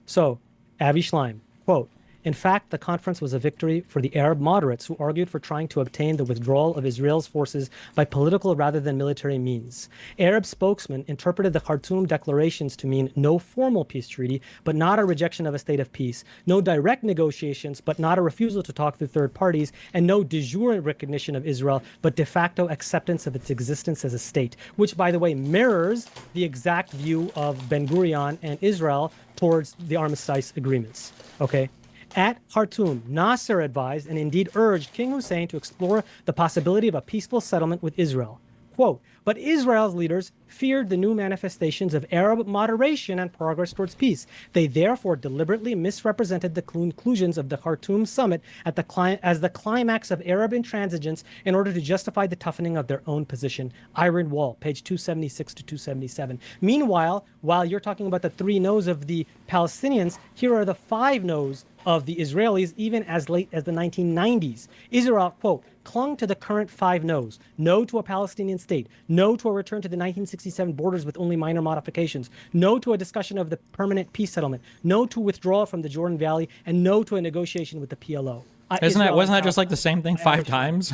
So Avi Schleim, quote, In fact, the conference was a victory for the Arab moderates who argued for trying to obtain the withdrawal of Israel's forces by political rather than military means. Arab spokesmen interpreted the Khartoum declarations to mean no formal peace treaty, but not a rejection of a state of peace, no direct negotiations, but not a refusal to talk through third parties, and no de jure recognition of Israel, but de facto acceptance of its existence as a state, which, by the way, mirrors the exact view of Ben-Gurion and Israel towards the armistice agreements. Okay? At Khartoum, Nasser advised and indeed urged King Hussein to explore the possibility of a peaceful settlement with Israel. Quote, but Israel's leaders feared the new manifestations of Arab moderation and progress towards peace. They therefore deliberately misrepresented the conclusions of the Khartoum summit as the climax of Arab intransigence in order to justify the toughening of their own position. Iron Wall, page 276 to 277. Meanwhile, while you're talking about the 3 no's of the Palestinians, here are the 5 no's of the Israelis, even as late as the 1990s. Israel, quote, clung to the current 5 no's. No to a Palestinian state. No to a return to the 1967 borders with only minor modifications. No to a discussion of the permanent peace settlement. No to withdrawal from the Jordan Valley. And no to a negotiation with the PLO. Wasn't that just like the same thing 5 times?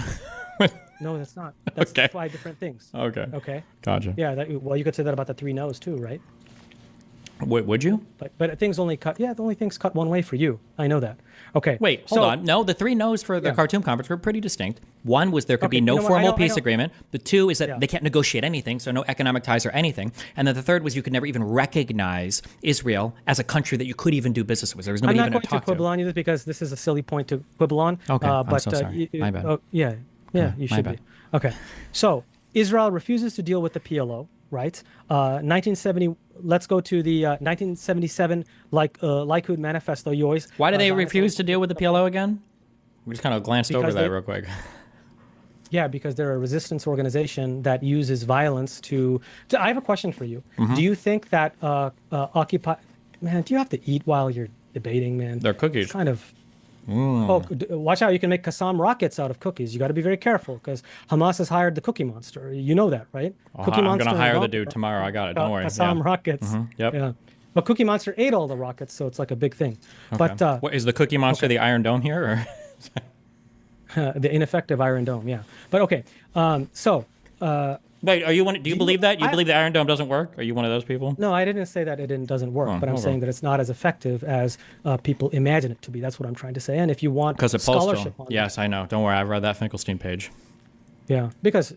No, that's not. That's okay. 5 different things. Okay. Okay. Gotcha. Yeah, well, you could say that about the 3 no's too, right? Would you? But things only cut. Yeah, the only things cut one way for you. I know that. Okay. Wait, hold on. No, the 3 no's for the Khartoum conference were pretty distinct. One was there could be no formal peace agreement. The 2 is that they can't negotiate anything, so no economic ties or anything. And then the 3rd was you could never even recognize Israel as a country that you could even do business with. There was nobody even to talk to. I'm not going to quibble on you because this is a silly point to quibble on. Okay, I'm so sorry. My bad. Yeah, you should be. Okay. So Israel refuses to deal with the PLO. Right, 1970. Let's go to the 1977 Likud manifesto. You always. Why do they refuse to deal with the PLO again? We just kind of glanced over that real quick. Yeah, because they're a resistance organization that uses violence to I have a question for you. Mm-hmm. Do you think that Occupy? Man, do you have to eat while you're debating, man? They're cookies. It's kind of. Oh, watch out. You can make Qassam rockets out of cookies. You got to be very careful because Hamas has hired the Cookie Monster. You know that, right? Cookie I'm going to hire the dude tomorrow. I got it. Don't worry. Qassam rockets. Mm-hmm. Yep. Yeah. But Cookie Monster ate all the rockets, so it's like a big thing. Okay. But what, is the Cookie Monster the Iron Dome here? Or? The ineffective Iron Dome, yeah. But okay, Wait, do you believe that? You believe the Iron Dome doesn't work? Are you one of those people? No, I didn't say that it doesn't work, but I'm saying that it's not as effective as people imagine it to be. That's what I'm trying to say. And if you want scholarship on yes, I know. Don't worry, I've read that Finkelstein page. Yeah, because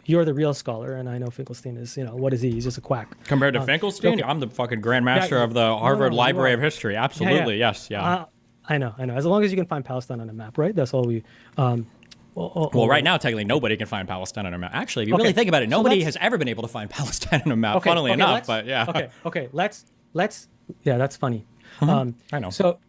you're the real scholar, and I know Finkelstein is, what is he? He's just a quack. Compared to Finkelstein, okay. I'm the fucking grandmaster of the Harvard Library of History. Absolutely, yes, yeah. I know. As long as you can find Palestine on a map, right? That's all we. Well, right now, technically, nobody can find Palestine on a map. Actually, if you really think about it, nobody has ever been able to find Palestine on a map, funnily enough. But yeah. Okay. Let's. Yeah, that's funny. Mm-hmm. I know. So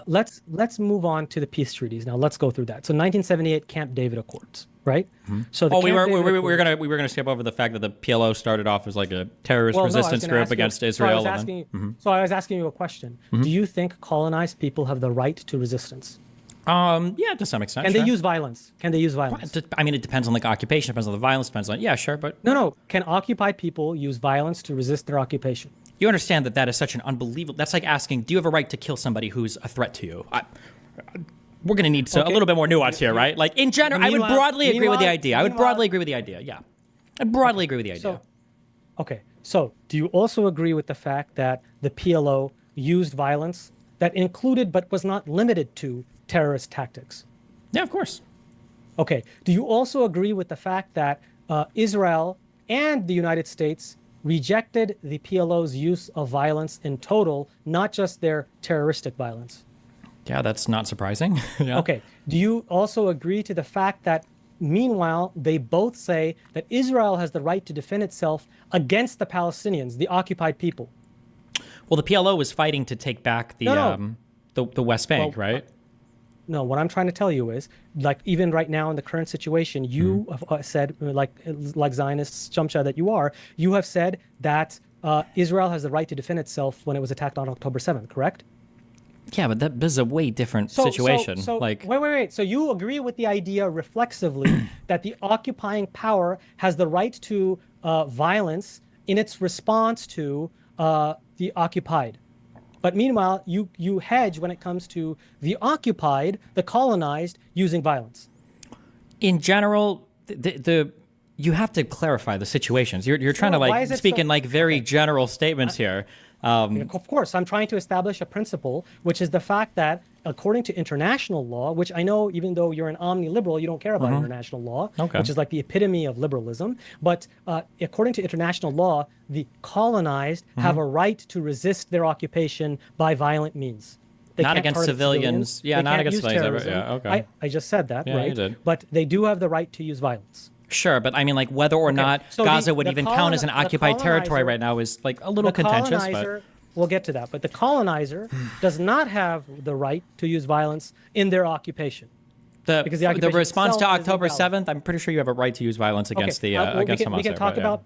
let's move on to the peace treaties. Now let's go through that. So 1978 Camp David Accords, right? Mm-hmm. So we were gonna skip over the fact that the PLO started off as like a terrorist resistance group against Israel. So I was asking you a question. Mm-hmm. Do you think colonized people have the right to resistance? Yeah, to some extent. Can they use violence? I mean, it depends on the occupation. It depends on the violence. Depends on sure, but no. Can occupied people use violence to resist their occupation? You understand that is such an unbelievable. That's like asking, do you have a right to kill somebody who's a threat to you? We're going to need a little bit more nuance here, right? Like in general, I would broadly agree with the idea. Yeah, I'd broadly agree with the idea. So do you also agree with the fact that the PLO used violence that included but was not limited to terrorist tactics? Yeah, of course. Okay. Do you also agree with the fact that Israel and the United States rejected the PLO's use of violence in total, not just their terroristic violence? Yeah, that's not surprising. Yeah. Okay. Do you also agree to the fact that, meanwhile, they both say that Israel has the right to defend itself against the Palestinians, the occupied people? Well, the PLO was fighting to take back the West Bank, right? No, what I'm trying to tell you is, like, even right now in the current situation, you have said, like Zionist Shumsha that you have said that Israel has the right to defend itself when it was attacked on October 7th, correct? Yeah, but this is a way different situation. Wait. So you agree with the idea reflexively that the occupying power has the right to violence in its response to the occupied? But meanwhile, you hedge when it comes to the occupied, the colonized, using violence. In general, you have to clarify the situations. You're trying to like speak in like very general statements here. Of course, I'm trying to establish a principle, which is the fact that according to international law, which I know even though you're an omni-liberal, you don't care about international law, which is like the epitome of liberalism. But according to international law, the colonized have a right to resist their occupation by violent means. They not can't against target civilians. Yeah, they not can't against use civilians. terrorism. Yeah, okay. I just said that, Yeah, right? you did. But they do have the right to use violence. Sure, but I mean, like, whether or not So Gaza the- would the even coloni- count as an the occupied territory colonizer- right now is like a little contentious. But We'll get to that. But the colonizer does not have the right to use violence in their occupation. Because the the occupation response to itself is October invalid. 7th, I'm pretty sure you have a right to use violence against the well, against we Hamas. can talk but, yeah. about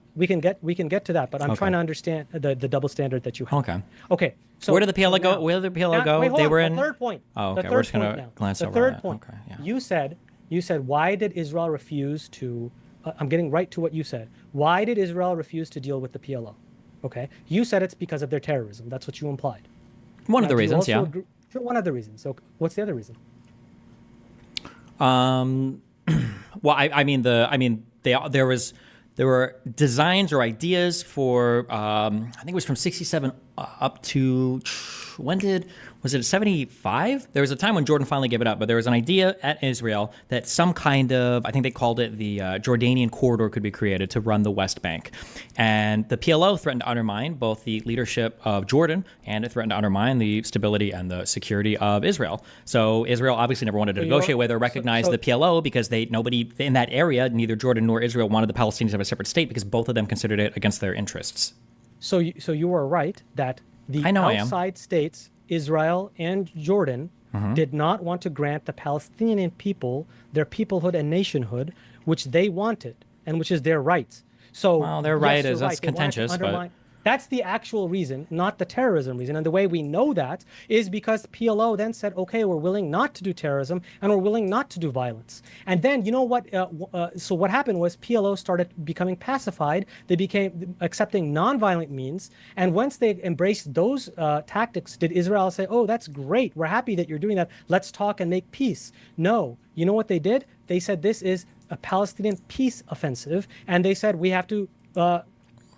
we can get to that, but I'm Okay. trying to understand the double standard that you have. Okay. Okay. So Where did the PLO now- go? Where did the PLO now- go? wait, hold They on. were The in. third point. Oh, The okay. third We're just point gonna now. glance the over third that. point. Okay. Yeah. You said why did Israel refuse to? I'm getting right to what you said. Why did Israel refuse to deal with the PLO? Okay. You said it's because of their terrorism. That's what you implied. One of the Do you reasons, also yeah. agree- Sure, one of the reasons. So what's the other reason? Well, I mean there were designs or ideas for I think it was from 67 up to was it 75? There was a time when Jordan finally gave it up, but there was an idea at Israel that some kind of, I think they called it the Jordanian corridor could be created to run the West Bank. And the PLO threatened to undermine both the leadership of Jordan and it threatened to undermine the stability and the security of Israel. So Israel obviously never wanted to negotiate with or recognize the PLO because nobody in that area, neither Jordan nor Israel, wanted the Palestinians to have a separate state because both of them considered it against their interests. So you are right that the outside states, Israel and Jordan, did not want to grant the Palestinian people their peoplehood and nationhood, which they wanted and which is their right. So well, their yes, right you're is that's They wanted to contentious, but undermine- That's the actual reason, not the terrorism reason. And the way we know that is because PLO then said, okay, we're willing not to do terrorism and we're willing not to do violence. And then, you know what? So what happened was PLO started becoming pacified. They became accepting nonviolent means. And once they embraced those tactics, did Israel say, oh, that's great. We're happy that you're doing that. Let's talk and make peace. No. You know what they did? They said this is a Palestinian peace offensive. And they said we have to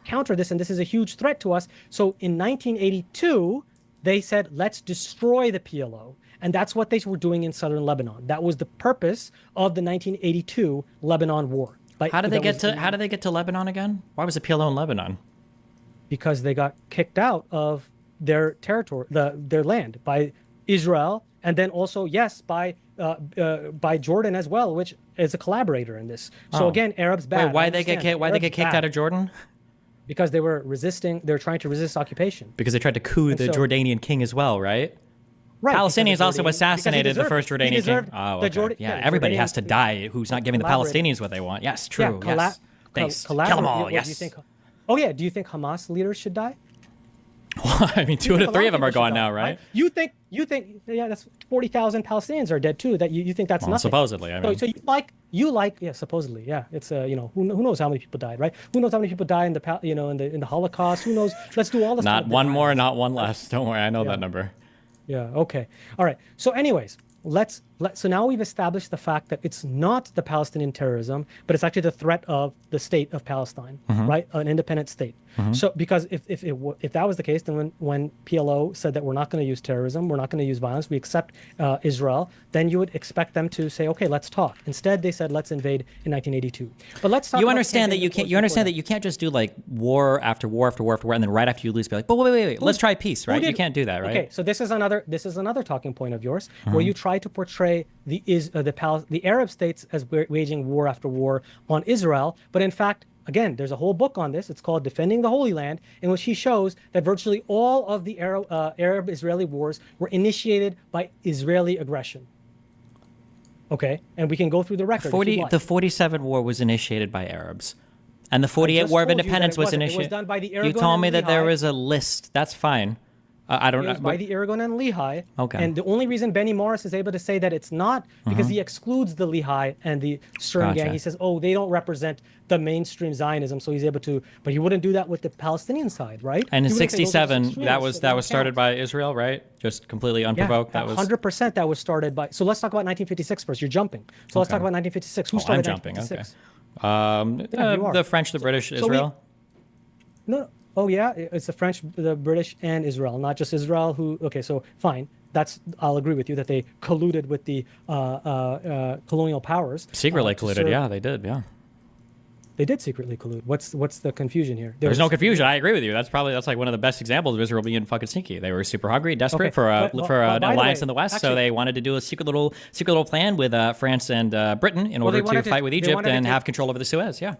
counter this, and this is a huge threat to us. So in 1982, they said, let's destroy the PLO. And that's what they were doing in southern Lebanon. That was the purpose of the 1982 Lebanon War. How did they get to Lebanon again? Why was the PLO in Lebanon? Because they got kicked out of their territory, their land, by Israel, and then also, yes, by Jordan as well, which is a collaborator in this. So again, Arabs bad. Wait, why they get kicked out of Jordan? Because they were resisting. They're trying to resist occupation. Because they tried to coup the Jordanian king as well, right? Right. Palestinians also assassinated the first Jordanian king. Oh, okay. Yeah, everybody has to die who's not giving the Palestinians what they want. Yes, true. Yes. Thanks. Kill them all. Yes. Do you think Hamas leaders should die? I mean, 2 out of 3 of them are gone now, right? You think, yeah, that's 40,000 Palestinians are dead too. That you think that's nothing? Supposedly, I mean. So you like, yeah, supposedly, yeah. It's who knows how many people died, right? Who knows how many people died in the Holocaust? Who knows? Let's do all this. Not one more, not one less. Don't worry, I know that number. Yeah. Okay. All right. So, anyways, so now we've established the fact that it's not the Palestinian terrorism, but it's actually the threat of the state of Palestine, right? An independent state. So because if that was the case, then when PLO said that we're not going to use terrorism, we're not going to use violence, we accept Israel, then you would expect them to say, okay, let's talk. Instead, they said let's invade in 1982. But let's talk. You understand that you can't. You understand that you can't just do like war after war after war after war, and then right after you lose, be like, but wait, let's try peace, right? You can't do that, right? Okay, so this is another talking point of yours, where you try to portray the Arab states as waging war after war on Israel, but in fact, again, there's a whole book on this. It's called Defending the Holy Land, in which he shows that virtually all of the Arab-Israeli wars were initiated by Israeli aggression. Okay, and we can go through the record. The 47 war was initiated by Arabs. And the 48 War of Independence was initiated. It was done by the You told me that there was a list. That's fine. I don't know. By the Irgun and Lehigh. Okay. And the only reason Benny Morris is able to say that it's not because he excludes the Lehigh and the Stern gang. He says, oh, they don't represent the mainstream Zionism, so he's able to. But he wouldn't do that with the Palestinian side, right? And in He wouldn't say those are '67, that was extremists, started by Israel, right? Just completely unprovoked. Yeah, that was 100%. That was started by. So let's talk about 1956 first. You're jumping. So let's talk about 1956. Who started I'm jumping. 1956? Okay. The French, the British, Israel. No. Oh yeah, it's the French, the British, and Israel, not just Israel. Okay, so fine. I'll agree with you that they colluded with the colonial powers. Secretly colluded. Yeah, they did. Yeah. They did secretly collude. What's the confusion here? There's no confusion. I agree with you. That's like one of the best examples of Israel being fucking sneaky. They were super hungry, desperate for an alliance in the West, so they wanted to do a secret little plan with France and Britain in order to fight with Egypt and have control over the Suez. Yeah.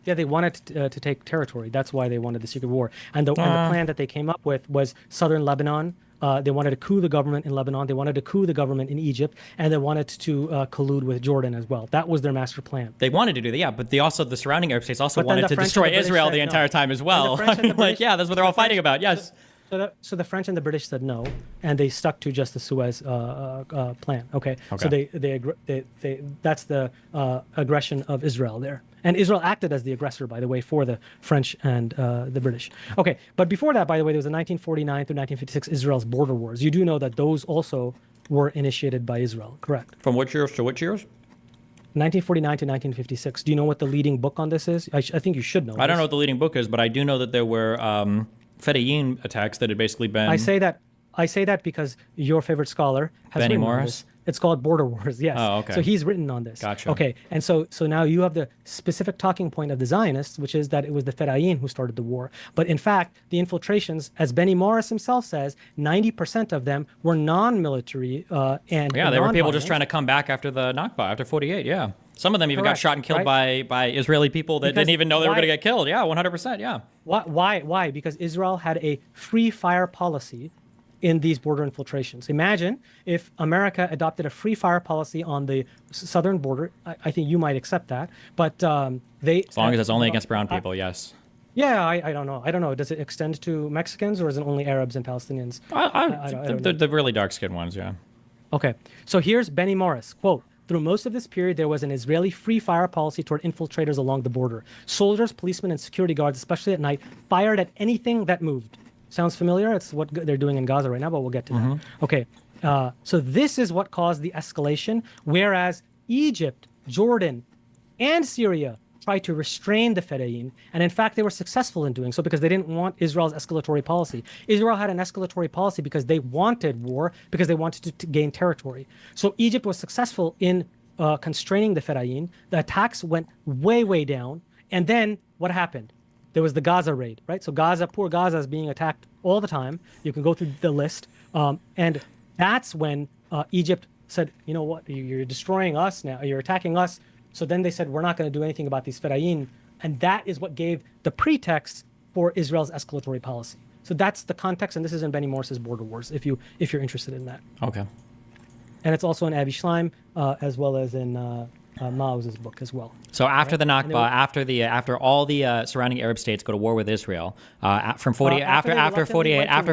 Yeah, they wanted to take territory. That's why they wanted the secret war. And the plan that they came up with was southern Lebanon. They wanted to coup the government in Lebanon. They wanted to coup the government in Egypt, and they wanted to collude with Jordan as well. That was their master plan. They wanted to do that, yeah, but the surrounding Arab states also wanted to destroy Israel the entire time as well. That's what they're all fighting about. Yes. So the French and the British said no, and they stuck to just the Suez plan. Okay. So that's the aggression of Israel there, and Israel acted as the aggressor, by the way, for the French and the British. Okay, but before that, by the way, there was a 1949 through 1956 Israel's border wars. You do know that those also were initiated by Israel, correct? From which years to which years? 1949 to 1956. Do you know what the leading book on this is? I think you should know. I don't know what the leading book is, but I do know that there were Fedayeen attacks that had basically been. I say that because your favorite scholar has Benny written Morris. On this. It's called Border Wars. Yes. Oh, okay. So he's written on this. Gotcha. Okay, and so now you have the specific talking point of the Zionists, which is that it was the Fedayeen who started the war. But in fact, the infiltrations, as Benny Morris himself says, 90% of them were non-military and they were people just trying to come back after the Nakba, after 48. Yeah. Some of them even got shot and killed by Israeli people that didn't even know they were going to get killed. Yeah, 100%. Yeah. Why? Because Israel had a free fire policy in these border infiltrations. Imagine if America adopted a free fire policy on the southern border. I think you might accept that. But they. As long as it's only against brown people, yes. Yeah, I don't know. I don't know. Does it extend to Mexicans or is it only Arabs and Palestinians? The really dark-skinned ones, yeah. Okay. So here's Benny Morris, quote, "Through most of this period, there was an Israeli free fire policy toward infiltrators along the border. Soldiers, policemen, and security guards, especially at night, fired at anything that moved." Sounds familiar? It's what they're doing in Gaza right now, but we'll get to that. Okay. So this is what caused the escalation, whereas Egypt, Jordan, and Syria tried to restrain the Fedayeen, and in fact, they were successful in doing so because they didn't want Israel's escalatory policy. Israel had an escalatory policy because they wanted war, because they wanted to gain territory. So Egypt was successful in constraining the Fedayeen. The attacks went way, way down, and then what happened? There was the Gaza raid, right? So poor Gaza is being attacked all the time. You can go through the list. And that's when Egypt said, you know what, you're destroying us now, you're attacking us. So then they said, we're not going to do anything about these Fedayeen. And that is what gave the pretext for Israel's escalatory policy. So that's the context, and this is in Benny Morris's Border Wars, if you're interested in that. Okay. And it's also in Avi Schleim, as well as in Mao's book as well. So after the Nakba, after all the surrounding Arab states go to war with Israel, from 48 after 48 after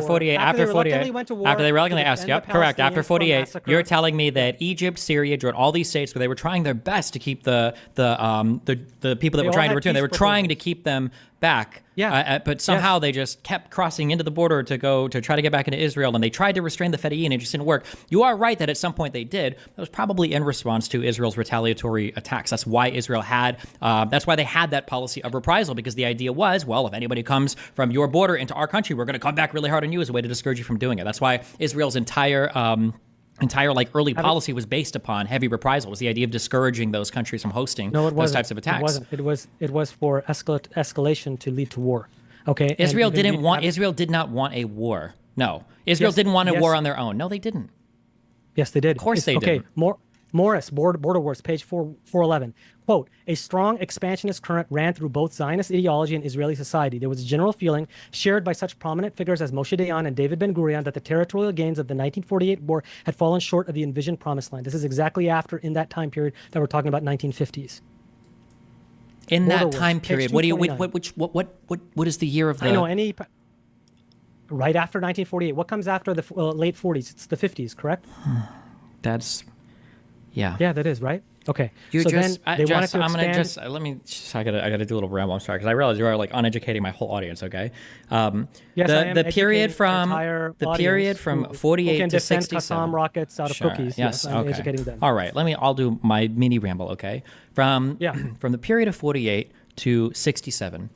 they reluctantly asked, yep, correct. After 48, you're telling me that Egypt, Syria, Jordan, all these states, where they were trying their best to keep the people that were trying to return, they were trying to keep them back. Yeah. But somehow they just kept crossing into the border to try to get back into Israel, and they tried to restrain the Fedayeen, and it just didn't work. You are right that at some point they did. That was probably in response to Israel's retaliatory attacks. That's why Israel had, that's why they had that policy of reprisal, because the idea was, well, if anybody comes from your border into our country, we're going to come back really hard on you as a way to discourage you from doing it. That's why Israel's entire early policy was based upon heavy reprisal. Was the idea of discouraging those countries from hosting those types of attacks. It wasn't. It was for escalation to lead to war. Okay. Israel did not want a war. No. Israel didn't want a war on their own. No, they didn't. Yes, they did. Of course they did. Okay. Morris, Border Wars, page 411. Quote, "A strong expansionist current ran through both Zionist ideology and Israeli society. There was a general feeling shared by such prominent figures as Moshe Dayan and David Ben-Gurion that the territorial gains of the 1948 war had fallen short of the envisioned promised land." This is exactly in that time period that we're talking about 1950s. In that time period, what is the year of the? I know any. right after 1948. What comes after the late 40s? It's the 50s, correct? That's, yeah. Yeah, that is, right? Okay. You so just, then they wanted to I'm expand. gonna just let me. I gotta do a little ramble. I'm sorry because I realize you are like uneducating my whole audience. Okay. Yes, I am the period educating from entire the audience period from who 48 can to defend 67. Qassam rockets out of Sure. cookies. Yes. I'm Okay. educating them. All right. I'll do my mini ramble. Okay. From from the period of 48 to 67.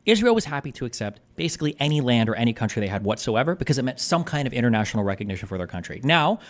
Israel was happy to accept basically any land or any country they had whatsoever because it meant some kind of international recognition for their country. Now,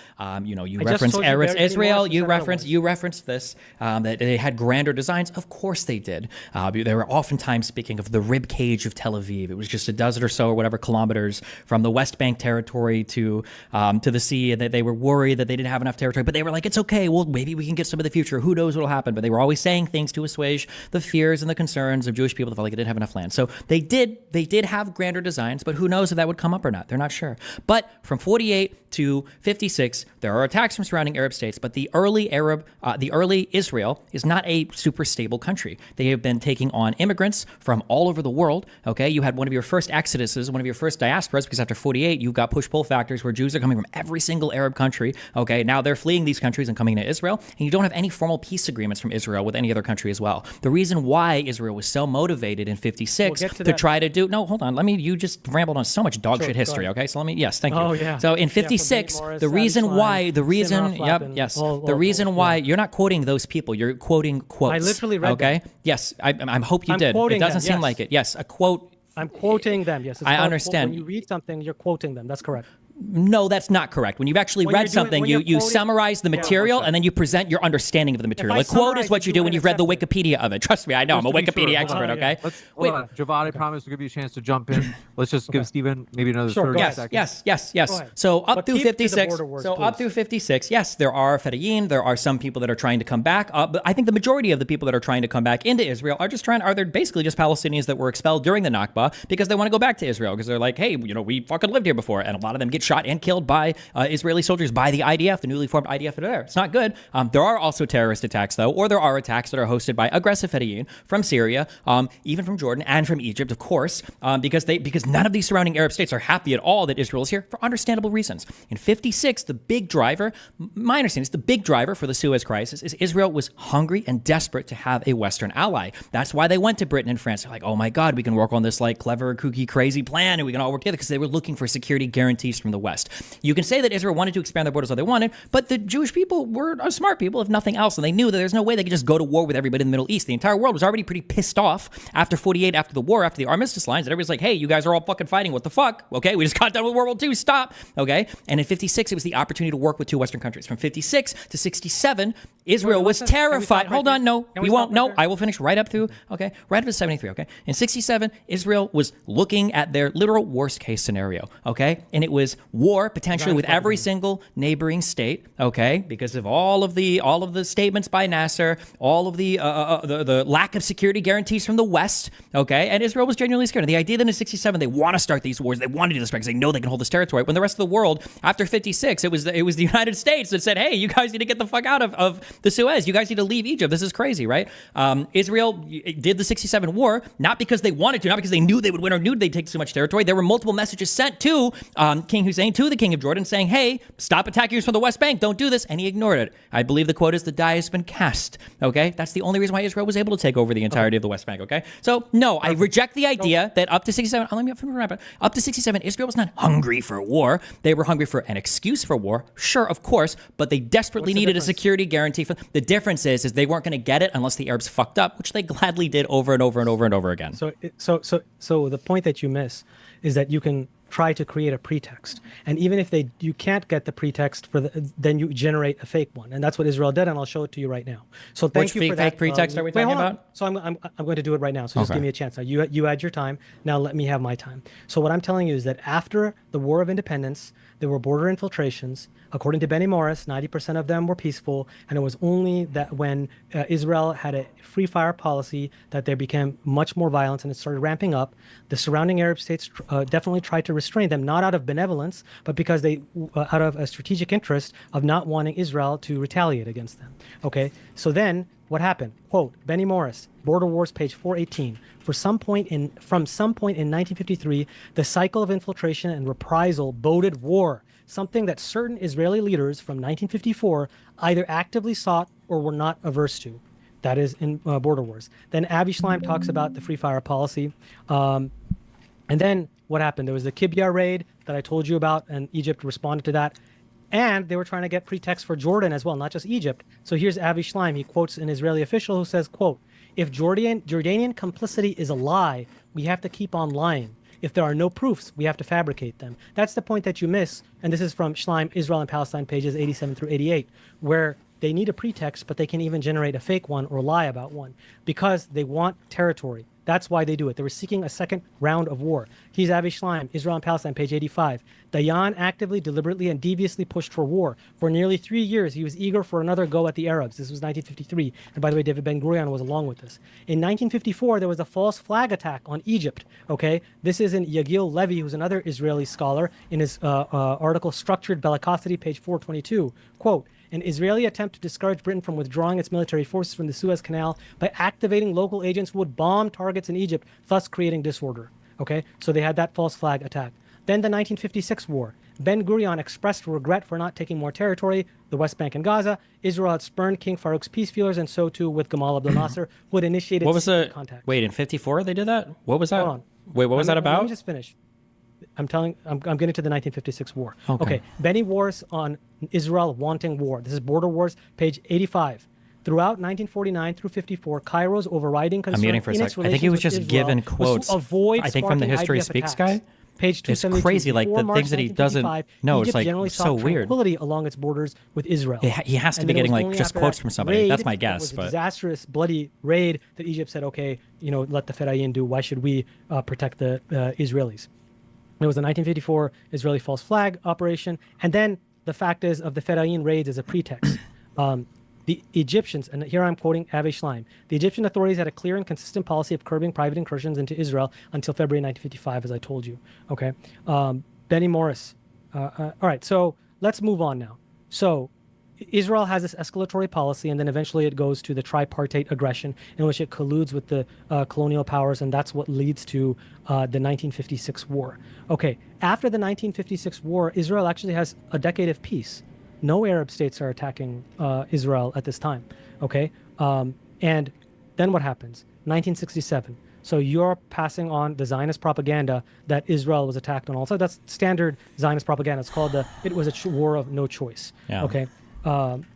you referenced Arabs, Israel. You referenced this that they had grander designs. Of course they did. They were oftentimes speaking of the rib cage of Tel Aviv. It was just a dozen or so or whatever kilometers from the West Bank territory to the sea, and that they were worried that they didn't have enough territory. But they were like, it's okay. Well, maybe we can get some of the future. Who knows what'll happen? But they were always saying things to assuage the fears and the concerns of Jewish people that felt like they didn't have enough land. So they did have grander designs, but who knows if that would come up or not. They're not sure. But from 48 to 56, there are attacks from surrounding Arab states, but the early Israel is not a super stable country. They have been taking on immigrants from all over the world. Okay, you had one of your first exoduses, one of your first diasporas, because after 48, you got push-pull factors where Jews are coming from every single Arab country. Okay, now they're fleeing these countries and coming to Israel, and you don't have any formal peace agreements from Israel with any other country as well. The reason why Israel was so motivated in 56 to try to do, no, hold on, you just rambled on so much dog shit history. Okay, so thank you. Oh, yeah. So in 56, the reason why, you're not quoting those people, you're quoting quotes. I literally read okay? them. Yes, I hope you did. It doesn't seem like it. Yes, a quote. I'm quoting them. Yes, I understand. When you read something, you're quoting them. That's correct. No, that's not correct. When you've actually read something, you summarize the material and then you present your understanding of the material. A quote is what you do when you've read the Wikipedia of it. Trust me, I know. I'm a Wikipedia expert, okay? Hold on. Javad, I promise we'll give you a chance to jump in. Let's just give Stephen maybe another 30 seconds. Yes. So up through 56, yes, there are Fedayeen. There are some people that are trying to come back. But I think the majority of the people that are trying to come back into Israel are they're basically just Palestinians that were expelled during the Nakba because they want to go back to Israel because they're like, hey, we fucking lived here before. And a lot of them get shot and killed by Israeli soldiers, by the IDF, the newly formed IDF that are there. It's not good. There are also terrorist attacks, though, or there are attacks that are hosted by aggressive Fedayeen from Syria, even from Jordan and from Egypt, of course, because none of these surrounding Arab states are happy at all that Israel is here for understandable reasons. In 56, the big driver, my understanding is the big driver for the Suez crisis is Israel was hungry and desperate to have a Western ally. That's why they went to Britain and France. They're like, oh my God, we can work on this like clever, kooky, crazy plan and we can all work together because they were looking for security guarantees from the West. You can say that Israel wanted to expand their borders all they wanted, but the Jewish people were smart people, if nothing else, and they knew that there's no way they could just go to war with everybody in the Middle East. The entire world was already pretty pissed off after 48, after the war, after the armistice lines, and everybody's like, hey, you guys are all fucking fighting. What the fuck? Okay, we just got done with World War II. Stop. Okay, and in 56, it was the opportunity to work with two Western countries. From 56 to 67, Israel was terrified. Hold on, no, we won't. No, I will finish right up to 73. Okay, in 67, Israel was looking at their literal worst case scenario. Okay, and it was war potentially with every single neighboring state, okay, because of all of the statements by Nasser, all of the lack of security guarantees from the West, okay, and Israel was genuinely scared. And the idea that in 67 they want to start these wars, they want to do this because they know they can hold this territory. When the rest of the world, after 56, it was the United States that said, hey, you guys need to get the fuck out of the Suez. You guys need to leave Egypt. This is crazy, right? Israel did the 67 war not because they wanted to, not because they knew they would win or knew they'd take so much territory. There were multiple messages sent to King Hussein, to the King of Jordan, saying, hey, stop attacking us from the West Bank. Don't do this. And he ignored it. I believe the quote is the die has been cast. Okay. That's the only reason why Israel was able to take over the entirety of the West Bank. Okay. So no, I reject the idea that up to 67, up to 67, Israel was not hungry for war. They were hungry for an excuse for war. Sure, of course, but they desperately needed a security guarantee. The difference is they weren't going to get it unless the Arabs fucked up, which they gladly did over and over and over and over again. So the point that you miss is that you can try to create a pretext, and even if you can't get the pretext then you generate a fake one, and that's what Israel did, and I'll show it to you right now. So thank you for that. Which fake pretext are we talking about? So I'm going to do it right now. So just give me a chance. Now you had your time. Now let me have my time. So what I'm telling you is that after the War of Independence, there were border infiltrations. According to Benny Morris, 90% of them were peaceful, and it was only that when Israel had a free fire policy that there became much more violence and it started ramping up. The surrounding Arab states definitely tried to restrain them, not out of benevolence, but because they, out of a strategic interest of not wanting Israel to retaliate against them. Okay, so then what happened? Quote, Benny Morris, Border Wars, page 418. From some point in 1953, the cycle of infiltration and reprisal boded war, something that certain Israeli leaders from 1954 either actively sought or were not averse to. That is in Border Wars. Then Avi Schleim talks about the free fire policy. And then what happened? There was the Kibbutz raid that I told you about, and Egypt responded to that. And they were trying to get pretext for Jordan as well, not just Egypt. So here's Avi Schleim. He quotes an Israeli official who says, quote, if Jordanian complicity is a lie, we have to keep on lying. If there are no proofs, we have to fabricate them. That's the point that you miss. And this is from Schleim, Israel and Palestine, pages 87 through 88, where they need a pretext, but they can even generate a fake one or lie about one because they want territory. That's why they do it. They were seeking a second round of war. He's Avi Schleim, Israel and Palestine, page 85. Dayan actively, deliberately, and deviously pushed for war. For nearly 3 years, he was eager for another go at the Arabs. This was 1953. And by the way, David Ben-Gurion was along with this. In 1954, there was a false flag attack on Egypt. Okay, this is in Yagil Levy, who's another Israeli scholar, in his article, Structured Bellicosity, page 422. Quote, an Israeli attempt to discourage Britain from withdrawing its military forces from the Suez Canal by activating local agents who would bomb targets in Egypt, thus creating disorder. Okay, so they had that false flag attack. Then the 1956 war. Ben-Gurion expressed regret for not taking more territory, the West Bank and Gaza. Israel had spurned King Farouk's peace feelers, and so too with Gamal Abdel Nasser, who had initiated contact. Wait, in 54 they did that? What was that? Hold on. Wait, what was that about? Let me just finish. I'm getting to the 1956 war. Okay. Benny Wars on Israel wanting war. This is Border Wars, page 85. Throughout 1949 through 54, Cairo's overriding concern I'm muting for a second. I think he was just given quotes. I think from the History Speaks guy. Page 272. It's crazy, like the things that he doesn't know. It's like so weird. Tranquility along its borders with Israel. He has to be getting like just quotes from somebody. That's my guess. It was a disastrous, bloody raid that Egypt said, okay, let the Fedayeen do. Why should we protect the Israelis? It was a 1954 Israeli false flag operation. And then the fact is of the Fedayeen raids as a pretext. The Egyptians, and here I'm quoting Avi Schleim, the Egyptian authorities had a clear and consistent policy of curbing private incursions into Israel until February 1955, as I told you. Okay. Benny Morris. All right, so let's move on now. So Israel has this escalatory policy, and then eventually it goes to the tripartite aggression in which it colludes with the colonial powers, and that's what leads to the 1956 war. Okay, after the 1956 war, Israel actually has a decade of peace. No Arab states are attacking Israel at this time. Okay, and then what happens? 1967. So you're passing on the Zionist propaganda that Israel was attacked on all sides. That's standard Zionist propaganda. It's called it was a war of no choice. Yeah. Okay.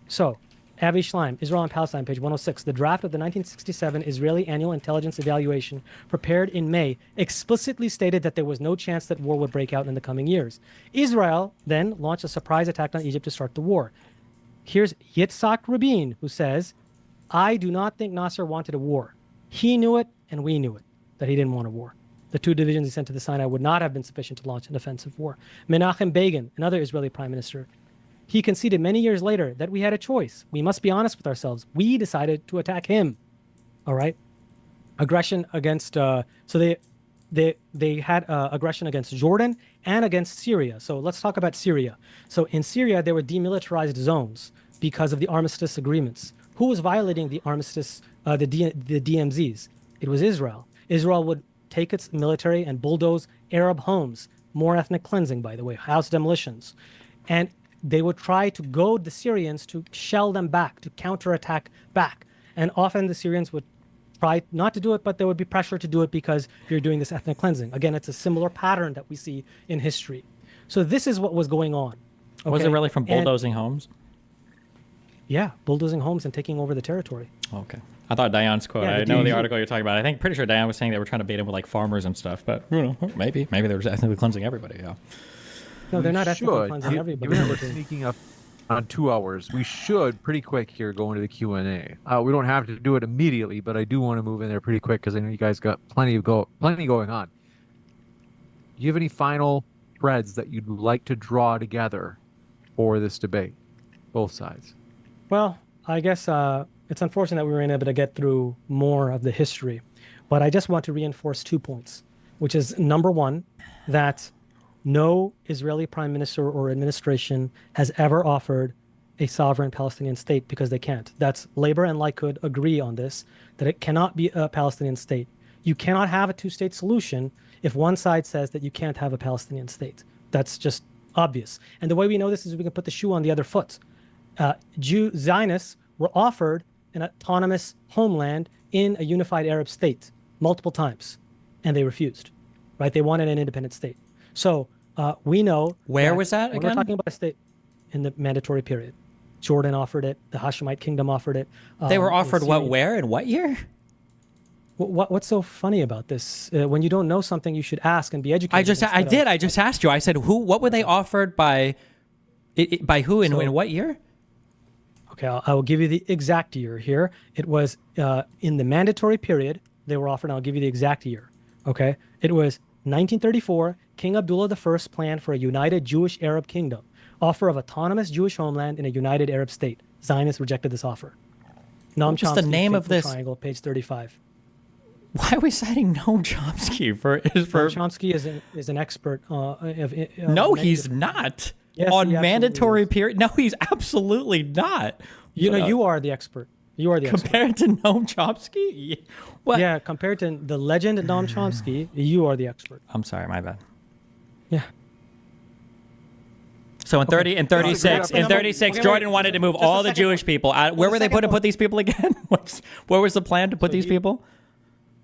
So, Avi Schleim, Israel and Palestine, page 106. The draft of the 1967 Israeli Annual Intelligence Evaluation, prepared in May, explicitly stated that there was no chance that war would break out in the coming years. Israel then launched a surprise attack on Egypt to start the war. Here's Yitzhak Rabin, who says, I do not think Nasser wanted a war. He knew it, and we knew it, that he didn't want a war. The 2 divisions he sent to the Sinai would not have been sufficient to launch an offensive war. Menachem Begin, another Israeli prime minister, he conceded many years later that we had a choice. We must be honest with ourselves. We decided to attack him. All right. Aggression against. So they had aggression against Jordan and against Syria. So let's talk about Syria. So in Syria there were demilitarized zones because of the armistice agreements. Who was violating the armistice? The DMZs. It was Israel. Israel would take its military and bulldoze Arab homes. More ethnic cleansing, by the way, house demolitions, and they would try to goad the Syrians to shell them back, to counterattack back. And often the Syrians would try not to do it, but there would be pressure to do it because you're doing this ethnic cleansing. Again, it's a similar pattern that we see in history. So this is what was going on. Okay? Was it really from bulldozing homes? Yeah, bulldozing homes and taking over the territory. Okay. I thought Diane's quote. I know the article you're talking about. Pretty sure Diane was saying they were trying to bait him with like farmers and stuff, but maybe they were just ethnically cleansing everybody. Yeah. No, they're not ethnically cleansing everybody. Given that we're sneaking up on 2 hours, we should pretty quick here go into the Q&A. We don't have to do it immediately, but I do want to move in there pretty quick because I know you guys got plenty going on. Do you have any final threads that you'd like to draw together for this debate, both sides? Well, I guess it's unfortunate that we weren't able to get through more of the history, but I just want to reinforce 2 points, which is number one, that no Israeli prime minister or administration has ever offered a sovereign Palestinian state because they can't. That's Labor and Likud agree on this, that it cannot be a Palestinian state. You cannot have a two-state solution if one side says that you can't have a Palestinian state. That's just obvious. And the way we know this is we can put the shoe on the other foot. Zionists were offered an autonomous homeland in a unified Arab state multiple times, and they refused, right? They wanted an independent state. So we know. Where was that when again? we're talking about a state in the mandatory period. Jordan offered it. The Hashemite kingdom offered it. They were offered what, where, and what year? What's so funny about this? When you don't know something, you should ask and be educated. I just asked you. I said, what were they offered by who and in what year? Okay, I will give you the exact year here. It was in the mandatory period they were offered. And I'll give you the exact year. Okay, it was 1934. King Abdullah I planned for a united Jewish Arab kingdom. Offer of autonomous Jewish homeland in a united Arab state. Zionists rejected this offer. Noam Chomsky, What's the name of this? Triangle, page 35. Why are we citing Noam Chomsky for? Noam Chomsky is an expert. No, he's not. Yes, on he mandatory period. No, he's absolutely not. You are the expert. You are the compared expert. to Noam Chomsky. What? Yeah, compared to the legend Noam Chomsky, you are the expert. I'm sorry, my bad. Yeah. So in 36, Jordan wanted to move all the Jewish people out. Where were they put these people again? What was the plan to put these people?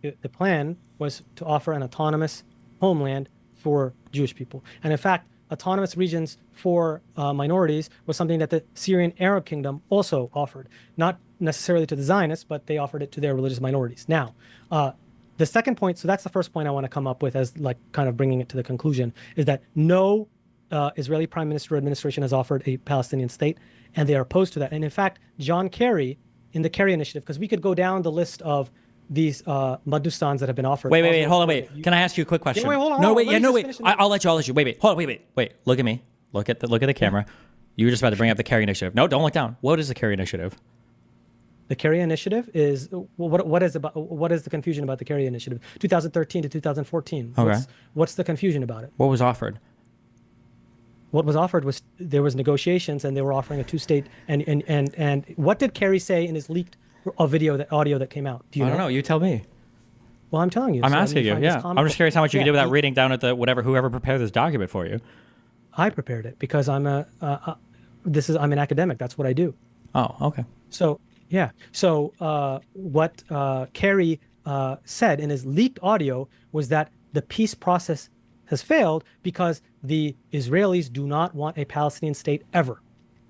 The plan was to offer an autonomous homeland for Jewish people. And in fact, autonomous regions for minorities was something that the Syrian Arab Kingdom also offered. Not necessarily to the Zionists, but they offered it to their religious minorities. Now, the second point, so that's the first point I want to come up with as like kind of bringing it to the conclusion, is that no Israeli Prime Minister administration has offered a Palestinian state, and they are opposed to that. And in fact, John Kerry, in the Kerry Initiative, because we could go down the list of these Madustans that have been offered. Wait, hold on, wait. Can I ask you a quick question? Wait, hold on. No, wait. I'll let you. Wait. Hold on, wait. Look at me. Look at the camera. You were just about to bring up the Kerry Initiative. No, don't look down. What is the Kerry Initiative? The Kerry Initiative is what is the confusion about the Kerry Initiative? 2013 to 2014. Okay. What's the confusion about it? What was offered? What was offered was there was negotiations, and they were offering a two-state. And what did Kerry say in his leaked audio that came out? Do you know? I don't know. You tell me. Well, I'm telling you. I'm asking you. Yeah. I'm just curious how much you can do without reading down at whoever prepared this document for you. I prepared it because I'm an academic. That's what I do. Oh, okay. So yeah. So what Kerry said in his leaked audio was that the peace process has failed because the Israelis do not want a Palestinian state ever.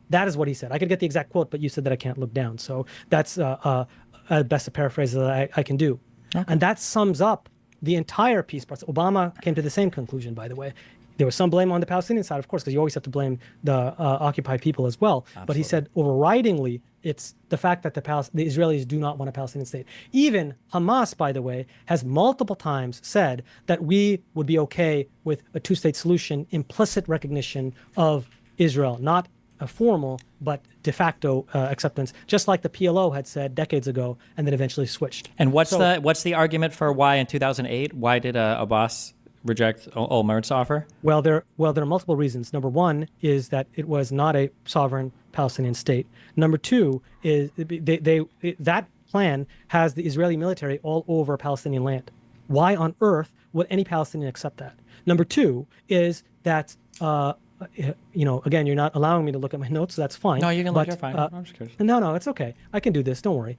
That is what he said. I could get the exact quote, but you said that I can't look down. So that's best a paraphrase that I can do. Okay. And that sums up the entire peace process. Obama came to the same conclusion, by the way. There was some blame on the Palestinian side, of course, because you always have to blame the occupied people as well. Absolutely. But he said overridingly, it's the fact that the Israelis do not want a Palestinian state. Even Hamas, by the way, has multiple times said that we would be okay with a two-state solution, implicit recognition of Israel, not a formal but de facto acceptance, just like the PLO had said decades ago, and then eventually switched. And what's the argument for why in 2008? Why did Abbas reject Olmert's offer? Well, there are multiple reasons. Number one is that it was not a sovereign Palestinian state. Number two is that plan has the Israeli military all over Palestinian land. Why on earth would any Palestinian accept that? Number two is that again, you're not allowing me to look at my notes, so that's fine. No, you can look. You're fine. I'm just curious. No, it's okay. I can do this. Don't worry.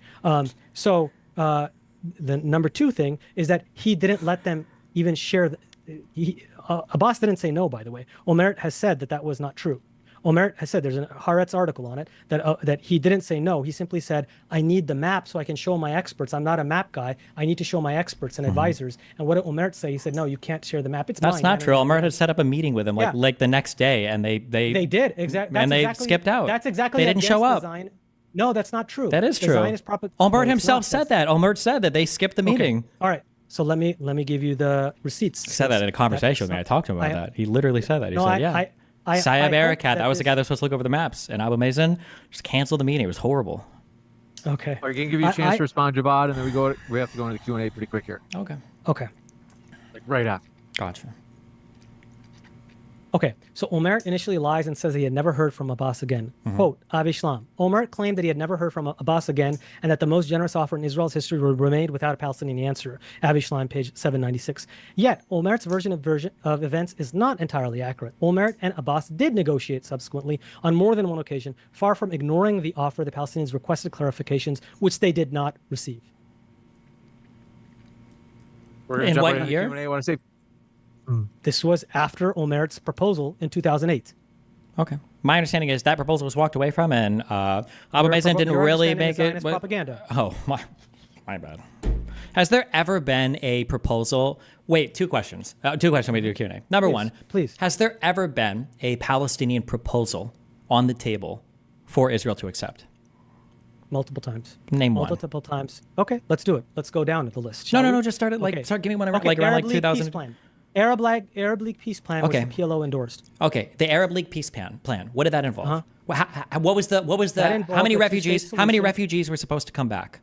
The number two thing is that he didn't let them even share. Abbas didn't say no, by the way. Olmert has said that was not true. Olmert has said, there's a Haaretz article on it, that he didn't say no. He simply said, I need the map so I can show my experts. I'm not a map guy. I need to show my experts and advisors. And what did Olmert say? He said, no, you can't share the map. It's That's mine. not true. Olmert had set up a meeting with him like the next day, and they did exactly. And they skipped out. That's exactly. They didn't show up. No, that's not true. That is true. Olmert himself said that. Olmert said that they skipped the meeting. Okay. All right. So let me give you the receipts. He said that in a conversation with me. I talked to him about that. He literally said that. He said, yeah. Sayeb Erekat, that was the guy that was supposed to look over the maps, and Abu Mazen just canceled the meeting. It was horrible. Okay. I can give you a chance to respond, Javad, and then we have to go into the Q&A pretty quick here. Okay. Okay. Like right after. Gotcha. Okay, so Omer initially lies and says he had never heard from Abbas again. Quote, Av Islam. Omer claimed that he had never heard from Abbas again and that the most generous offer in Israel's history would remain without a Palestinian answer. Av Islam, page 796. Yet, Omer's version of events is not entirely accurate. Omer and Abbas did negotiate subsequently on more than one occasion, far from ignoring the offer. The Palestinians requested clarifications, which they did not receive. In what year? I want to say This was after Omer's proposal in 2008. Okay. My understanding is that proposal was walked away from, and Abu Mazen didn't really make it. Propaganda. Oh, my bad. Has there ever been a proposal? Wait, two questions. Two questions. We do Q&A. Number one, please. Has there ever been a Palestinian proposal on the table for Israel to accept? Multiple times. Name one. Multiple times. Okay, let's do it. Let's go down the list. No. Just start it. Give me one. Okay, Like around Arab like League 2000. Peace Plan. Arab League Peace Plan, which the PLO endorsed. Okay, the Arab League Peace Plan. What did that involve? What was the? How many refugees? How many refugees were supposed to come back?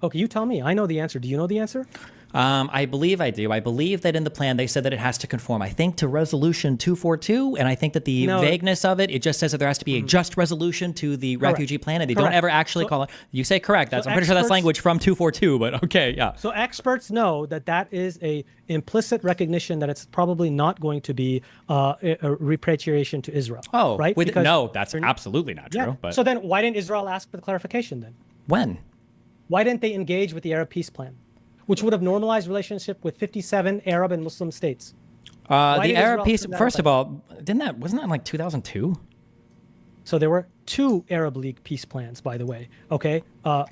Okay, you tell me. I know the answer. Do you know the answer? I believe I do. I believe that in the plan they said that it has to conform, I think, to Resolution 242, and I think that the vagueness of it just says that there has to be a just resolution to the refugee plan, and they don't ever actually call it. You say correct. I'm pretty sure that's language from 242, but okay, yeah. So experts know that is a implicit recognition that it's probably not going to be a repatriation to Israel. Oh, right? No, that's absolutely not true. Yeah. But so then why didn't Israel ask for the clarification then? When? Why didn't they engage with the Arab Peace Plan, which would have normalized relationship with 57 Arab and Muslim states? The Arab peace, first of all, wasn't that in like 2002? So there were two Arab League peace plans, by the way. Okay,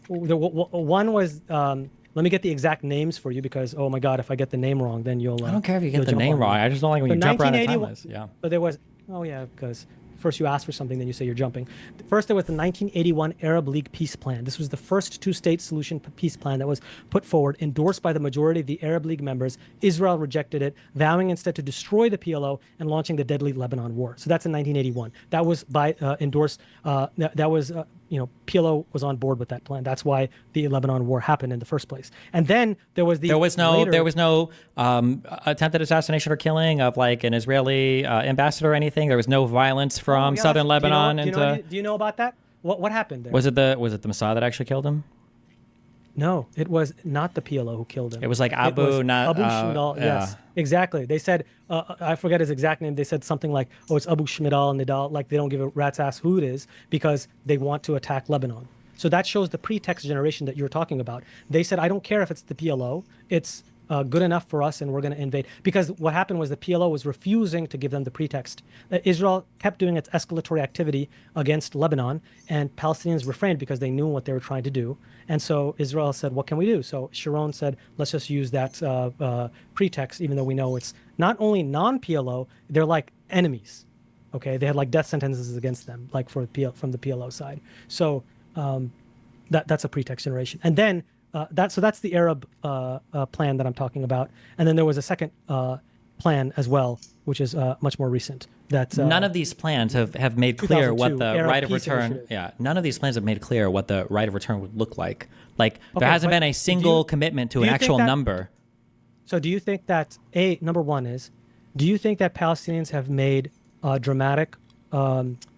one was. Let me get the exact names for you because, oh my God, if I get the name wrong, then you'll. I don't care if you get the name wrong. I just don't like when you jump around the timelines. Yeah. But there was. Oh yeah, because first you ask for something, then you say you're jumping. First, there was the 1981 Arab League Peace Plan. This was the first two-state solution peace plan that was put forward, endorsed by the majority of the Arab League members. Israel rejected it, vowing instead to destroy the PLO and launching the deadly Lebanon War. So that's in 1981. That was endorsed. That was. PLO was on board with that plan. That's why the Lebanon War happened in the first place. And then there was there was no attempted assassination or killing of like an Israeli ambassador or anything. There was no violence from southern Lebanon. Do you know about that? What happened there? Was it the Mossad that actually killed him? No, it was not the PLO who killed him. It was like Abu Shmidal. Yes, exactly. They said, I forget his exact name. They said something like, oh, it's Abu Shmidal and Nidal. Like they don't give a rat's ass who it is because they want to attack Lebanon. So that shows the pretext generation that you're talking about. They said, I don't care if it's the PLO. It's good enough for us and we're going to invade. Because what happened was the PLO was refusing to give them the pretext. Israel kept doing its escalatory activity against Lebanon and Palestinians refrained because they knew what they were trying to do. And so Israel said, what can we do? So Sharon said, let's just use that pretext, even though we know it's not only non-PLO, they're like enemies. Okay, they had like death sentences against them, like from the PLO side. So that's a pretext generation. And then that's the Arab plan that I'm talking about. And then there was a second plan as well, which is much more recent. That none of these plans have made clear what the Arab right of Peace return. Initiative. Yeah, none of these plans have made clear what the right of return would look like. Like there hasn't been a single commitment to an actual number. So do you think that number one is, do you think that Palestinians have made dramatic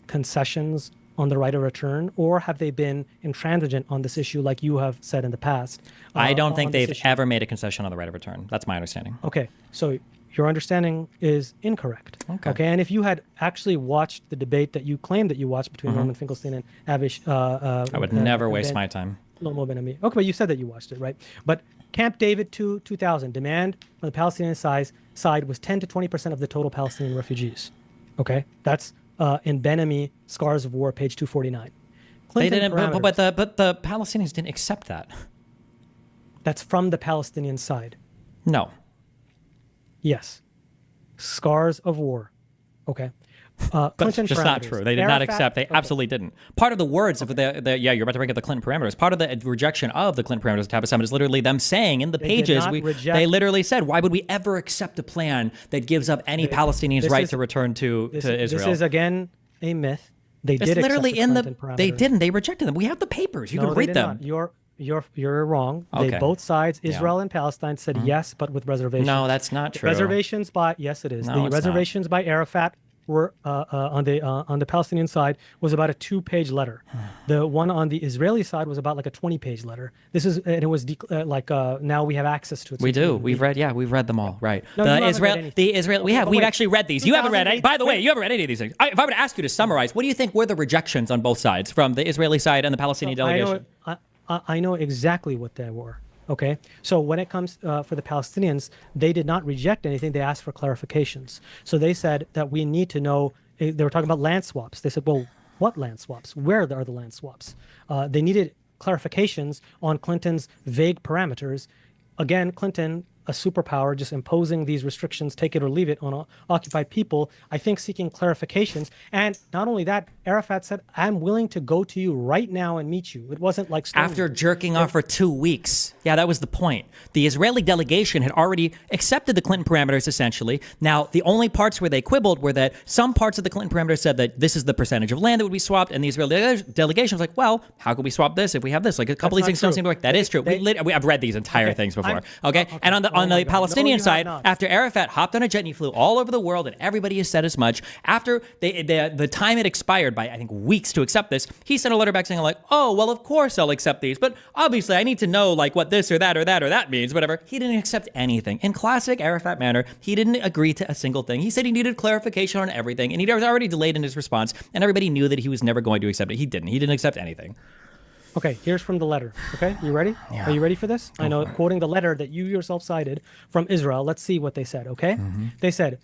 concessions on the right of return, or have they been intransigent on this issue like you have said in the past? I don't think they've ever made a concession on the right of return. That's my understanding. Okay, so your understanding is incorrect. Okay, and if you had actually watched the debate that you claimed that you watched between Norman Finkelstein and Avish, I would never waste my time. Okay, but you said that you watched it, right? But Camp David 2000 demand from the Palestinian side was 10 to 20% of the total Palestinian refugees. Okay, that's in Ben-Ami, Scars of War, page 249. They didn't, but the Palestinians didn't accept that. That's from the Palestinian side. No. Yes. Scars of War. Okay. That's just not true. They did not accept. They absolutely didn't. Part of the words of you're about to bring up the Clinton parameters. Part of the rejection of the Clinton parameters of Tab Summit is literally them saying in the pages, they literally said, why would we ever accept a plan that gives up any Palestinians' right to return to Israel? This is, again, a myth. They it's did literally accept the Clinton parameters. They didn't. They rejected them. We have the papers. You can read them. Not. You're wrong. Okay. They both sides, Israel and Palestine, said yes, but with reservations. No, that's not true. Reservations by it is. No, the reservations by Arafat were on the Palestinian side was about a 2-page letter. The one on the Israeli side was about like a 20-page letter. This is and it was now we have access to it. So We do. We've read them all. Right. No, you haven't read anything. We've actually read these. You haven't read any. By the way, you haven't read any of these things. If I were to ask you to summarize, what do you think were the rejections on both sides from the Israeli side and the Palestinian delegation? I know exactly what they were. Okay, so when it comes for the Palestinians, they did not reject anything. They asked for clarifications. So they said that we need to know. They were talking about land swaps. They said, well, what land swaps? Where are the land swaps? They needed clarifications on Clinton's vague parameters. Again, Clinton, a superpower, just imposing these restrictions, take it or leave it on occupied people, I think seeking clarifications. And not only that, Arafat said, I'm willing to go to you right now and meet you. It wasn't like after jerking off for 2 weeks. Yeah, that was the point. The Israeli delegation had already accepted the Clinton parameters, essentially. Now, the only parts where they quibbled were that some parts of the Clinton parameters said that this is the percentage of land that would be swapped, and the Israeli delegation was like, well, how could we swap this if we have this? Like, a couple of these things don't seem to work. That is true. I've read these entire things before. Okay? And on the Palestinian side, after Arafat hopped on a jet and he flew all over the world, and everybody has said as much, after the time had expired by, I think, weeks to accept this, he sent a letter back saying, like, oh, well, of course I'll accept these, but obviously I need to know, like, what this or that or that or that means, whatever. He didn't accept anything. In classic Arafat manner, he didn't agree to a single thing. He said he needed clarification on everything, and he was already delayed in his response, and everybody knew that he was never going to accept it. He didn't accept anything. Okay, here's from the letter. Okay, you ready? Yeah. Are you ready for this? I know, quoting the letter that you yourself cited from Israel. Let's see what they said, okay? They said,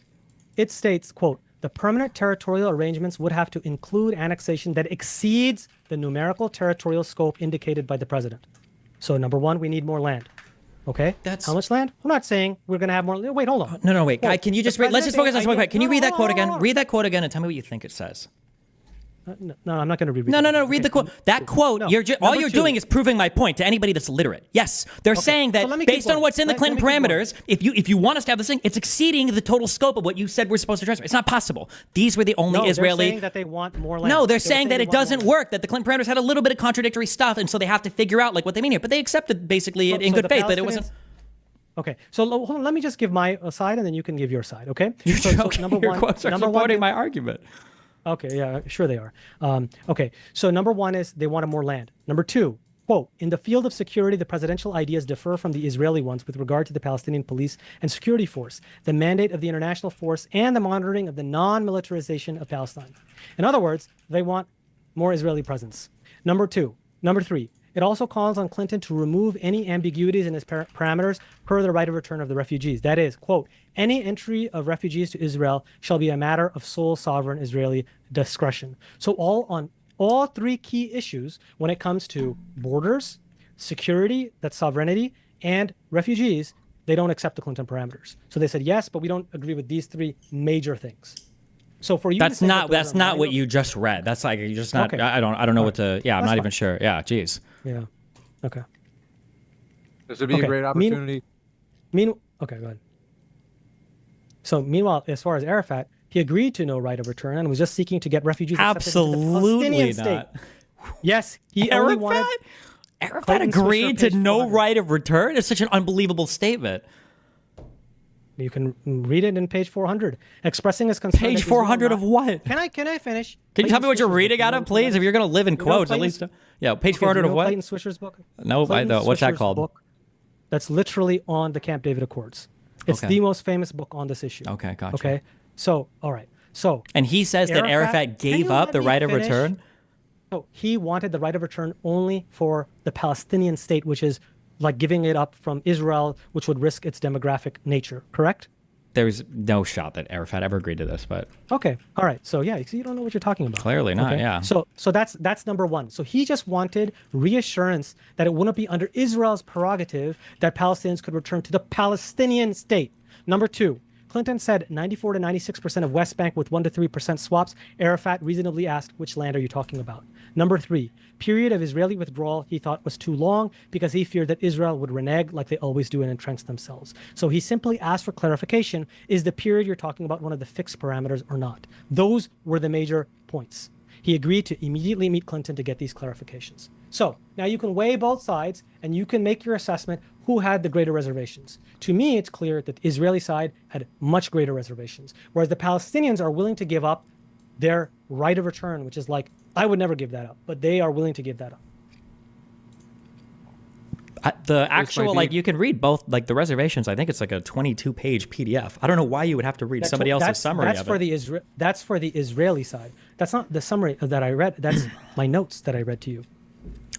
it states, quote, the permanent territorial arrangements would have to include annexation that exceeds the numerical territorial scope indicated by the president. So number one, we need more land. Okay? How much land? I'm not saying we're going to have more. Wait, hold on. No, wait. Guy, can you just read? Let's just focus on something quick. Can you read that quote again? Read that quote again and tell me what you think it says. No, I'm not going to read. No. Read the quote. That quote. No. All you're doing is proving my point to anybody that's literate. Yes, they're saying that based on what's in the Clinton parameters, if you want us to have this thing, it's exceeding the total scope of what you said we're supposed to transfer. It's not possible. These were the only Israeli. They're saying that they want more land. No, they're saying that it doesn't work. That the Clinton parameters had a little bit of contradictory stuff, and so they have to figure out like what they mean here. But they accepted basically it in good faith, but it wasn't. Okay, so hold on, let me just give my side, and then you can give your side. Okay. You're joking. Number one, your quotes are supporting my argument. Okay, yeah, sure they are. Okay, so number one is they wanted more land. Number two, quote, in the field of security, the presidential ideas differ from the Israeli ones with regard to the Palestinian police and security force, the mandate of the international force, and the monitoring of the non-militarization of Palestine. In other words, they want more Israeli presence. Number three, it also calls on Clinton to remove any ambiguities in his parameters per the right of return of the refugees. That is, quote, any entry of refugees to Israel shall be a matter of sole sovereign Israeli discretion. So all three key issues when it comes to borders, security, that's sovereignty, and refugees, they don't accept the Clinton parameters. So they said yes, but we don't agree with these three major things. So for you, that's not what you just read. That's like you just not. Okay. I don't know what to. Yeah, I'm not even sure. Yeah, geez. Yeah. Okay. This would be a great opportunity. Okay, go ahead. So meanwhile, as far as Arafat, he agreed to no right of return and was just seeking to get refugees absolutely accepted into the Palestinian not. State. Yes, he only wanted. Arafat agreed to no right of return. It's such an unbelievable statement. You can read it in page 400, expressing his concern. Page 400 of what? Can I finish? Can you tell me what you're reading out of, please? If you're going to live in quotes, at least. Yeah, page 400 of what? Clayton Swisher's book. No, I don't. What's that called? Book that's literally on the Camp David Accords. It's the most famous book on this issue. Okay, gotcha. Okay, so all right, so. And he says that Arafat gave up the right of return. No, he wanted the right of return only for the Palestinian state, which is like giving it up from Israel, which would risk its demographic nature, correct? There's no shot that Arafat ever agreed to this, but... Okay, all right. So yeah, you don't know what you're talking about. Clearly not, yeah. So that's number one. So he just wanted reassurance that it wouldn't be under Israel's prerogative that Palestinians could return to the Palestinian state. Number two, Clinton said 94 to 96% of West Bank with 1 to 3% swaps. Arafat reasonably asked, which land are you talking about? Number three, period of Israeli withdrawal he thought was too long because he feared that Israel would renege like they always do and entrench themselves. So he simply asked for clarification. Is the period you're talking about one of the fixed parameters or not? Those were the major points. He agreed to immediately meet Clinton to get these clarifications. So now you can weigh both sides and you can make your assessment. who had the greater reservations. To me, it's clear that the Israeli side had much greater reservations, whereas the Palestinians are willing to give up their right of return, which is like, I would never give that up, but they are willing to give that up. The actual, like, you can read both, like, the reservations. I think it's like a 22-page PDF. I don't know why you would have to read somebody else's summary that's of for it. That's for the Israeli side. That's not the summary that I read. That's my notes that I read to you.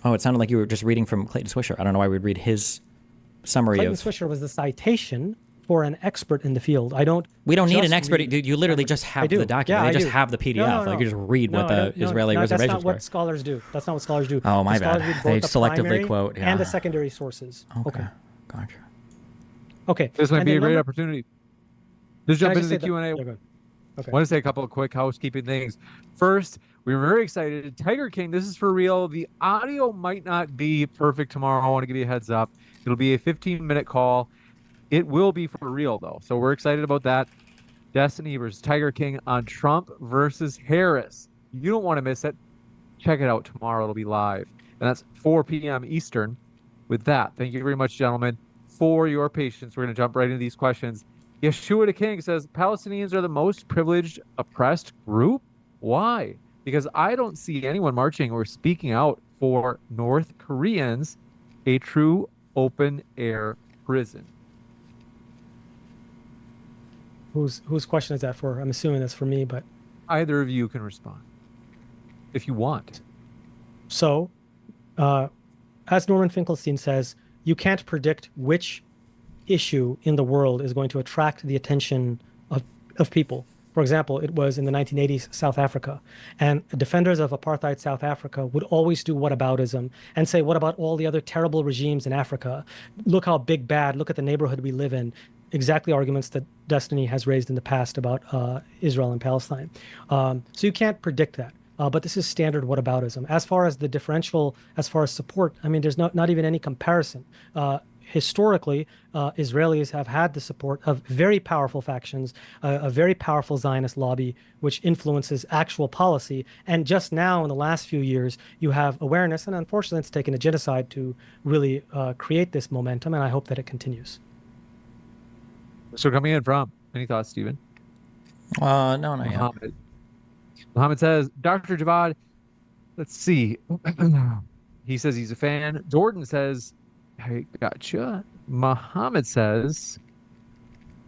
Oh, it sounded like you were just reading from Clayton Swisher. I don't know why we'd read his summary Clayton of... Swisher was the citation for an expert in the field. We don't need an expert. You literally just have the document. Yeah, they just have the PDF. No. Like, you just read what the Israeli reservations that's not what scholars do. That's not what scholars do. Oh, my scholars bad. read both They the selectively primary quote. Yeah. and the secondary sources. Okay. Gotcha. Okay. This might And be then a great opportunity. Just Can I jump just into the say Q&A. Yeah, go ahead. Okay. I want to say a couple of quick housekeeping things. First, we were very excited. Tiger King, this is for real. The audio might not be perfect tomorrow. I want to give you a heads up. It'll be a 15-minute call. It will be for real, though. So we're excited about that. Destiny versus Tiger King on Trump versus Harris. You don't want to miss it. Check it out tomorrow. It'll be live. And that's 4 p.m. Eastern. With that, thank you very much, gentlemen, for your patience. We're going to jump right into these questions. Yeshua the King says, Palestinians are the most privileged, oppressed group? Why? Because I don't see anyone marching or speaking out for North Koreans, a true open-air prison. Whose question is that for? I'm assuming that's for me, but either of you can respond if you want. So, as Norman Finkelstein says, you can't predict which issue in the world is going to attract the attention of people. For example, it was in the 1980s South Africa, and defenders of apartheid South Africa would always do whataboutism and say, what about all the other terrible regimes in Africa? Look how big bad, look at the neighborhood we live in. Exactly arguments that Destiny has raised in the past about Israel and Palestine. So you can't predict that. But this is standard whataboutism. As far as the differential, as far as support, I mean, there's not even any comparison. Historically, Israelis have had the support of very powerful factions, a very powerful Zionist lobby, which influences actual policy. And just now, in the last few years, you have awareness, and unfortunately, it's taken a genocide to really create this momentum, and I hope that it continues. So coming in from, any thoughts, Stephen? No, not yet. Muhammad says, Dr. Javad, let's see. He says he's a fan. Jordan says, hey, gotcha. Muhammad says,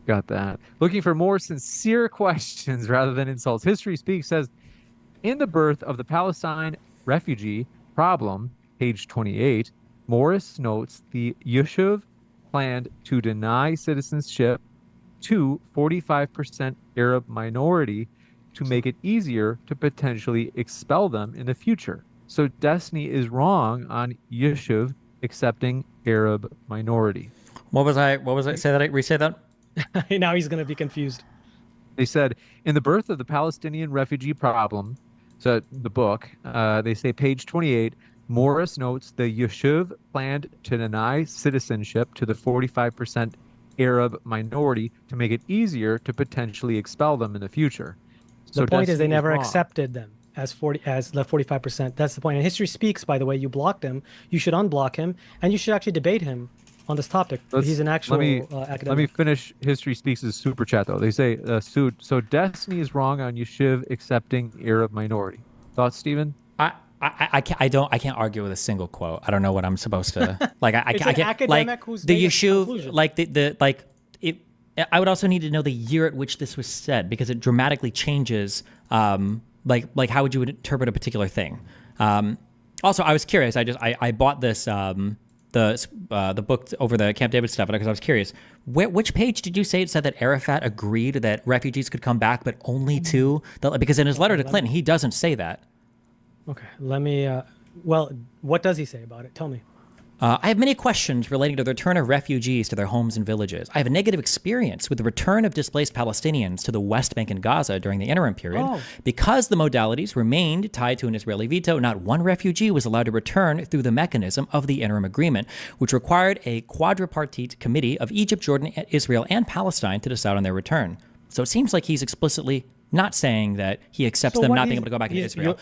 got that. Looking for more sincere questions rather than insults. History Speaks says, in the birth of the Palestine refugee problem, page 28, Morris notes the Yishuv planned to deny citizenship to 45% Arab minority to make it easier to potentially expel them in the future. So Destiny is wrong on Yishuv accepting Arab minority. What was I? Say that. Re-say that. Now he's going to be confused. They said, in the birth of the Palestinian refugee problem, so the book, they say page 28, Morris notes the Yishuv planned to deny citizenship to the 45% Arab minority to make it easier to potentially expel them in the future. So the point is they never accepted them as the 45%. That's the point. And History Speaks, by the way, you blocked him. You should unblock him, and you should actually debate him on this topic. He's an actual academic. Let me finish History Speaks' super chat, though. They say, so Destiny is wrong on Yishuv accepting Arab minority. Thoughts, Stephen? I can't argue with a single quote. I don't know what I'm supposed to like. I can't academic like who's the made a issue conclusion. like the like it. I would also need to know the year at which this was said because it dramatically changes. Like how would you interpret a particular thing? Also, I was curious. I bought this the book over the Camp David stuff because I was curious. Which page did you say it said that Arafat agreed that refugees could come back, but only to because in his letter to Clinton he doesn't say that. Okay, let me. Well, what does he say about it? Tell me. I have many questions relating to the return of refugees to their homes and villages. I have a negative experience with the return of displaced Palestinians to the West Bank and Gaza during the interim period. Because the modalities remained tied to an Israeli veto, not one refugee was allowed to return through the mechanism of the interim agreement, which required a quadripartite committee of Egypt, Jordan, Israel, and Palestine to decide on their return. So it seems like he's explicitly not saying that he accepts them not being able to go back to Israel.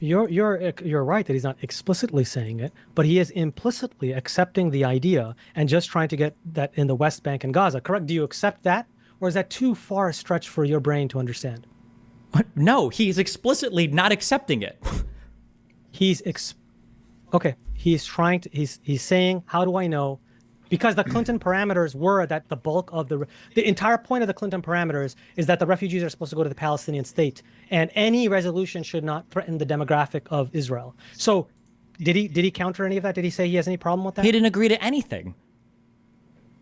you're right that he's not explicitly saying it, but he is implicitly accepting the idea and just trying to get that in the West Bank and Gaza. Correct? Do you accept that, or is that too far a stretch for your brain to understand? No, he's explicitly not accepting it. Okay. He's trying to. He's saying, how do I know? Because the Clinton parameters were that the bulk of the entire point of the Clinton parameters is that the refugees are supposed to go to the Palestinian state, and any resolution should not threaten the demographic of Israel. So, did he counter any of that? Did he say he has any problem with that? He didn't agree to anything.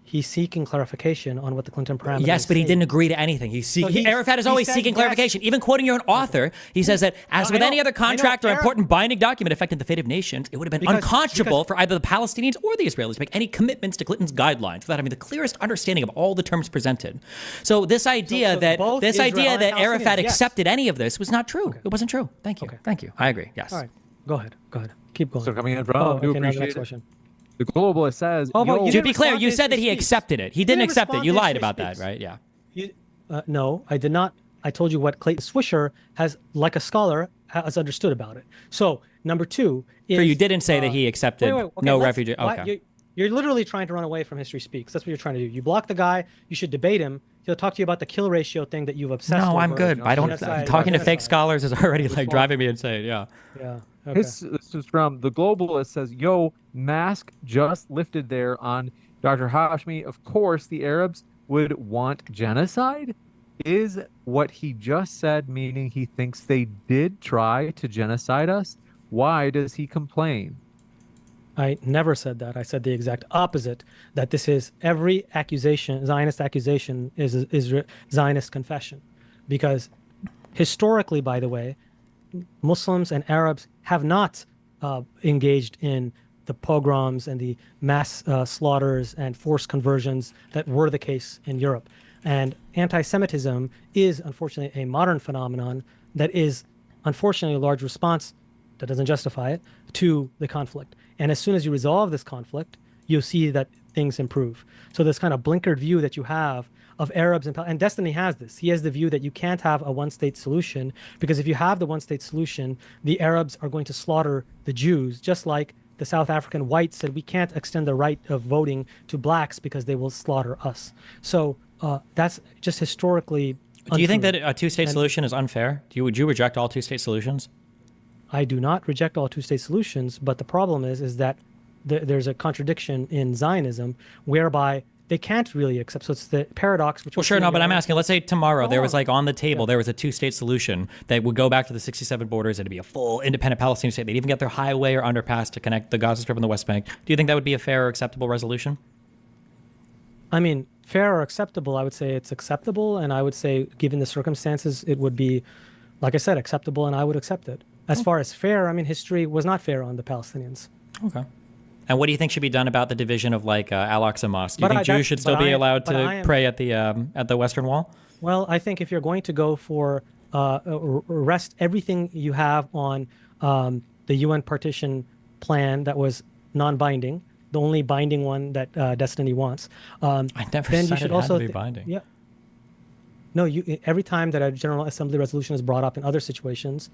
He's seeking clarification on what the Clinton parameters. Yes, but he didn't agree to anything. Arafat is always seeking clarification. Even quoting your own author, he says that as with any other contract or important binding document affecting the fate of nations, it would have been unconscionable for either the Palestinians or the Israelis to make any commitments to Clinton's guidelines without having the clearest understanding of all the terms presented. So this idea that Arafat accepted any of this was not true. Okay. It wasn't true. Thank you. Okay. Thank you. I agree. Yes. All right. Go ahead. Keep going. So coming in from, do appreciate it. The globalist says, to be clear, you said that he accepted it. He didn't accept it. You lied about that, right? Yeah. No, I did not. I told you what Clayton Swisher has, like a scholar, has understood about it. So, number two is... So you didn't say that he accepted no refugee... Okay. You're literally trying to run away from History Speaks. That's what you're trying to do. You block the guy. You should debate him. He'll talk to you about the kill ratio thing that you've obsessed over. No, I'm good. Talking to fake scholars is already like driving me insane. Yeah. Yeah. Okay. This is from the globalist says, mask just lifted there on Dr. Hashmi. Of course, the Arabs would want genocide. Is what he just said meaning he thinks they did try to genocide us? Why does he complain? I never said that. I said the exact opposite, that this is every accusation, Zionist accusation is Zionist confession. Because historically, by the way, Muslims and Arabs have not engaged in the pogroms and the mass slaughters and forced conversions that were the case in Europe. And anti-Semitism is, unfortunately, a modern phenomenon that is, unfortunately, a large response, that doesn't justify it, to the conflict. And as soon as you resolve this conflict, you'll see that things improve. So this kind of blinkered view that you have of Arabs and Destiny has this. He has the view that you can't have a one-state solution, because if you have the one-state solution, the Arabs are going to slaughter the Jews, just like the South African whites said we can't extend the right of voting to blacks because they will slaughter us. So that's just historically untrue. Do you think that a two-state solution is unfair? Would you reject all two-state solutions? I do not reject all two-state solutions, but the problem is that there's a contradiction in Zionism whereby they can't really accept. So it's the paradox. Well, sure, no, but I'm asking, let's say tomorrow there was on the table, there was a two-state solution that would go back to the 67 borders. It'd be a full independent Palestinian state. They'd even get their highway or underpass to connect the Gaza Strip and the West Bank. Do you think that would be a fair or acceptable resolution? I mean, fair or acceptable, I would say it's acceptable. And I would say, given the circumstances, it would be, like I said, acceptable, and I would accept it. As far as fair, I mean, history was not fair on the Palestinians. Okay. And what do you think should be done about the division of Al-Aqsa Mosque? Do you think Jews should still be allowed to pray at the Western Wall? Well, I think if you're going to go for rest everything you have on the UN partition plan that was non-binding, the only binding one that Destiny wants. I never then said you should it also had to be binding. Yeah. No, every time that a General Assembly resolution is brought up in other situations,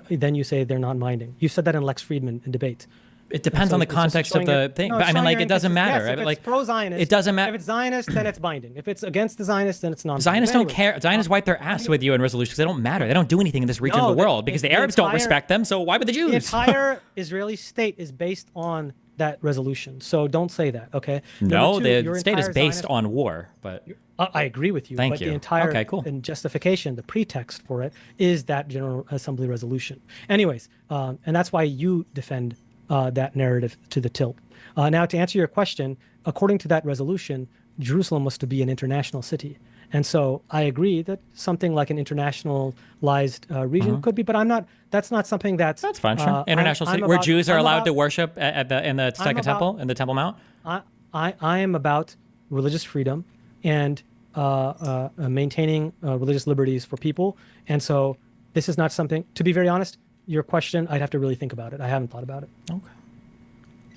then you say they're non-binding. You said that in Lex Friedman in debate. It depends on the context of the thing. But I mean, it doesn't matter. Yes, if it's pro-Zionist, it doesn't matter. If it's Zionist, then it's binding. If it's against the Zionists, then it's non-binding. Zionists don't care. Zionists wipe their ass with UN resolutions because they don't matter. They don't do anything in this region of the world because the Arabs don't respect them. So why would the Jews? The entire Israeli state is based on that resolution. So don't say that, okay? No, the state is based on war. But I agree with you. Thank but you. The entire and justification, the pretext for it, is that General Assembly resolution. Anyways, and that's why you defend that narrative to the tilt. Now, to answer your question, according to that resolution, Jerusalem was to be an international city. And so I agree that something like an internationalized region could be, but that's not something that's fine, sure. International city, where Jews are allowed to worship in the Second Temple, in the Temple Mount? I am about religious freedom and maintaining religious liberties for people. And so this is not something, to be very honest, your question, I'd have to really think about it. I haven't thought about it. Okay.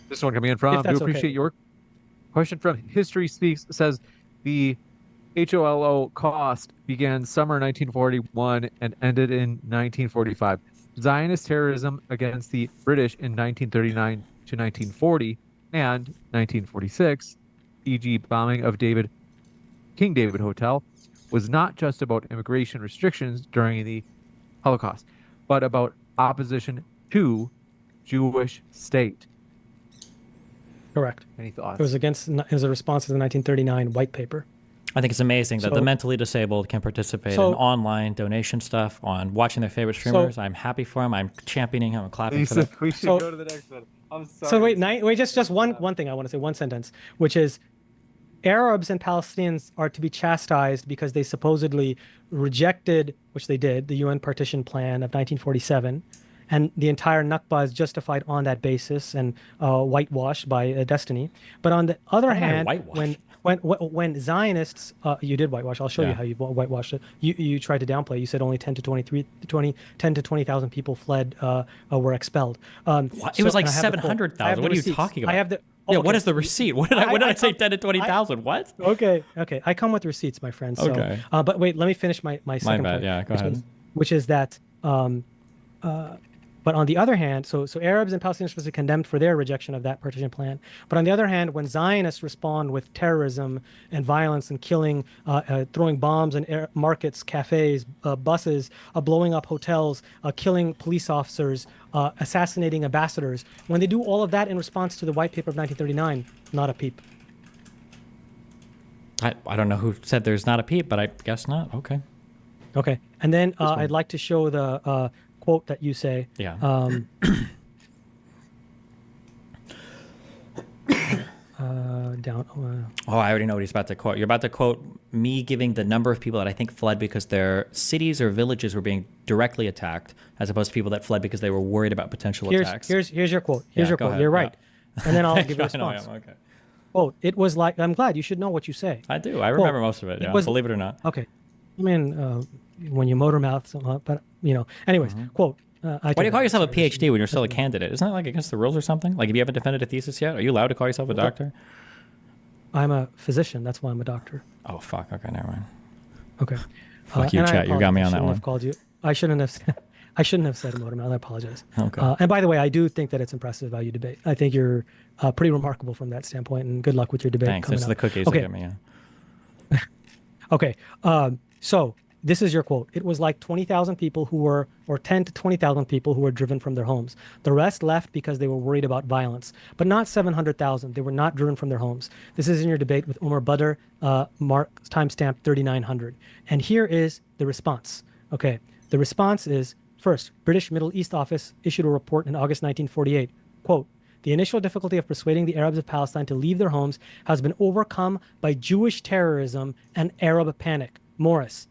This one coming in from, do appreciate your question from History Speaks, says the HOLO cost began summer 1941 and ended in 1945. Zionist terrorism against the British in 1939 to 1940 and 1946, e.g., bombing of King David Hotel, was not just about immigration restrictions during the Holocaust, but about opposition to Jewish state. Correct. Any thoughts? It was a response to the 1939 white paper. I think it's amazing that the mentally disabled can participate in online donation stuff, on watching their favorite streamers. I'm happy for him. I'm championing him. I'm clapping for them. We should go to the next one. I'm sorry. So wait, just one thing I want to say, one sentence, which is Arabs and Palestinians are to be chastised because they supposedly rejected, which they did, the UN partition plan of 1947, and the entire Nakba is justified on that basis and whitewashed by destiny. But on the other hand, when Zionists, you did whitewash. I'll show you how you whitewashed it. You tried to downplay. You said only 10 to 20,000 people fled, were expelled. It was like 700,000. What are you talking about? I have the. Yeah, what is the receipt? What did I say? 10 to 20,000. What? Okay. I come with receipts, my friend. So, okay. But wait, let me finish my second point. Yeah, go ahead. Which is that. But on the other hand, so Arabs and Palestinians are supposed to be condemned for their rejection of that partition plan. But on the other hand, when Zionists respond with terrorism and violence and killing, throwing bombs in markets, cafes, buses, blowing up hotels, killing police officers, assassinating ambassadors, when they do all of that in response to the white paper of 1939, not a peep. I don't know who said there's not a peep, but I guess not. Okay. Okay. And then I'd like to show the quote that you say. Yeah. Oh, I already know what he's about to quote. You're about to quote me giving the number of people that I think fled because their cities or villages were being directly attacked, as opposed to people that fled because they were worried about potential attacks. Here's your quote. Here's your quote. Ahead. You're right. Yeah. And then I'll give you a response. Okay. Quote, it was like, I'm glad you should know what you say. I do. I remember most of it. Yeah. Believe it or not. Okay. I mean, when you motor mouth, but anyways, quote. Why do you call yourself a PhD when you're still a candidate? Isn't that like against the rules or something? Like if you haven't defended a thesis yet, are you allowed to call yourself a doctor? I'm a physician. That's why I'm a doctor. Oh, fuck. Okay, never mind. Okay. Fuck you, chat. You got me on that one. Have called you. I shouldn't have said motor mouth. I apologize. Okay. And by the way, I do think that it's impressive how you debate. I think you're pretty remarkable from that standpoint, and good luck with your debate. Thanks. Coming It's up. the cookies that get me. Yeah. Okay. So this is your quote. It was like 20,000 people or 10 to 20,000 people who were driven from their homes. The rest left because they were worried about violence, but not 700,000. They were not driven from their homes. This is in your debate with Umar Badr, Mark timestamp 3900. And here is the response. Okay. The response is, first, British Middle East Office issued a report in August 1948. Quote, the initial difficulty of persuading the Arabs of Palestine to leave their homes has been overcome by Jewish terrorism and Arab panic. Morris,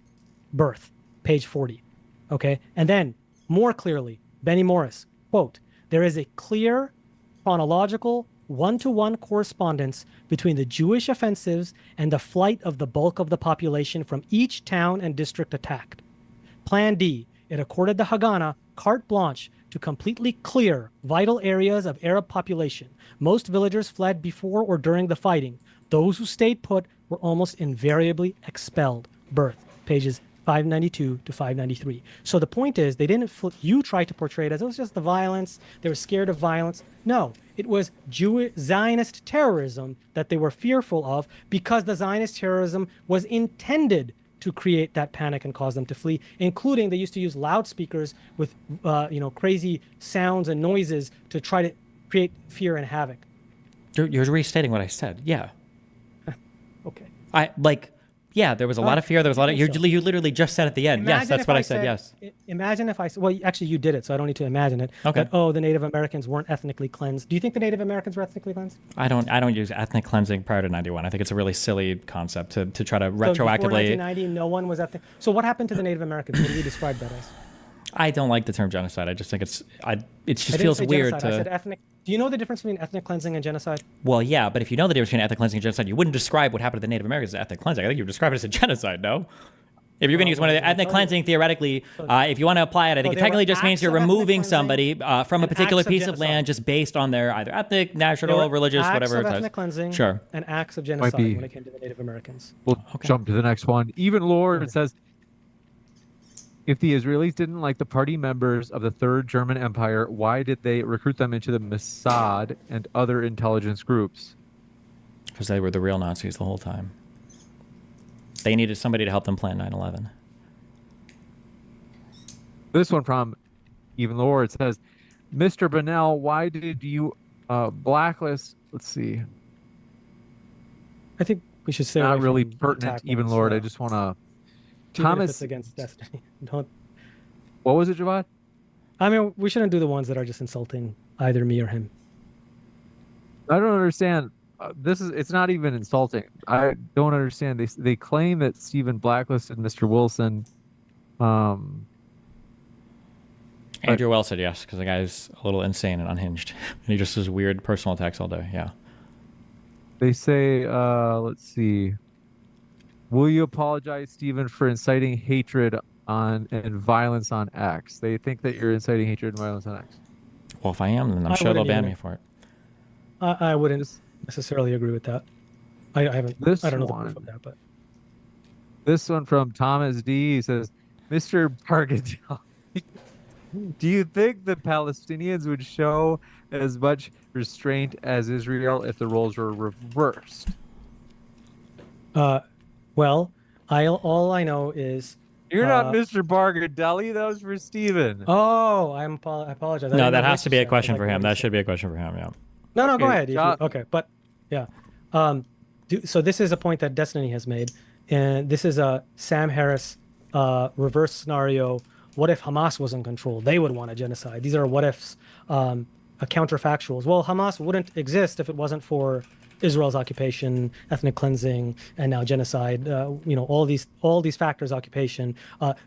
Birth, page 40. Okay. And then more clearly, Benny Morris, quote, there is a clear chronological one-to-one correspondence between the Jewish offensives and the flight of the bulk of the population from each town and district attacked. Plan D, it accorded the Haganah carte blanche to completely clear vital areas of Arab population. Most villagers fled before or during the fighting. Those who stayed put were almost invariably expelled. Birth, pages 592 to 593. So the point is, they didn't. You tried to portray it as it was just the violence. They were scared of violence. No, it was Zionist terrorism that they were fearful of because the Zionist terrorism was intended to create that panic and cause them to flee. Including, they used to use loudspeakers with, crazy sounds and noises to try to create fear and havoc. You're restating what I said. Yeah. Okay. Yeah, there was a lot of fear. There was a lot of. You literally just said at the end. Yes, that's what I said. Yes. Imagine if I said. Well, actually, you did it, so I don't need to imagine it. Okay. That, the Native Americans weren't ethnically cleansed. Do you think the Native Americans were ethnically cleansed? I don't use ethnic cleansing prior to 91. I think it's a really silly concept to try to So retroactively. before 1990, no one was ethnic. So what happened to the Native Americans? What do you describe that as? I don't like the term genocide. I just think it just feels weird genocide. I said ethnic. Do you know the difference between ethnic cleansing and genocide? Well, yeah, but if you know the difference between ethnic cleansing and genocide, you wouldn't describe what happened to the Native Americans as ethnic cleansing. I think you would describe it as a genocide, no? If you're going to use one of the ethnic cleansing, theoretically, if you want to apply it, I think it technically just means you're removing somebody from a particular piece of land just based on their either ethnic, national, religious, whatever it is. Ethnic cleansing sure. And acts of genocide when it came to the Native Americans. We'll jump to the next one. Even Lord says, If the Israelis didn't like the party members of the Third German Empire, why did they recruit them into the Mossad and other intelligence groups? Because they were the real Nazis the whole time. They needed somebody to help them plan 9/11. This one from Even Lower, it says, Mr. Bonnell, why did you blacklist? Let's see. I think we should say not really pertinent, Even Lord. I just want to. Thomas, it's against destiny. Don't. What was it, Javad? I mean, we shouldn't do the ones that are just insulting either me or him. I don't understand. It's not even insulting. I don't understand. They claim that Stephen blacklisted Mr. Wilson. Andrew Wells said yes, because the guy's a little insane and unhinged. He just does weird personal attacks all day. Yeah. They say, let's see. Will you apologize, Stephen, for inciting hatred and violence on X? They think that you're inciting hatred and violence on X. Well, if I am, then I'm sure they'll ban me for it. I wouldn't necessarily agree with that. I haven't. I don't know the proof of that, but this one from Thomas D says, Mr. Bargadell, do you think the Palestinians would show as much restraint as Israel if the roles were reversed? Well, all I know is you're not Mr. Bargadelli. That was for Steven. Oh, I apologize. No, that has to be a question for him. That should be a question for him. Yeah. No, go ahead. Okay, but yeah. So this is a point that Destiny has made, and this is a Sam Harris reverse scenario. What if Hamas was in control? They would want a genocide. These are what ifs, counterfactuals. Well, Hamas wouldn't exist if it wasn't for Israel's occupation, ethnic cleansing, and now genocide. All these factors, occupation.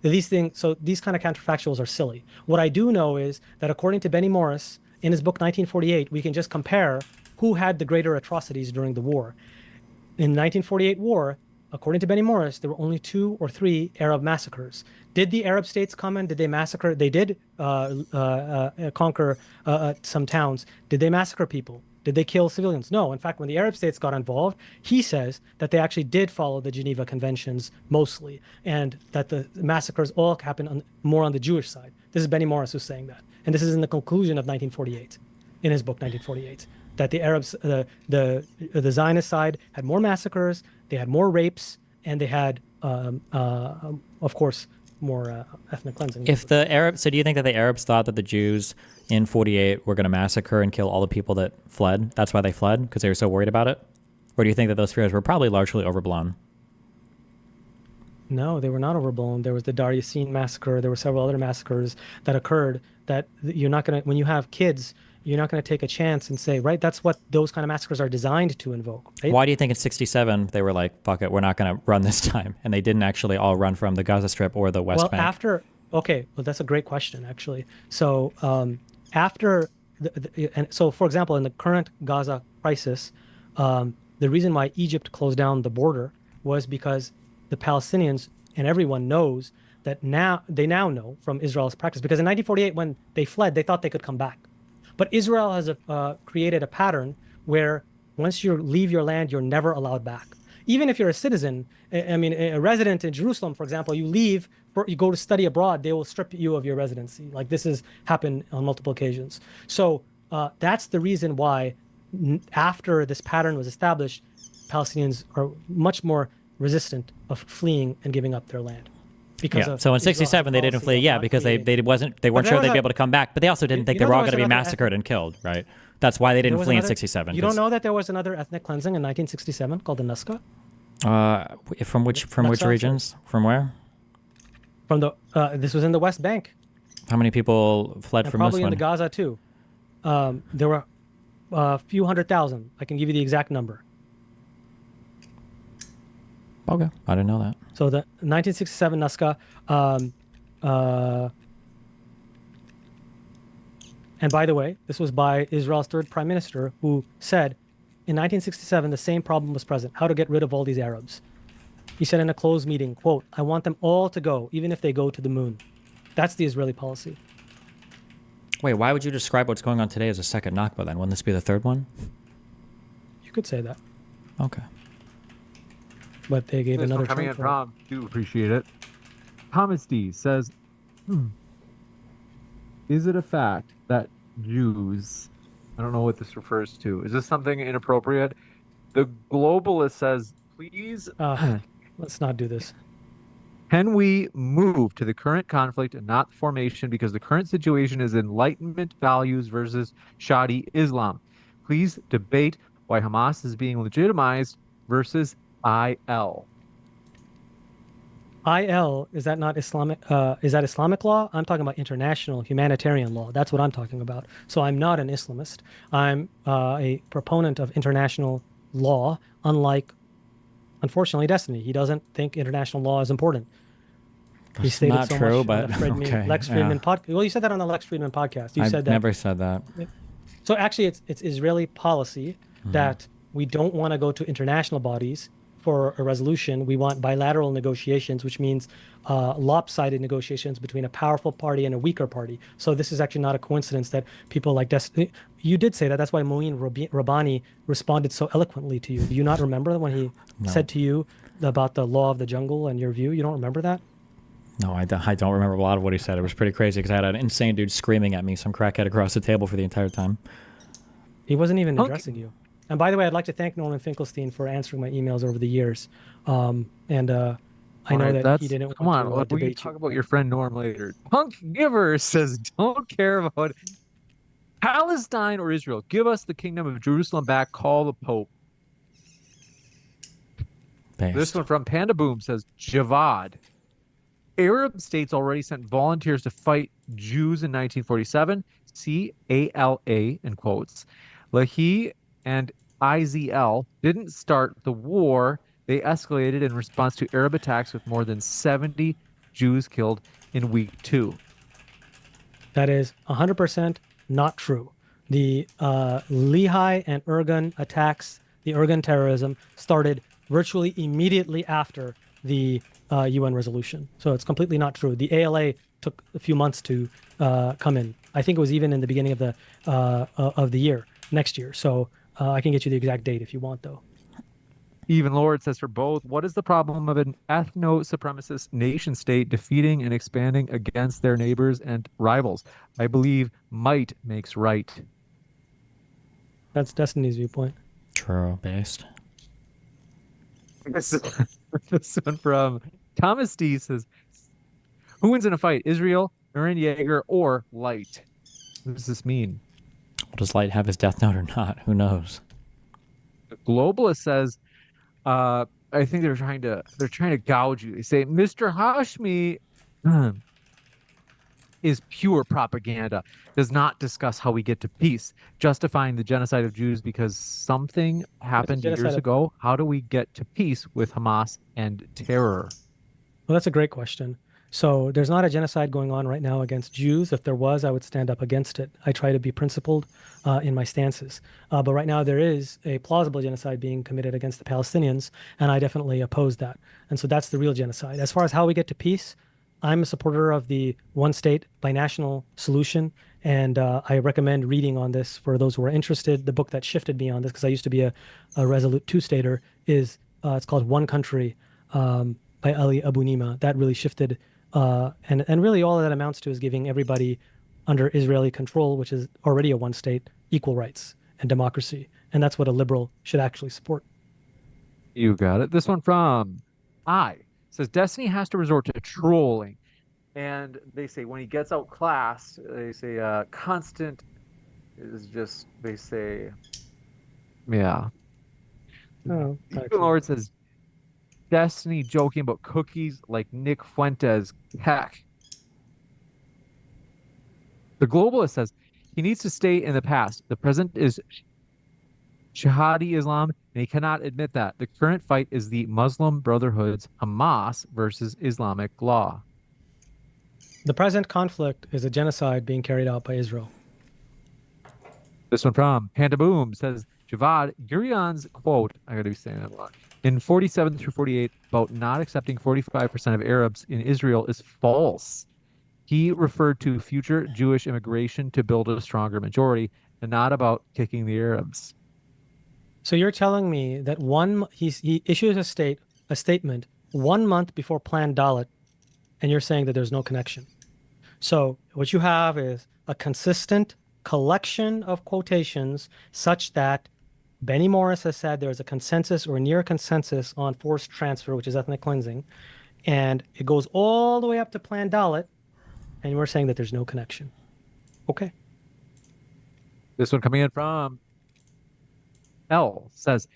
These things. So these kind of counterfactuals are silly. What I do know is that according to Benny Morris in his book 1948, we can just compare who had the greater atrocities during the war. In the 1948 war, according to Benny Morris, there were only 2 or 3 Arab massacres. Did the Arab states come in? Did they massacre? They did conquer some towns. Did they massacre people? Did they kill civilians? No. In fact, when the Arab states got involved, he says that they actually did follow the Geneva Conventions mostly, and that the massacres all happened more on the Jewish side. This is Benny Morris who's saying that. And this is in the conclusion of 1948, in his book 1948, that the Arabs, the Zionist side had more massacres, they had more rapes, and they had, of course, more ethnic cleansing. So do you think that the Arabs thought that the Jews in 48 were going to massacre and kill all the people that fled? That's why they fled, because they were so worried about it? Or do you think that those fears were probably largely overblown? No, they were not overblown. There was the Dar Yassin massacre. There were several other massacres that occurred that you're not going to, when you have kids, you're not going to take a chance and say, right, that's what those kind of massacres are designed to invoke. Right? Why do you think in 67 they were like, fuck it, we're not going to run this time? And they didn't actually all run from the Gaza Strip or the West Bank? Well, that's a great question, actually. So after, so for example, in the current Gaza crisis, the reason why Egypt closed down the border was because the Palestinians and everyone knows that they now know from Israel's practice, because in 1948, when they fled, they thought they could come back. But Israel has created a pattern where once you leave your land, you're never allowed back. Even if you're a citizen, I mean, a resident in Jerusalem, for example, you leave, you go to study abroad, they will strip you of your residency. Like this has happened on multiple occasions. So that's the reason why after this pattern was established, Palestinians are much more resistant of fleeing and giving up their land. So in 67 they didn't flee, because they weren't sure they'd be able to come back, but they also didn't think they were all going to be massicered and killed, right? That's why they didn't flee in 67. You don't know that there was another ethnic cleansing in 1967 called the Nazca? From which regions? From where? From the this was in the West Bank. How many people fled from probably this one? In the Gaza too. There were a few 100,000. I can give you the exact number. Okay, I didn't know that. So the 1967 Nazca, and by the way, this was by Israel's third prime minister, who said in 1967 the same problem was present: how to get rid of all these Arabs. He said in a closed meeting, quote, "I want them all to go, even if they go to the moon." That's the Israeli policy. Wait, why would you describe what's going on today as a second Nakba then? Wouldn't this be the third one? You could say that. Okay. But they gave another coming in from. Do appreciate it. Thomas D says, Is it a fact that Jews, I don't know what this refers to. Is this something inappropriate? The globalist says, please, let's not do this. Can we move to the current conflict and not formation because the current situation is Enlightenment values versus shoddy Islam? Please debate why Hamas is being legitimized versus IL. IL, is that not Islamic? Is that Islamic law? I'm talking about international humanitarian law. That's what I'm talking about. So I'm not an Islamist. I'm a proponent of international law, unlike, unfortunately, Destiny. He doesn't think international law is important. He stated not so true, much but on the Lex Friedman podcast. Well, you said that on the Lex Friedman podcast. You said that. Never said that. So actually, it's Israeli policy that we don't want to go to international bodies for a resolution. We want bilateral negotiations, which means lopsided negotiations between a powerful party and a weaker party. So this is actually not a coincidence that people like Destiny. You did say that. That's why Moeen Rabbani responded so eloquently to you. Do you not remember when he said to you about the law of the jungle and your view? You don't remember that? No, I don't remember a lot of what he said. It was pretty crazy because I had an insane dude screaming at me, some crackhead across the table for the entire time. He wasn't even addressing you. And by the way, I'd like to thank Norman Finkelstein for answering my emails over the years. I know that he didn't want to we debate talk you. about your friend Norm later. Punk Giver says, don't care about Palestine or Israel. Give us the kingdom of Jerusalem back. Call the Pope. Based. This one from Panda Boom says, Javad. Arab states already sent volunteers to fight Jews in 1947. CALA in quotes. Lahi and IZL didn't start the war. They escalated in response to Arab attacks with more than 70 Jews killed in week 2. That is 100% not true. The Lehi and Irgun attacks, the Irgun terrorism, started virtually immediately after the UN resolution. So it's completely not true. The ALA took a few months to come in. I think it was even in the beginning of the year, next year. So I can get you the exact date if you want, though. Even Lord says for both, what is the problem of an ethno-supremacist nation state defeating and expanding against their neighbors and rivals? I believe might makes right. That's Destiny's viewpoint. True, based. This one from Thomas D says, who wins in a fight, Israel, Eren Yeager, or Light? What does this mean? Does Light have his death note or not? Who knows? The Globalist says, I think they're trying to gouge you. They say Mr. Hashmi is pure propaganda, does not discuss how we get to peace, justifying the genocide of Jews because something happened years ago. How do we get to peace with Hamas and terror? Well, that's a great question. So there's not a genocide going on right now against Jews. If there was, I would stand up against it. I try to be principled in my stances. But right now there is a plausible genocide being committed against the Palestinians, and I definitely oppose that. And so that's the real genocide. As far as how we get to peace, I'm a supporter of the one-state binational solution, and I recommend reading on this for those who are interested. The book that shifted me on this, because I used to be a resolute two-stater, is it's called One Country by Ali Abu Nima. That really shifted. And really all that amounts to is giving everybody under Israeli control, which is already a one state, equal rights and democracy. And that's what a liberal should actually support. You got it. This one from says Destiny has to resort to trolling. And they say when he gets outclassed, they say constant is just, they say, yeah. Oh, Lord says Destiny joking about cookies like Nick Fuentes. Heck. The Globalist says he needs to stay in the past. The present is Jihadi Islam, and he cannot admit that. The current fight is the Muslim Brotherhood's Hamas versus Islamic law. The present conflict is a genocide being carried out by Israel. This one from Panda Boom says Javad Gurion's quote, I gotta be saying that a lot, in 47 through 48 about not accepting 45% of Arabs in Israel is false. He referred to future Jewish immigration to build a stronger majority and not about kicking the Arabs. So you're telling me that he issues a statement 1 month before Plan Dalit, and you're saying that there's no connection. So what you have is a consistent collection of quotations such that Benny Morris has said there is a consensus or near consensus on forced transfer, which is ethnic cleansing. And it goes all the way up to Plan Dalit. And we're saying that there's no connection. Okay. This one coming in from L says,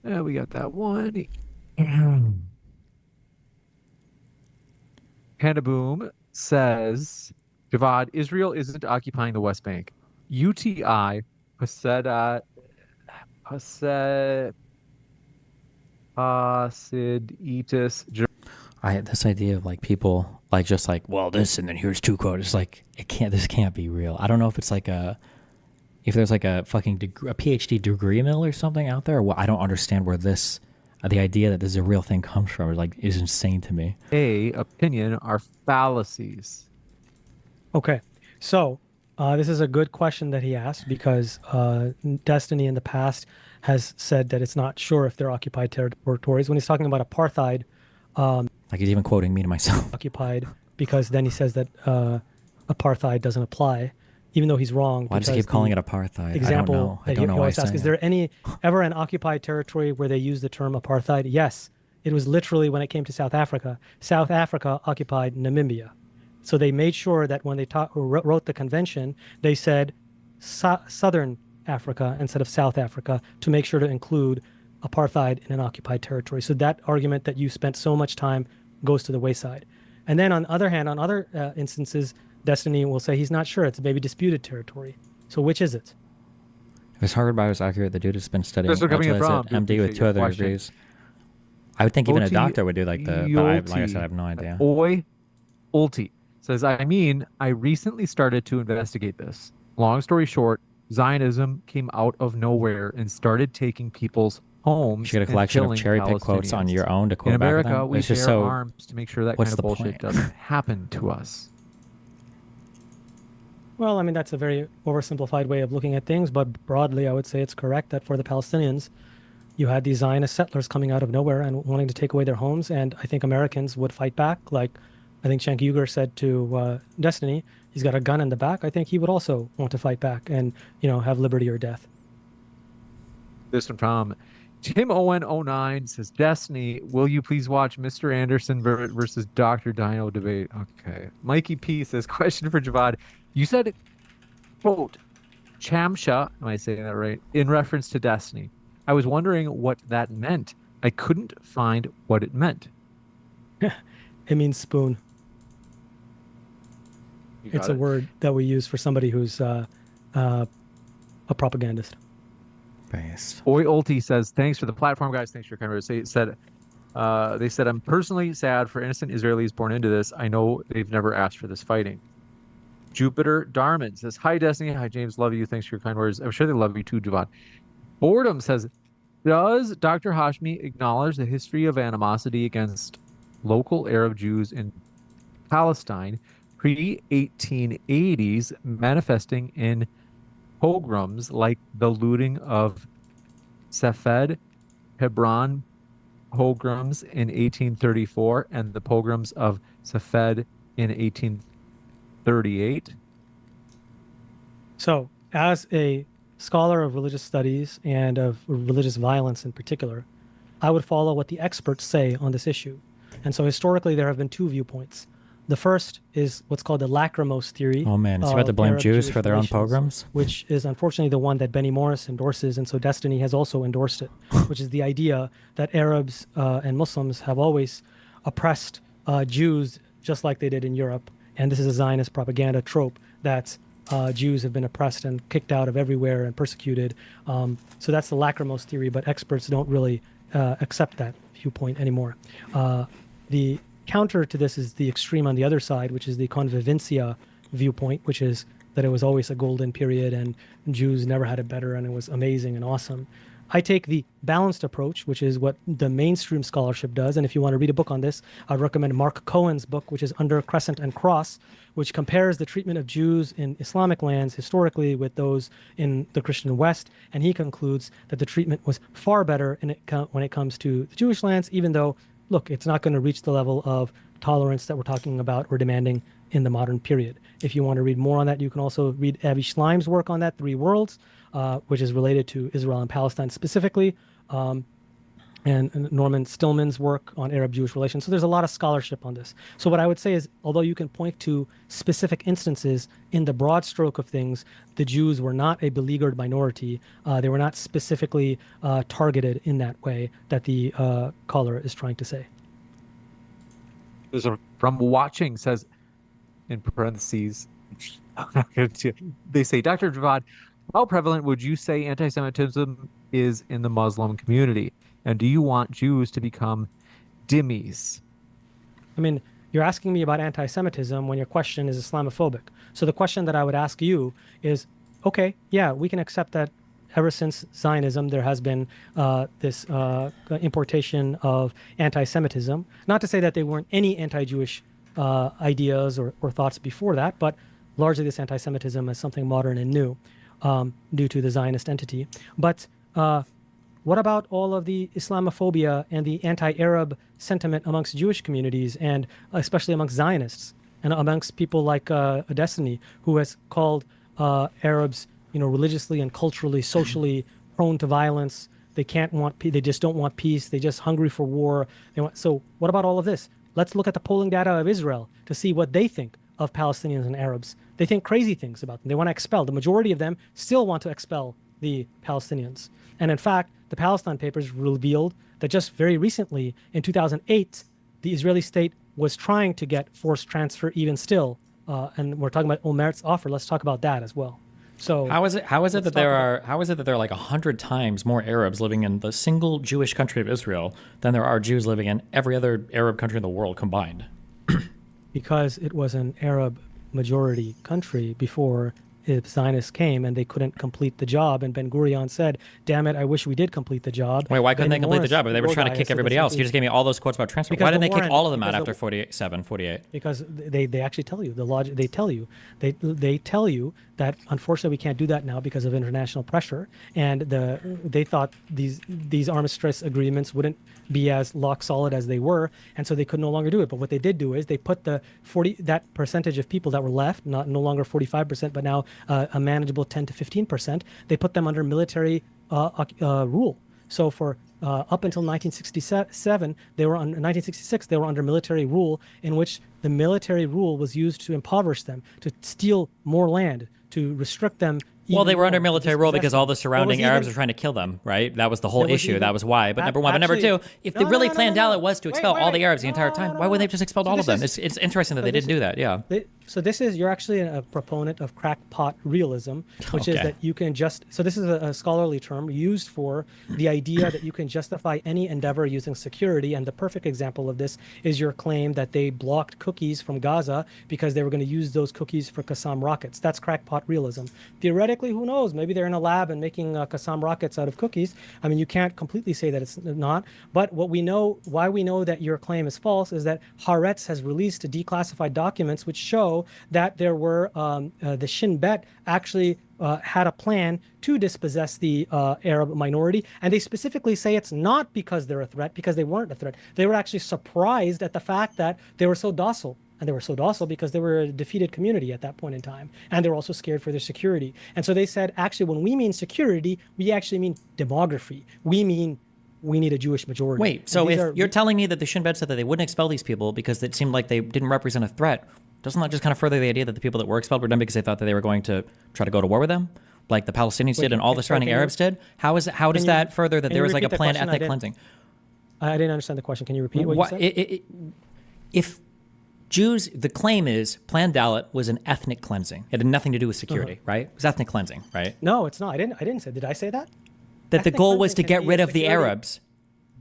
we got that one. Panda Boom says, Javad, Israel isn't occupying the West Bank. UTI, Hasid Itis. I had this idea of like people like just like, well, this and then here's two quotes. It's like this can't be real. I don't know if it's like if there's like a fucking a PhD degree mill or something out there. I don't understand where the idea that this is a real thing comes from. Like is insane to me. Opinion are fallacies. Okay, so this is a good question that he asked because Destiny in the past has said that it's not sure if they're occupied territories. When he's talking about apartheid, like he's even quoting me to myself. Occupied, because then he says that apartheid doesn't apply, even though he's wrong. Why does he keep calling it apartheid? Example, I don't know why he's saying is there ever an occupied territory where they use the term apartheid? Yes, it was literally when it came to South Africa. South Africa occupied Namibia. So they made sure that when they wrote the convention, they said Southern Africa instead of South Africa to make sure to include apartheid in an occupied territory. So that argument that you spent so much time goes to the wayside. And then on the other hand, on other instances, Destiny will say he's not sure. It's maybe disputed territory. So which is it? If Harvard Bio is accurate, the dude has been studying MD with 2 other degrees. I would think even a doctor would do like but like I said, I have no idea. Ulti says, I recently started to investigate this. Long story short, Zionism came out of nowhere and started taking people's homes. You get a collection of cherry-picked quotes on your own to quote in America, back them. we just bear arms to make sure that kind of bullshit doesn't happen to us. Well, I mean, that's a very oversimplified way of looking at things, but broadly, I would say it's correct that for the Palestinians, you had these Zionist settlers coming out of nowhere and wanting to take away their homes, and I think Americans would fight back. Like, I think Cenk Uygur said to Destiny, he's got a gun in the back. I think he would also want to fight back and, have liberty or death. This one from Tim Owen 09 says, Destiny, will you please watch Mr. Anderson versus Dr. Dino debate? Okay. Mikey P says, question for Javad. You said, quote, Chamsha, am I saying that right? In reference to Destiny. I was wondering what that meant. I couldn't find what it meant. It means spoon. It's a word that we use for somebody who's a propagandist. Based. Oi Ulti says, thanks for the platform, guys. Thanks for your kind words. They said, I'm personally sad for innocent Israelis born into this. I know they've never asked for this fighting. Jupiter Darman says, hi, Destiny. Hi, James. Love you. Thanks for your kind words. I'm sure they love you too, Javad. Boredom says, does Dr. Hashmi acknowledge the history of animosity against local Arab Jews in Palestine pre-1880s, manifesting in pogroms like the looting of Safed, Hebron pogroms in 1834, and the pogroms of Safed in 1838? So, as a scholar of religious studies and of religious violence in particular, I would follow what the experts say on this issue. And so historically, there have been two viewpoints. The first is what's called the lacrimose theory. Oh man, is he about to blame Jews for their own pogroms? Which is unfortunately the one that Benny Morris endorses, and so Destiny has also endorsed it, which is the idea that Arabs and Muslims have always oppressed Jews just like they did in Europe. And this is a Zionist propaganda trope that Jews have been oppressed and kicked out of everywhere and persecuted. So that's the lacrimose theory, but experts don't really accept that viewpoint anymore. The counter to this is the extreme on the other side, which is the convivencia viewpoint, which is that it was always a golden period and Jews never had it better and it was amazing and awesome. I take the balanced approach, which is what the mainstream scholarship does. And if you want to read a book on this, I'd recommend Mark Cohen's book, which is Under Crescent and Cross, which compares the treatment of Jews in Islamic lands historically with those in the Christian West. And he concludes that the treatment was far better when it comes to the Jewish lands, even though, look, it's not going to reach the level of tolerance that we're talking about or demanding in the modern period. If you want to read more on that, you can also read Avi Schleim's work on that, Three Worlds, which is related to Israel and Palestine specifically, and Norman Stillman's work on Arab-Jewish relations. So there's a lot of scholarship on this. So what I would say is, although you can point to specific instances, in the broad stroke of things, the Jews were not a beleaguered minority. They were not specifically targeted in that way that the caller is trying to say. There's a from watching says, in parentheses, they say, Dr. Javad, how prevalent would you say anti-Semitism is in the Muslim community? And do you want Jews to become dhimmis? I mean, you're asking me about anti-Semitism when your question is Islamophobic. So the question that I would ask you is, okay, yeah, we can accept that ever since Zionism, there has been this importation of anti-Semitism. Not to say that there weren't any anti-Jewish ideas or thoughts before that, but largely this anti-Semitism is something modern and new due to the Zionist entity. But what about all of the Islamophobia and the anti-Arab sentiment amongst Jewish communities, and especially amongst Zionists and amongst people like Destiny, who has called Arabs, religiously and culturally, socially prone to violence? They can't want peace. They just don't want peace. They're just hungry for war. So what about all of this? Let's look at the polling data of Israel to see what they think of Palestinians and Arabs. They think crazy things about them. They want to expel. The majority of them still want to expel the Palestinians. And in fact, the Palestine Papers revealed that just very recently, in 2008, the Israeli state was trying to get forced transfer even still. And we're talking about Omert's offer. Let's talk about that as well. So how is it that there are like 100 times more Arabs living in the single Jewish country of Israel than there are Jews living in every other Arab country in the world combined? Because it was an Arab majority country before Zionists came, and they couldn't complete the job. And Ben Gurion said, damn it, I wish we did complete the job. Wait, why couldn't they complete the job if they were trying to kick everybody else? You just gave me all those quotes about transfer. Why didn't they kick all of them out after 48? Because they actually tell you, the logic, they tell you that unfortunately we can't do that now because of international pressure. And they thought these armistice agreements wouldn't be as lock solid as they were, and so they could no longer do it. But what they did do is they put that percentage of people that were left, no longer 45%, but now a manageable 10 to 15%, they put them under military rule. So for up until 1967, 1966, they were under military rule, in which the military rule was used to impoverish them, to steal more land, to restrict them. Well, they were under military rule because all the surrounding Arabs were trying to kill them, right? That was the whole issue. That was why. But number one. But number two, if the really planned out was to expel all the Arabs the entire time, why wouldn't they have just expelled all of them? It's interesting that they didn't do that, yeah. So you're actually a proponent of crackpot realism, which is that you can so this is a scholarly term used for the idea that you can justify any endeavor using security. And the perfect example of this is your claim that they blocked cookies from Gaza because they were going to use those cookies for Qassam rockets. That's crackpot realism. Theoretically, who knows? Maybe they're in a lab and making Qassam rockets out of cookies. I mean, you can't completely say that it's not. But why we know that your claim is false is that Haaretz has released declassified documents which show that there were the Shin Bet actually had a plan to dispossess the Arab minority, and they specifically say it's not because they're a threat, because they weren't a threat. They were actually surprised at the fact that they were so docile. And they were so docile because they were a defeated community at that point in time. And they were also scared for their security. And so they said, actually, when we mean security, we actually mean demography. We mean we need a Jewish majority. Wait, so if you're telling me that the Shin Bet said that they wouldn't expel these people because it seemed like they didn't represent a threat, doesn't that just kind of further the idea that the people that were expelled were done because they thought that they were going to try to go to war with them? Like the Palestinians did and all the surrounding Arabs did? How does that further that there was like a planned ethnic cleansing? I didn't understand the question. Can you repeat what you said? If Jews, the claim is Planned Dalet was an ethnic cleansing. It had nothing to do with security, right? It was ethnic cleansing, right? No, it's not. I didn't say. Did I say that? That the goal was to get rid of the Arabs.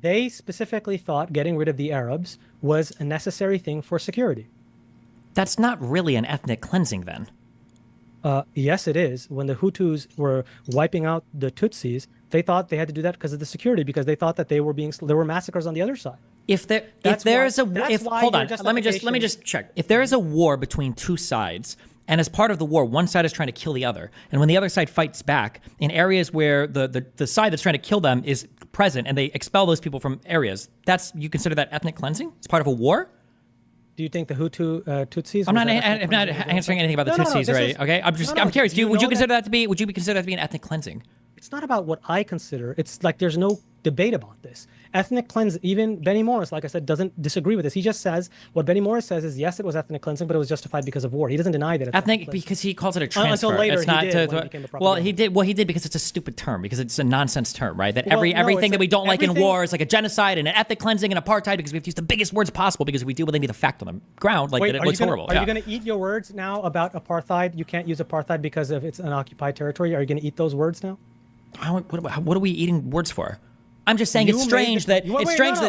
They specifically thought getting rid of the Arabs was a necessary thing for security. That's not really an ethnic cleansing then. Yes, it is. When the Hutus were wiping out the Tutsis, they thought they had to do that because of the security, because they thought that there were massacres on the other side. Hold on, let me just check. If there is a war between two sides, and as part of the war, one side is trying to kill the other, and when the other side fights back in areas where the side that's trying to kill them is present, and they expel those people from areas, you consider that ethnic cleansing? It's part of a war? Do you think the Hutu Tutsis? I'm not answering anything about the Tutsis already. Okay, I'm curious. Would you consider that to be? Would you consider that to be an ethnic cleansing? It's not about what I consider. It's like there's no debate about this. Ethnic cleansing, even Benny Morris, like I said, doesn't disagree with this. He just says, what Benny Morris says is, yes, it was ethnic cleansing, but it was justified because of war. He doesn't deny that it's ethnic because he calls it a transfer. Until later, it's not he did when it became a propaganda. Well, he did because it's a stupid term, because it's a nonsense term, right? That everything that we don't like in war is like a genocide and an ethnic cleansing and apartheid, because we have to use the biggest words possible, because if we do, well, they need the fact on the ground, like it looks horrible. Are you going to eat your words now about apartheid? You can't use apartheid because of it's an occupied territory. Are you going to eat those words now? What are we eating words for? I'm just saying it's strange that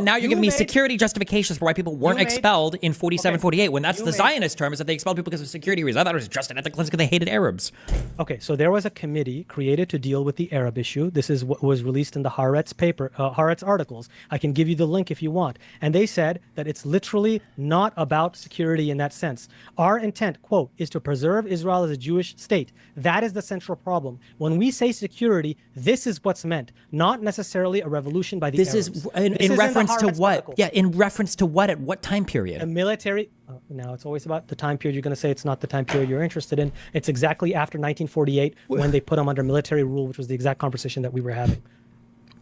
now you're giving me security justifications for why people weren't expelled in 47, 48, when that's the Zionist term, is that they expelled people because of security reasons. I thought it was just an ethnic cleansing because they hated Arabs. Okay, so there was a committee created to deal with the Arab issue. This is what was released in the Haaretz paper, Haaretz articles. I can give you the link if you want. And they said that it's literally not about security in that sense. Our intent, quote, is to preserve Israel as a Jewish state. That is the central problem. When we say security, this is what's meant, not necessarily a revolution by the Arabs. Is in reference to what? Article. Yeah, in reference to what? At what time period? A military. Now it's always about the time period. You're going to say it's not the time period you're interested in. It's exactly after 1948 when they put them under military rule, which was the exact conversation that we were having.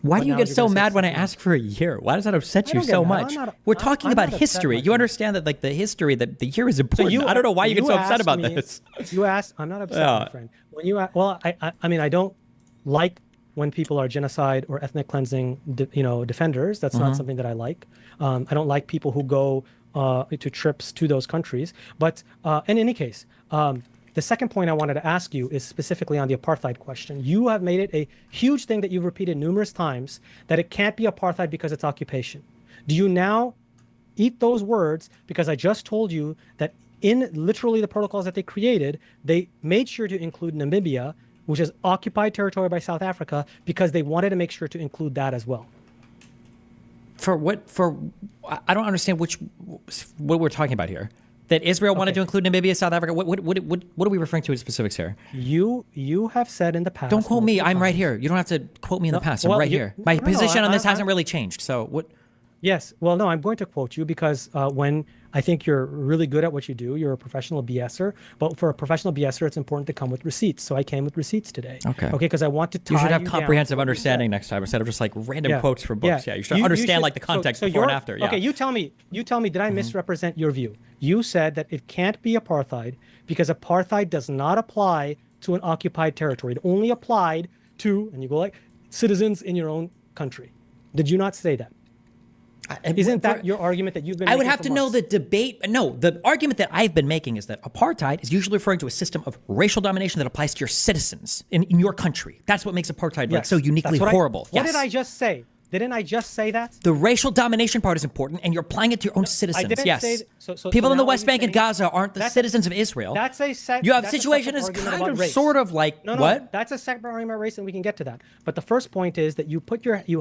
Why do you get so mad when I ask for a year? Why does that upset you so much? We're talking about history. You understand that, like, the history, that the year is important. I don't know why you get so upset about this. You asked. I'm not upset, my friend. When you well, I mean, I don't like when people are genocide or ethnic cleansing, defenders. That's not something that I like. I don't like people who go to trips to those countries. But in any case, the second point I wanted to ask you is specifically on the apartheid question. You have made it a huge thing that you've repeated numerous times, that it can't be apartheid because it's occupation. Do you now eat those words? Because I just told you that in literally the protocols that they created, they made sure to include Namibia, which is occupied territory by South Africa, because they wanted to make sure to include that as well. For what? I don't understand what we're talking about here. That Israel wanted to include Namibia, South Africa. What are we referring to in specifics here? You have said in the past. Don't quote me. I'm right here. You don't have to quote me in the past. I'm right here. My position on this hasn't really changed. So what? Yes. Well, no, I'm going to quote you because when I think you're really good at what you do, you're a professional BSer. But for a professional BSer, it's important to come with receipts. So I came with receipts today. Okay. Okay, because I want to tie you should have comprehensive understanding next time instead of just like random quotes from books. Yeah, you should understand like the context before and after. Yeah. Okay, you tell me. Did I misrepresent your view? You said that it can't be apartheid because apartheid does not apply to an occupied territory. It only applied to, and you go like, citizens in your own country. Did you not say that? Isn't that your argument that you've been making? I would have to know the debate. No, the argument that I've been making is that apartheid is usually referring to a system of racial domination that applies to your citizens in your country. That's what makes apartheid like so uniquely horrible. What did I just say? Didn't I just say that? The racial domination part is important, and you're applying it to your own citizens. People in the West Bank and Gaza aren't the citizens of Israel. That's you have a situation is kind of sort of like what? That's a separate argument about race, and we can get to that. But the first point is that you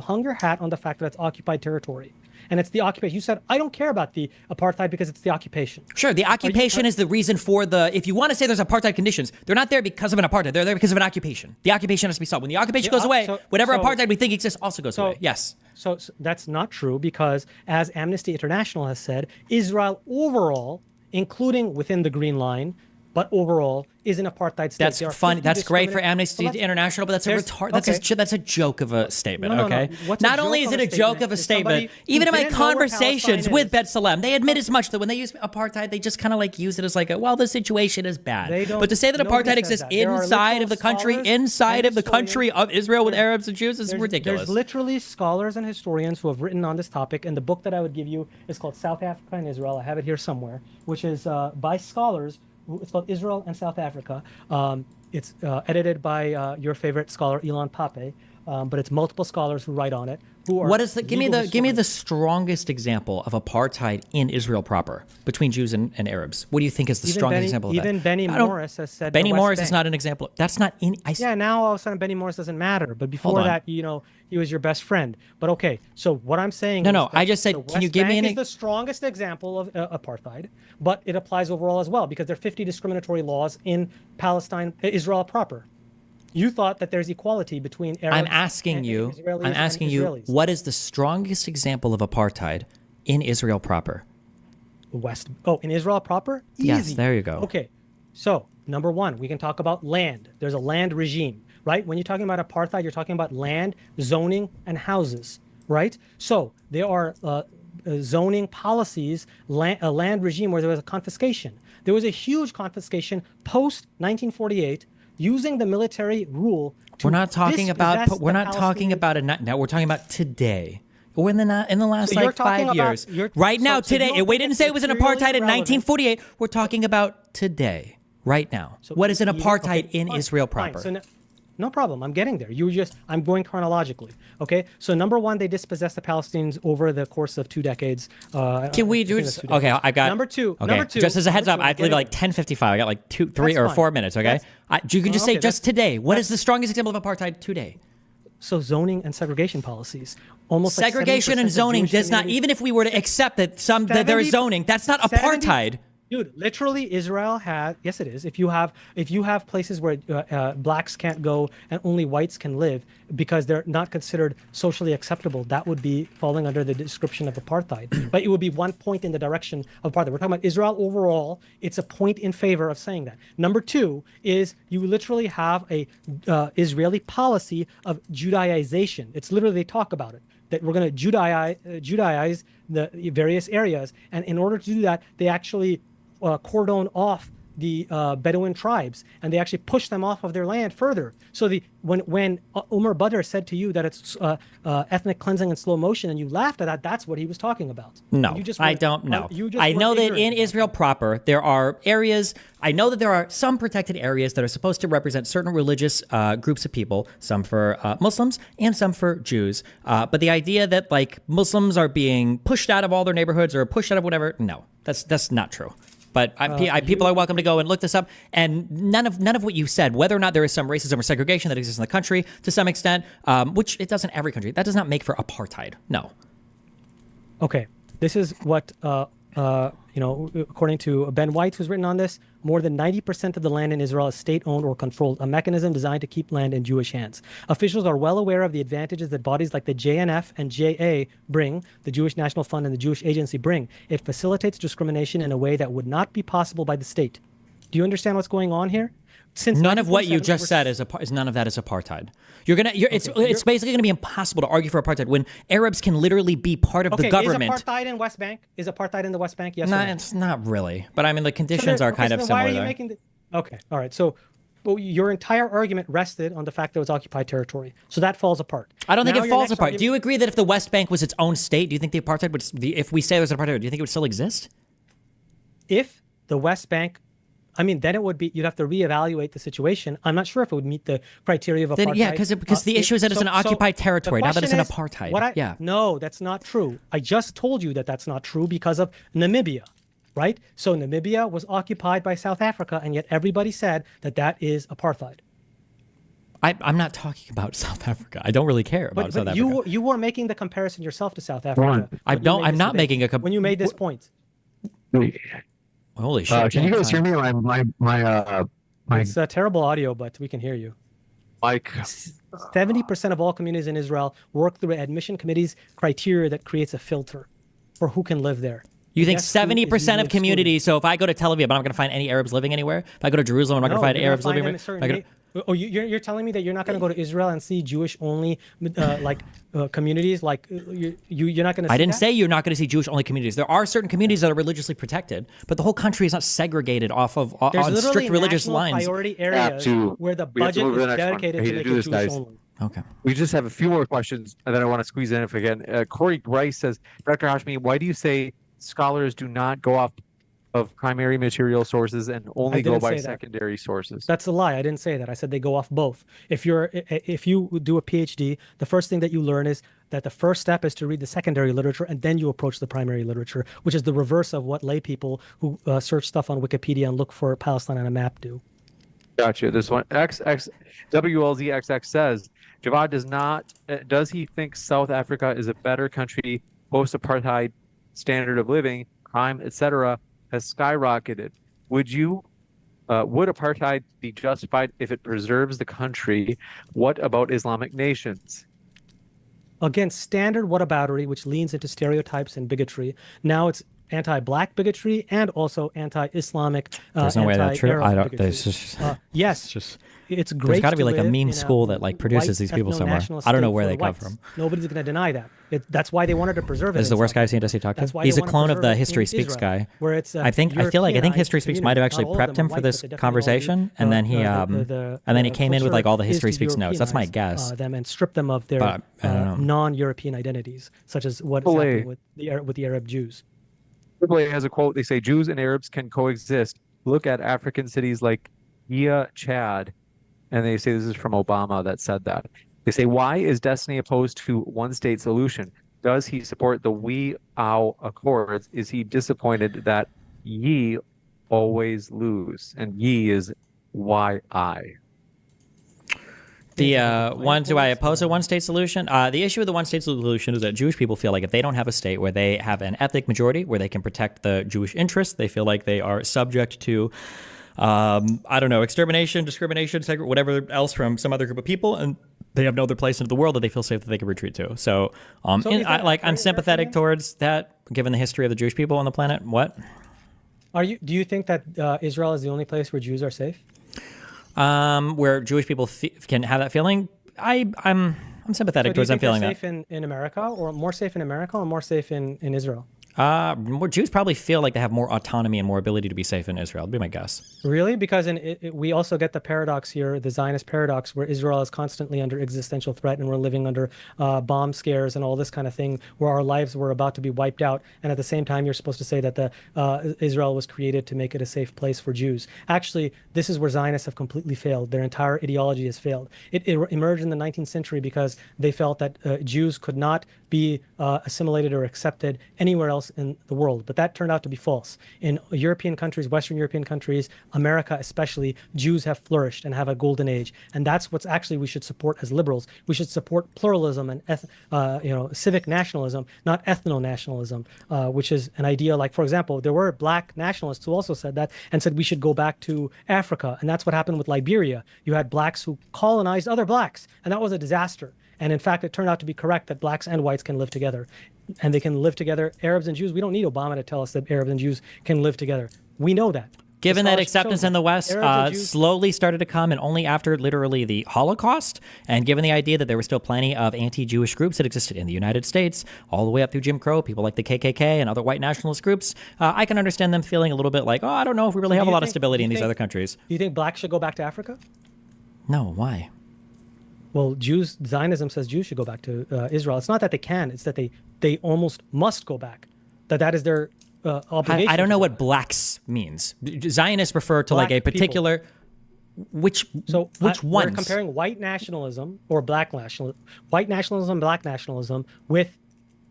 hung your hat on the fact that it's occupied territory. And it's the occupation. You said, I don't care about the apartheid because it's the occupation. Sure, the occupation is the reason for if you want to say there's apartheid conditions, they're not there because of an apartheid. They're there because of an occupation. The occupation has to be solved. When the occupation goes away, whatever apartheid we think exists also goes away. Yes. So that's not true because, as Amnesty International has said, Israel overall, including within the Green Line, but overall is an apartheid state. That's fun. That's great for Amnesty International, but that's that's a joke of a statement. Okay. Not only is it a joke of a statement, even in my conversations with B'Tselem, they admit as much that when they use apartheid, they just kind of like use it as like, well, the situation is bad. But to say that apartheid exists inside of the country, of Israel with Arabs and Jews is ridiculous. There's literally scholars and historians who have written on this topic, and the book that I would give you is called South Africa and Israel. I have it here somewhere, which is by scholars. It's called Israel and South Africa. It's edited by your favorite scholar, Ilan Pape, but it's multiple scholars who write on it. Give me the strongest example of apartheid in Israel proper between Jews and Arabs. What do you think is the strongest example of that? Even Benny Morris has said Benny Morris is not an example. That's not in. Now all of a sudden Benny Morris doesn't matter. But before that, he was your best friend. But okay, so what I'm saying is I just said, can you give me is the strongest example of apartheid, but it applies overall as well because there are 50 discriminatory laws in Palestine, Israel proper. You thought that there's equality between Arabs I'm asking you, what is the strongest example of apartheid in Israel proper? West. Oh, in Israel proper? Easy. Yes, there you go. Okay. So, number one, we can talk about land. There's a land regime, right? When you're talking about apartheid, you're talking about land, zoning, and houses, right? So, there are zoning policies, a land regime where there was a confiscation. There was a huge confiscation post 1948 using the military rule to We're not talking about it now. We're talking about today. Or in the last So like 5 years. Right now, today. We didn't say it was an apartheid in 1948. We're talking about today, right now. What is an apartheid in Israel proper? So no problem. I'm getting there. I'm going chronologically. Okay. So number one, they dispossessed the Palestinians over the course of 2 decades. Can we do it? Okay, I got number two. Okay. Number two. Just as a heads up, I have to leave at like 10:55. I got like 2, 3, or 4 minutes. Okay. You can just say just today. What is the strongest example of apartheid today? So zoning and segregation policies. Almost segregation and zoning does not. Even if we were to accept that that there is zoning, that's not apartheid. Dude, literally, Israel has. Yes, it is. If you have places where blacks can't go and only whites can live because they're not considered socially acceptable, that would be falling under the description of apartheid. But it would be one point in the direction of apartheid. We're talking about Israel overall. It's a point in favor of saying that. Number two is you literally have a Israeli policy of Judaization. It's literally they talk about it. That we're going to Judaize the various areas, and in order to do that, they actually cordon off the Bedouin tribes, and they actually push them off of their land further. So when Umar Badr said to you that it's ethnic cleansing in slow motion, and you laughed at that, that's what he was talking about. No, I don't know. I know that in Israel proper, there are areas. I know that there are some protected areas that are supposed to represent certain religious groups of people, some for Muslims and some for Jews. But the idea that like Muslims are being pushed out of all their neighborhoods or pushed out of whatever, no, that's not true. But people are welcome to go and look this up. And none of what you said, whether or not there is some racism or segregation that exists in the country to some extent, which it does in every country, that does not make for apartheid. No. Okay. This is what, according to Ben White, who's written on this, more than 90% of the land in Israel is state-owned or controlled, a mechanism designed to keep land in Jewish hands. Officials are well aware of the advantages that bodies like the JNF and JA bring, the Jewish National Fund and the Jewish Agency bring. It facilitates discrimination in a way that would not be possible by the state. Do you understand what's going on here? Since none of what you just said is none of that is apartheid. It's basically gonna be impossible to argue for apartheid when Arabs can literally be part of the government. Is apartheid in West Bank? Is apartheid in the West Bank? Yes. No, or no? It's not really. But I mean, the conditions are kind of similar. Why are you making the? Okay, all right. So, your entire argument rested on the fact that it was occupied territory. So that falls apart. I don't think it falls apart. Do you agree that if the West Bank was its own state, do you think the apartheid would? If we say it was an apartheid, do you think it would still exist? If the West Bank. I mean, then it would be, you'd have to reevaluate the situation. I'm not sure if it would meet the criteria of apartheid. Then, yeah, because the issue is that it's an occupied territory, not that it's an apartheid. No, that's not true. I just told you that that's not true because of Namibia, right? So Namibia was occupied by South Africa, and yet everybody said that that is apartheid. I'm not talking about South Africa. I don't really care about South Africa. You were making the comparison yourself to South Africa. I'm not making a comparison. When you made this point. Holy shit! Can you guys hear me? It's terrible audio, but we can hear you. Mike. 70% of all communities in Israel work through admission committees criteria that creates a filter for who can live there. You think 70% of communities? So if I go to Tel Aviv, I'm not going to find any Arabs living anywhere. If I go to Jerusalem, I'm not going to find Arabs living anywhere. Oh, you're telling me that you're not going to go to Israel and see Jewish-only communities? Like you're not going to. I didn't say you're not going to see Jewish-only communities. There are certain communities that are religiously protected, but the whole country is not segregated off of on strict religious lines. Priority areas where the budget is dedicated to make it Jewish-only. Okay. We just have a few more questions, and then I want to squeeze in if again. Corey Bryce says, Dr. Hashmi, why do you say scholars do not go off of primary material sources and only go by secondary sources? That's a lie. I didn't say that. I said they go off both. If you do a PhD, the first thing that you learn is that the first step is to read the secondary literature, and then you approach the primary literature, which is the reverse of what lay people who search stuff on Wikipedia and look for Palestine on a map do. Gotcha. This one, WLZXX says, Javad does he think South Africa is a better country post-apartheid standard of living, crime, etc., has skyrocketed? Would apartheid be justified if it preserves the country? What about Islamic nations? Again, standard whataboutery, which leans into stereotypes and bigotry. Now it's anti-black bigotry and also anti-Islamic. There's no way that's true. I don't. bigotry. There's just, yes, just. It's great. There's got to be like a live meme in school that like produces these people somewhere. I don't know where they come from. Nobody's going to deny that. That's why they wanted to preserve it. This is the worst guy I've seen Jesse talk to. He's a clone of the History Speaks guy. Where it's I feel like History Speaks might have actually prepped him for this conversation, and then he came in with like all the History Speaks notes. That's my guess. Them and strip them of their non-European identities, such as what is happening with the Arab Jews. AAA has a quote. They say Jews and Arabs can coexist. Look at African cities like Chad. And they say this is from Obama that said that. They say, why is Destiny opposed to one-state solution? Does he support the We-Ow Accords? Is he disappointed that ye always lose? And ye is Y-I. The ones who I oppose a one-state solution, the issue with the one-state solution is that Jewish people feel like if they don't have a state where they have an ethnic majority, where they can protect the Jewish interests, they feel like they are subject to I don't know, extermination, discrimination, whatever else from some other group of people, and they have no other place in the world that they feel safe that they can retreat to. So, I'm sympathetic towards that, given the history of the Jewish people on the planet. What? Do you think that Israel is the only place where Jews are safe? Where Jewish people can have that feeling? I'm sympathetic towards them feeling that. Do you think they're safe in America, or more safe in America, or more safe in Israel? More Jews probably feel like they have more autonomy and more ability to be safe in Israel. That'd be my guess. Really? Because we also get the paradox here, the Zionist paradox, where Israel is constantly under existential threat and we're living under bomb scares and all this kind of thing, where our lives were about to be wiped out. And at the same time, you're supposed to say that Israel was created to make it a safe place for Jews. Actually, this is where Zionists have completely failed. Their entire ideology has failed. It emerged in the 19th century because they felt that Jews could not be assimilated or accepted anywhere else in the world. But that turned out to be false. In European countries, Western European countries, America especially, Jews have flourished and have a golden age. And that's what's actually we should support as liberals. We should support pluralism and civic nationalism, not ethno-nationalism, which is an idea like, for example, there were black nationalists who also said that and said we should go back to Africa. And that's what happened with Liberia. You had blacks who colonized other blacks, and that was a disaster. And in fact, it turned out to be correct that blacks and whites can live together. And they can live together. Arabs and Jews, we don't need Obama to tell us that Arabs and Jews can live together. We know that. Given that acceptance in the West slowly started to come, and only after literally the Holocaust, and given the idea that there were still plenty of anti-Jewish groups that existed in the United States, all the way up through Jim Crow, people like the KKK and other white nationalist groups, I can understand them feeling a little bit like, I don't know if we really have a lot of stability in these other countries. Do you think blacks should go back to Africa? No, why? Well, Zionism says Jews should go back to Israel. It's not that they can; it's that they almost must go back. That is their obligation. I don't know what blacks means. Zionists refer to black like a particular. People. Which ones? We're comparing white nationalism or black nationalism, black nationalism with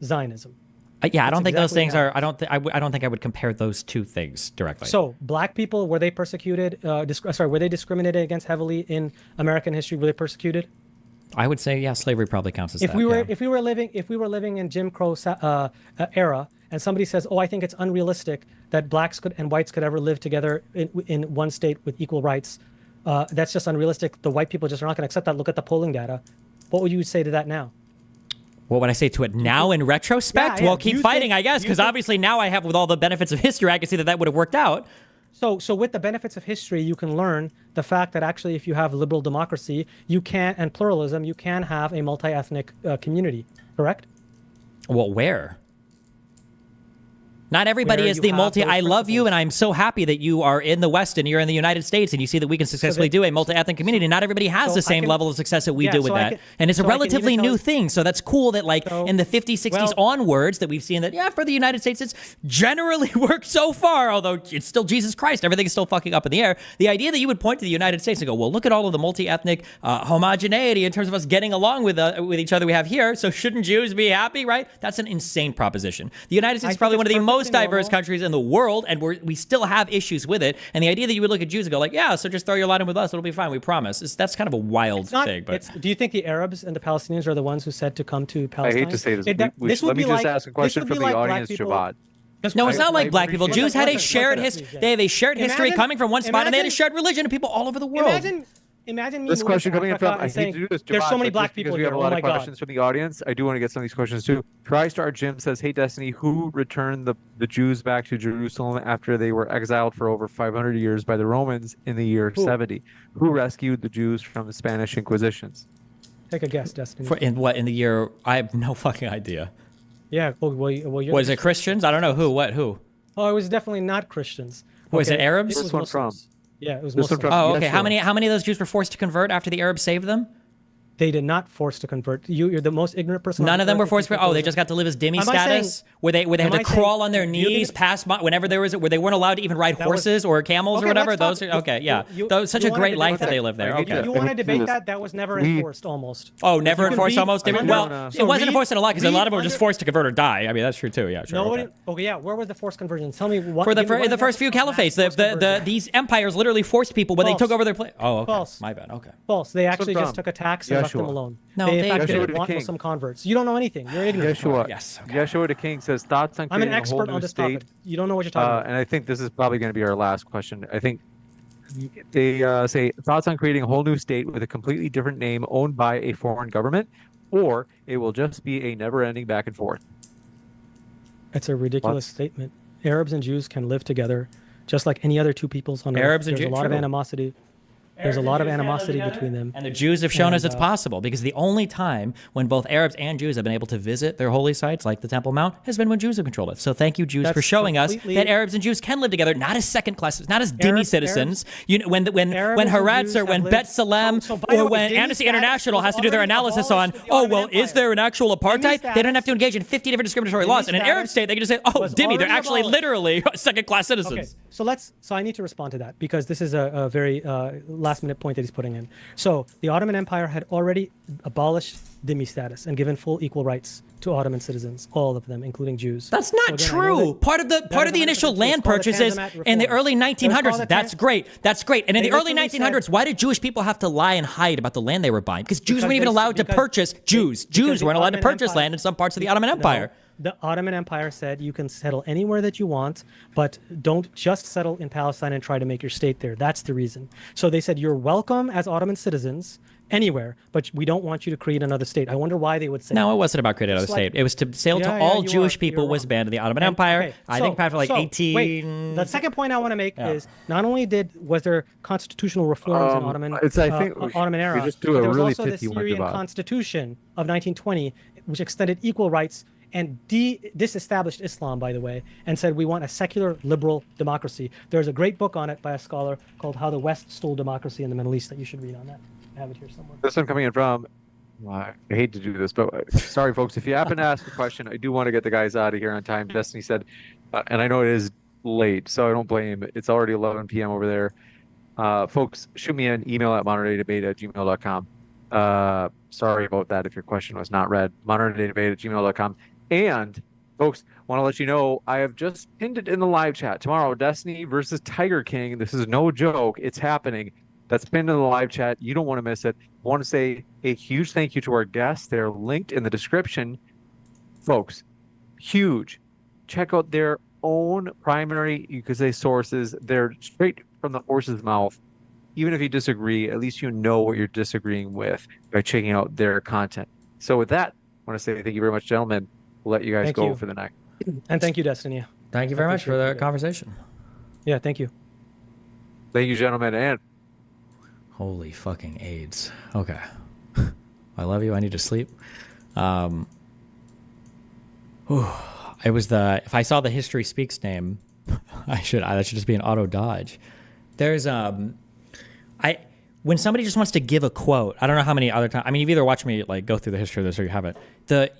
Zionism. I don't think those things are. I don't think I would compare those two things directly. So, black people, were they persecuted? Were they discriminated against heavily in American history? Were they persecuted? I would say, yeah, slavery probably counts as if we were living in Jim Crow era, and somebody says, I think it's unrealistic that blacks and whites could ever live together in one state with equal rights. That's just unrealistic. The white people just are not going to accept that. Look at the polling data. What would you say to that now? What would I say to it now in retrospect? Well, keep fighting, I guess, because obviously now I have, with all the benefits of history, I can see that would have worked out. So with the benefits of history, you can learn the fact that actually if you have liberal democracy, and pluralism, you can have a multi-ethnic community, correct? Well, where? Not everybody is the multi. I love you, and I'm so happy that you are in the West and you're in the United States, and you see that we can successfully do a multi-ethnic community. Not everybody has the same level of success that we do with that, and it's a relatively new thing. So that's cool that in the 50s, 60s onwards that we've seen that for the United States it's generally worked so far. Although it's still Jesus Christ, everything is still fucking up in the air. The idea that you would point to the United States and go, well, look at all of the multi-ethnic homogeneity in terms of us getting along with each other we have here. So shouldn't Jews be happy, right? That's an insane proposition. The United States is probably one of the most diverse countries in the world, and we still have issues with it. And the idea that you would look at Jews and go like, so just throw your lot in with us, it'll be fine, we promise. That's kind of a wild thing. But do you think the Arabs and the Palestinians are the ones who said to come to Palestine? I hate to say this. Let me just ask a question from the audience, Shabbat. No, it's not like black people. Jews had a shared history. They have a shared history coming from one spot, and they had a shared religion of people all over the world. imagine me This moving question to coming in Africa from, I and hate saying, to do this, there's so Javad, many but black just because people we here. have a Oh lot my of God. questions from the audience, I do want to get some of these questions too. TriStar Jim says, hey, Destiny, who returned the Jews back to Jerusalem after they were exiled for over 500 years by the Romans in the year 70? Who rescued the Jews from the Spanish Inquisitions? Take a guess, Destiny. In the year? I have no fucking idea. Yeah. Well, you're Was it Christians? I don't know. Who? Oh, it was definitely not Christians. Was it Arabs? It was Muslims. Yeah, it was This one Muslims. from Oh, okay. Yeshua. How many of those Jews were forced to convert after the Arabs saved them? They did not force to convert. You're the most ignorant person. None of them were forced to. to. Oh, they just got to live as dhimmi Am I status, saying- where they had am to I crawl saying- on their do you knees think- past whenever there was where they weren't allowed to even ride That was- horses or camels Okay, or whatever. let's Those talk- are okay. Yeah, you- that was such you a wanna great debate life that that? they lived there. Okay. You want to debate that? That was never enforced, almost. Oh, never You can enforced read- almost. under- Well, so it wasn't read- enforced in a lot because a lot of them were read just under- forced to convert or die. I mean, that's true too. Yeah, sure. Nobody. Okay. Okay, yeah. Where was the forced conversion? Tell me what. For the give me one the first few example of caliphates, mass forced conversion. these empires literally forced people when they False. took over their place. Oh, okay. False. My bad. Okay. False. They actually from just took a tax and left them Yeshua. alone. No, they they in fact did. didn't Yeshua want the Muslim converts. You don't know anything. You're ignorant. Yeshua. Yes. Okay. Yeshua the King says, thoughts on I'm an creating a expert whole new on this state. topic. You don't know what you're talking about. And I think this is probably going to be our last question. I think they say, thoughts on creating a whole new state with a completely different name owned by a foreign government, or it will just be a never-ending back and forth. It's a ridiculous statement. Arabs and Jews can live together just like any other two peoples on earth. Arabs and There's a Jews, lot of true. animosity. There's a lot of animosity between them. And the Jews have shown us And, it's possible because the only time when both Arabs and Jews have been able to visit their holy sites, like the Temple Mount, has been when Jews have controlled it. So thank you, Jews, for That's showing us completely- that Arabs and Jews can live together, not as second classes, not as dhimmi Arabs- citizens. You know, when Arabs and Haratz Jews or have when lived- Bet Salem So, by the or way, when dhimmi Amnesty status International was has to do their already analysis on, abolished with the oh, Ottoman well, is Empire. there an actual apartheid? They don't have to engage in 50 different discriminatory laws. In an Arab status state, they can just say, oh, was dhimmi, they're already actually abolished. literally second-class citizens. Okay, so I need to respond to that because this is a very last-minute point that he's putting in. So the Ottoman Empire had already abolished dhimmi status and given full equal rights to Ottoman citizens, all of them, including Jews. That's not So again, I know true. that- Part of is the 100% initial true. land It's called the purchases Tanzimat in the Reform. early It was called 1900s. the That's great. That's great. And in They the early literally 1900s, why did Jewish people have to lie and hide about the land they were buying? Because Jews Because weren't even they- allowed to because- purchase. Jews the weren't allowed to Ottoman purchase Empire- land in some parts of the Ottoman No, Empire. the Ottoman Empire said you can settle anywhere that you want, but don't just settle in Palestine and try to make your state there. That's the reason. So they said you're welcome as Ottoman citizens anywhere, but we don't want you to create another state. I wonder why they would say No, that. it wasn't about creating another It's like- state. It was to sail Yeah, to yeah, all you Jewish are- people you're was wrong. banned in the Ottoman And- Empire. okay, I think probably like so, 18. Wait, the second point I want to make Yeah. is not only was there constitutional reforms in Ottoman I think we Ottoman era, just do but a there was really also the pithy one, Syrian Javad. Constitution of 1920, which extended equal rights and disestablished Islam, by the way, and said we want a secular liberal democracy. There's a great book on it by a scholar called How the West Stole Democracy in the Middle East that you should read on that. I have it here somewhere. This one coming in from, I hate to do this, but sorry, folks. If you happen to ask a question, I do want to get the guys out of here on time. Destiny said, and I know it is late, so I don't blame. It's already 11 p.m. over there. Folks, shoot me an email at moderndebate@gmail.com. Sorry about that if your question was not read. moderndebate@gmail.com. And, folks, want to let you know, I have just pinned it in the live chat. Tomorrow, Destiny versus Tiger King. This is no joke. It's happening. That's pinned in the live chat. You don't want to miss it. I want to say a huge thank you to our guests. They're linked in the description. Folks, huge. Check out their own primary, you could say, sources. They're straight from the horse's mouth. Even if you disagree, at least you know what you're disagreeing with by checking out their content. So with that, I want to say thank you very much, gentlemen. We'll let you guys Thank go you. for the night. And thank you, Destiny. Thank you very much for the conversation. Yeah, thank you. Thank you, gentlemen. And Holy fucking AIDS. Okay. I love you. I need to sleep. It was if I saw the History Speaks name, that should just be an auto dodge. There's when somebody just wants to give a quote, I don't know how many other times. I mean, you've either watched me like go through the history of this or you haven't.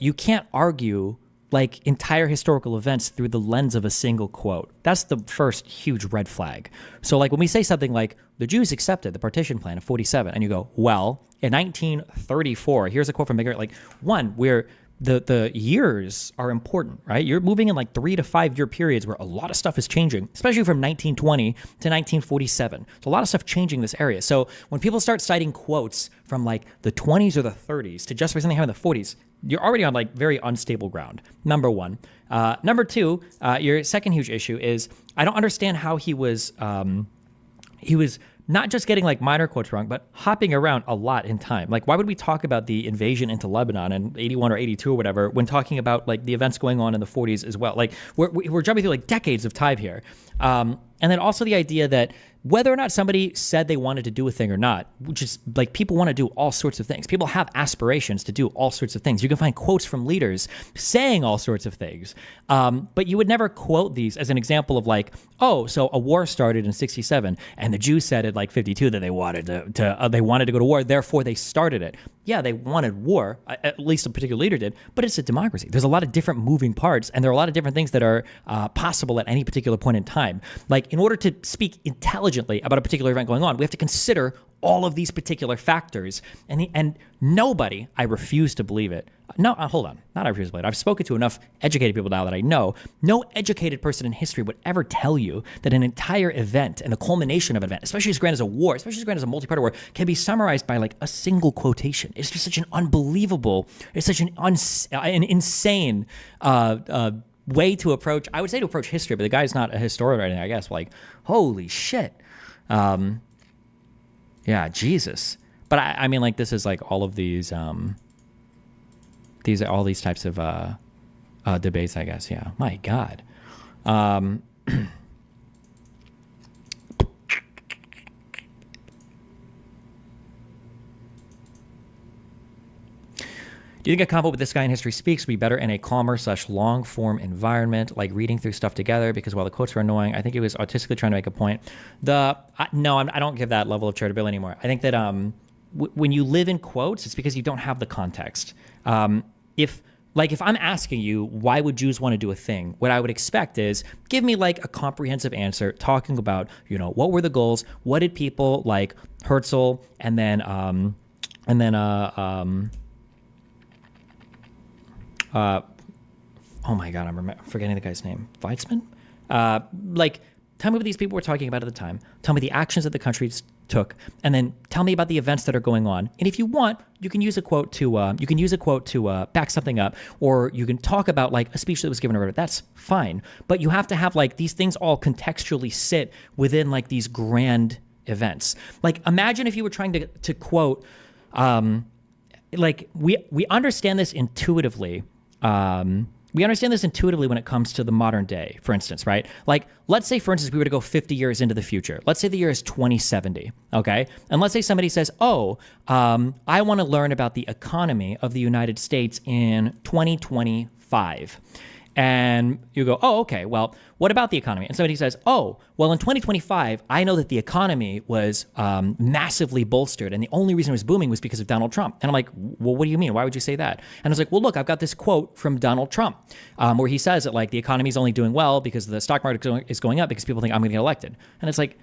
You can't argue like entire historical events through the lens of a single quote. That's the first huge red flag. So like when we say something like the Jews accepted the partition plan of 47 and you go, well, in 1934, here's a quote from McGarrett, like one where the years are important, right? You're moving in like 3 to 5 year periods where a lot of stuff is changing, especially from 1920 to 1947. So a lot of stuff changing this area. So when people start citing quotes from like the 20s or the 30s to justify something happened in the 40s, you're already on like very unstable ground. Number one. Number two, your second huge issue is I don't understand how he was not just getting like minor quotes wrong, but hopping around a lot in time. Like, why would we talk about the invasion into Lebanon in 81 or 82 or whatever when talking about like the events going on in the 40s as well? Like, we're jumping through like decades of time here. And then also the idea that whether or not somebody said they wanted to do a thing or not, which is like people want to do all sorts of things. People have aspirations to do all sorts of things. You can find quotes from leaders saying all sorts of things. But you would never quote these as an example of like, oh, so a war started in 67 and the Jews said at like 52 that they wanted to go to war. Therefore, they started it. Yeah, they wanted war, at least a particular leader did, but it's a democracy. There's a lot of different moving parts, and there are a lot of different things that are possible at any particular point in time. Like, in order to speak intelligently about a particular event going on, we have to consider all of these particular factors. And nobody, I refuse to believe it. No, hold on. Not I refuse to believe it. I've spoken to enough educated people now that I know no educated person in history would ever tell you that an entire event and the culmination of an event, especially as grand as a war, especially as grand as a multi-party war, can be summarized by like a single quotation. It's just such an unbelievable, it's such an insane way to approach, I would say to approach history, but the guy's not a historian or anything, I guess. Like, holy shit. Yeah, Jesus. But I mean, like, this is like all of these are all these types of debates, I guess. Yeah. My God. Do you think a combo with this guy in History Speaks would be better in a calmer / long form environment, like reading through stuff together? Because while the quotes were annoying, I think he was artistically trying to make a point. No, I don't give that level of charitability anymore. I think that when you live in quotes, it's because you don't have the context. If I'm asking you, why would Jews want to do a thing? What I would expect is, give me like a comprehensive answer talking about, what were the goals? What did people like Herzl and then oh my God, I'm forgetting the guy's name. Weizmann? Tell me what these people were talking about at the time. Tell me the actions that the country took, and then tell me about the events that are going on. And if you want, you can use a quote to back something up, or you can talk about like a speech that was given or whatever. That's fine. But you have to have like these things all contextually sit within like these grand events. Like, imagine if you were trying to quote, we understand this intuitively. We understand this intuitively when it comes to the modern day, for instance, right? Like, let's say, for instance, we were to go 50 years into the future. Let's say the year is 2070, okay? And let's say somebody says, I want to learn about the economy of the United States in 2025. And you go, oh, okay, well, what about the economy? And somebody says, oh, well, in 2025, I know that the economy was massively bolstered, and the only reason it was booming was because of Donald Trump. And I'm like, well, what do you mean? Why would you say that? And I was like, well, look, I've got this quote from Donald Trump where he says that like the economy is only doing well because the stock market is going up because people think I'm going to get elected. And it's like,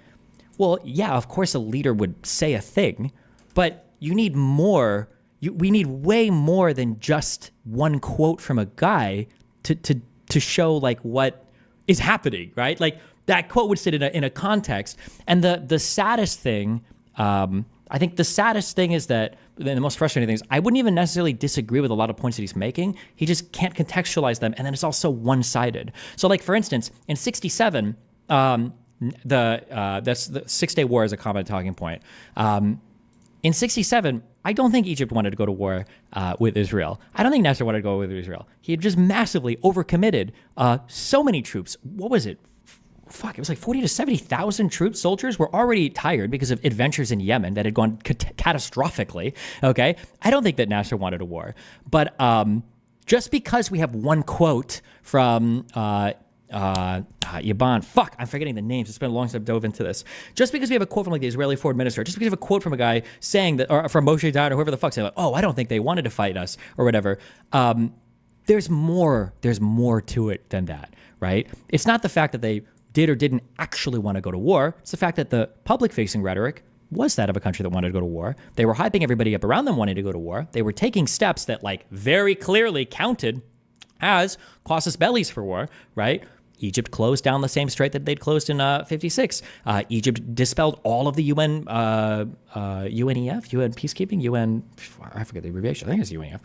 well, yeah, of course a leader would say a thing, but you need more. We need way more than just one quote from a guy to show like what is happening, right? Like, that quote would sit in a context. And the saddest thing, I think the saddest thing is that, the most frustrating thing is, I wouldn't even necessarily disagree with a lot of points that he's making. He just can't contextualize them, and then it's also one-sided. So like, for instance, in 67, that's the 6-Day War is a common talking point. In 67, I don't think Egypt wanted to go to war with Israel. I don't think Nasser wanted to go with Israel. He had just massively overcommitted so many troops. What was it? It was like 40 to 70,000 soldiers were already tired because of adventures in Yemen that had gone catastrophically, okay? I don't think that Nasser wanted a war. But just because we have one quote from Yaban. Fuck, I'm forgetting the names. It's been a long time I've dove into this. Just because we have a quote from like the Israeli foreign minister, just because we have a quote from a guy saying that, or from Moshe Dayan or whoever the fuck, saying like, oh, I don't think they wanted to fight us or whatever. There's more to it than that, right? It's not the fact that they did or didn't actually want to go to war. It's the fact that the public-facing rhetoric was that of a country that wanted to go to war. They were hyping everybody up around them wanting to go to war. They were taking steps that like very clearly counted as casus bellis for war, right? Egypt closed down the same strait that they'd closed in 56. Egypt dispelled all of the UN UNEF, UN Peacekeeping, UN, I forget the abbreviation. I think it's UNEF,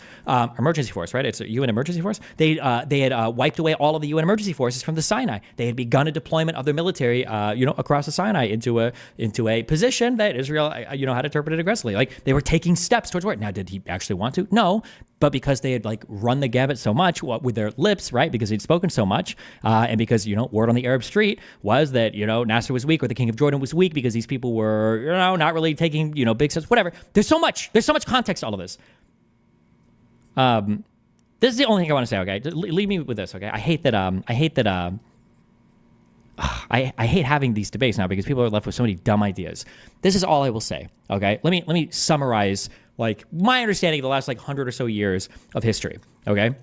emergency force, right? It's a UN emergency force. They had wiped away all of the UN emergency forces from the Sinai. They had begun a deployment of their military, across the Sinai into a position that Israel, had interpreted aggressively. Like they were taking steps towards war. Now, did he actually want to? No. But because they had run the gamut so much with their lips, right? Because he'd spoken so much, and because word on the Arab street was that Nasser was weak or the king of Jordan was weak because these people were not really taking big steps. Whatever. There's so much context to all of this. This is the only thing I want to say. Okay, leave me with this. Okay, I hate that. I hate having these debates now because people are left with so many dumb ideas. This is all I will say. Okay, let me summarize my understanding of the last 100 or so years of history. Okay,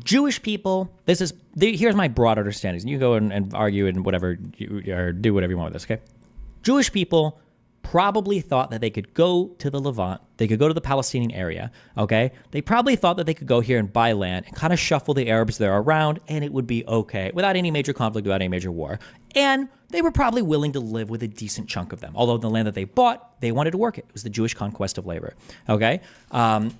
Jewish people. Here's my broad understandings. You can go and argue and whatever or do whatever you want with this. Okay, Jewish people probably thought that they could go to the Levant, they could go to the Palestinian area, okay? They probably thought that they could go here and buy land and kind of shuffle the Arabs there around and it would be okay without any major conflict, without any major war. And they were probably willing to live with a decent chunk of them. Although the land that they bought, they wanted to work it. It was the Jewish conquest of labor, okay?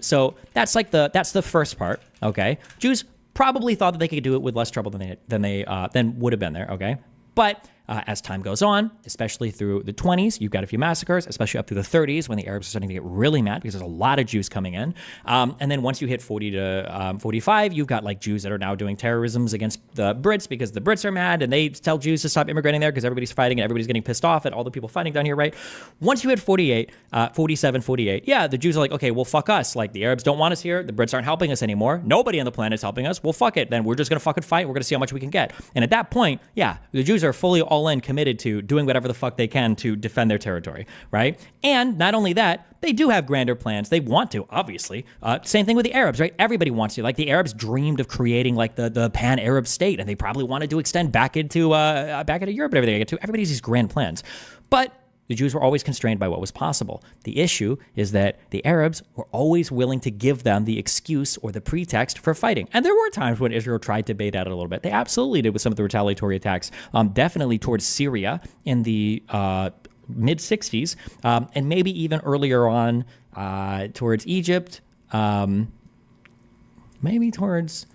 So that's the first part, okay? Jews probably thought that they could do it with less trouble than would have been there, okay? But as time goes on, especially through the 20s, you've got a few massacres, especially up through the 30s when the Arabs are starting to get really mad because there's a lot of Jews coming in. And then once you hit 40 to 45, you've got Jews that are now doing terrorisms against the Brits because the Brits are mad and they tell Jews to stop immigrating there because everybody's fighting and everybody's getting pissed off at all the people fighting down here, right? Once you hit 48, 47, 48, yeah, the Jews are like, okay, well, fuck us. The Arabs don't want us here. The Brits aren't helping us anymore. Nobody on the planet is helping us. Well, fuck it. Then we're just going to fucking fight. We're going to see how much we can get. And at that point, yeah, the Jews are fully all in, committed to doing whatever the fuck they can to defend their territory, right? And not only that, they do have grander plans. They want to, obviously. Same thing with the Arabs, right? Everybody wants to. The Arabs dreamed of creating the pan-Arab state, and they probably wanted to extend back into Europe and everything they get to. Everybody has these grand plans. But the Jews were always constrained by what was possible. The issue is that the Arabs were always willing to give them the excuse or the pretext for fighting. And there were times when Israel tried to bait at it a little bit. They absolutely did with some of the retaliatory attacks, definitely towards Syria in the mid-60s, and maybe even earlier on towards Egypt, maybe towards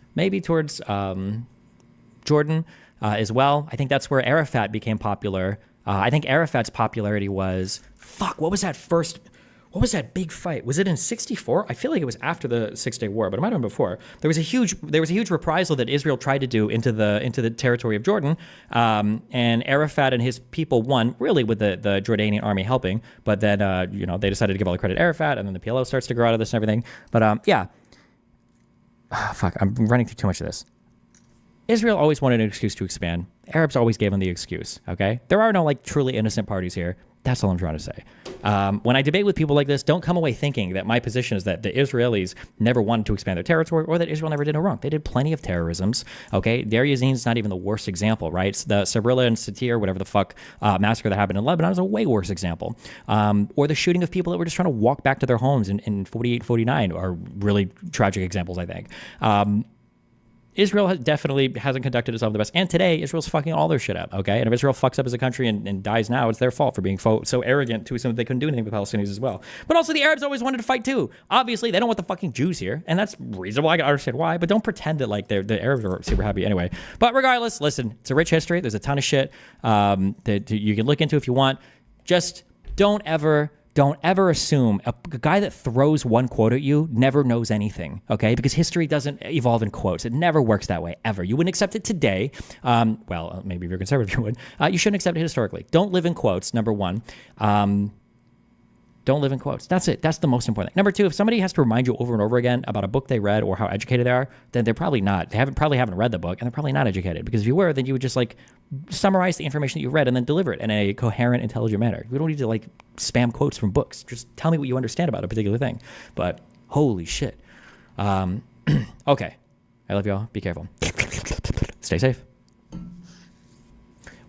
Jordan as well. I think that's where Arafat became popular. I think Arafat's popularity was, what was that big fight? Was it in 64? I feel like it was after the 6-Day War, but it might have been before. There was a huge reprisal that Israel tried to do into the territory of Jordan, and Arafat and his people won, really with the Jordanian army helping, but then they decided to give all the credit to Arafat, and then the PLO starts to grow out of this and everything. But I'm running through too much of this. Israel always wanted an excuse to expand. Arabs always gave them the excuse, okay? There are no truly innocent parties here. That's all I'm trying to say. When I debate with people like this, don't come away thinking that my position is that the Israelis never wanted to expand their territory or that Israel never did no wrong. They did plenty of terrorisms, okay? Deir Yazzin's not even the worst example, right? The Sabrilla and Satir, whatever the fuck, massacre that happened in Lebanon is a way worse example. Or the shooting of people that were just trying to walk back to their homes in 48, 49 are really tragic examples, I think. Israel definitely hasn't conducted itself the best. And today, Israel's fucking all their shit up, okay? And if Israel fucks up as a country and dies now, it's their fault for being so arrogant to assume that they couldn't do anything with Palestinians as well. But also, the Arabs always wanted to fight too. Obviously, they don't want the fucking Jews here, and that's reasonable. I can understand why, but don't pretend that the Arabs are super happy anyway. But regardless, listen, it's a rich history. There's a ton of shit that you can look into if you want. Just don't ever assume a guy that throws one quote at you never knows anything, okay? Because history doesn't evolve in quotes. It never works that way, ever. You wouldn't accept it today. Maybe if you're conservative, you would. You shouldn't accept it historically. Don't live in quotes, number one. Don't live in quotes. That's it. That's the most important thing. Number two, if somebody has to remind you over and over again about a book they read or how educated they are, then they're probably not. They probably haven't read the book, and they're probably not educated. Because if you were, then you would just summarize the information that you read and then deliver it in a coherent, intelligent manner. We don't need to spam quotes from books. Just tell me what you understand about a particular thing. But holy shit. Okay. I love y'all. Be careful. Stay safe.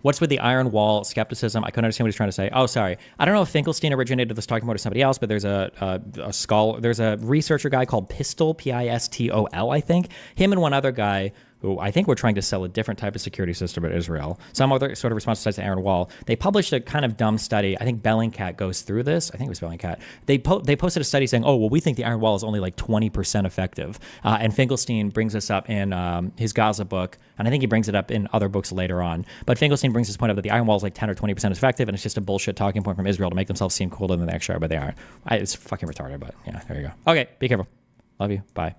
What's with the iron wall skepticism? I couldn't understand what he's trying to say. Oh, sorry. I don't know if Finkelstein originated this talking about or somebody else, but there's a scholar, there's a researcher guy called Pistol, Pistol, I think. Him and one other guy I think we're trying to sell a different type of security system at Israel. Some other sort of response to Aaron Wall. They published a kind of dumb study. I think Bellingcat goes through this. I think it was Bellingcat. They posted a study saying, oh, well, we think the Iron Wall is only like 20% effective. And Finkelstein brings this up in his Gaza book, and I think he brings it up in other books later on. But Finkelstein brings this point up that the Iron Wall is like 10 or 20% effective, and it's just a bullshit talking point from Israel to make themselves seem cooler than they actually are, but they aren't. It's fucking retarded, but yeah, there you go. Okay, be careful. Love you. Bye.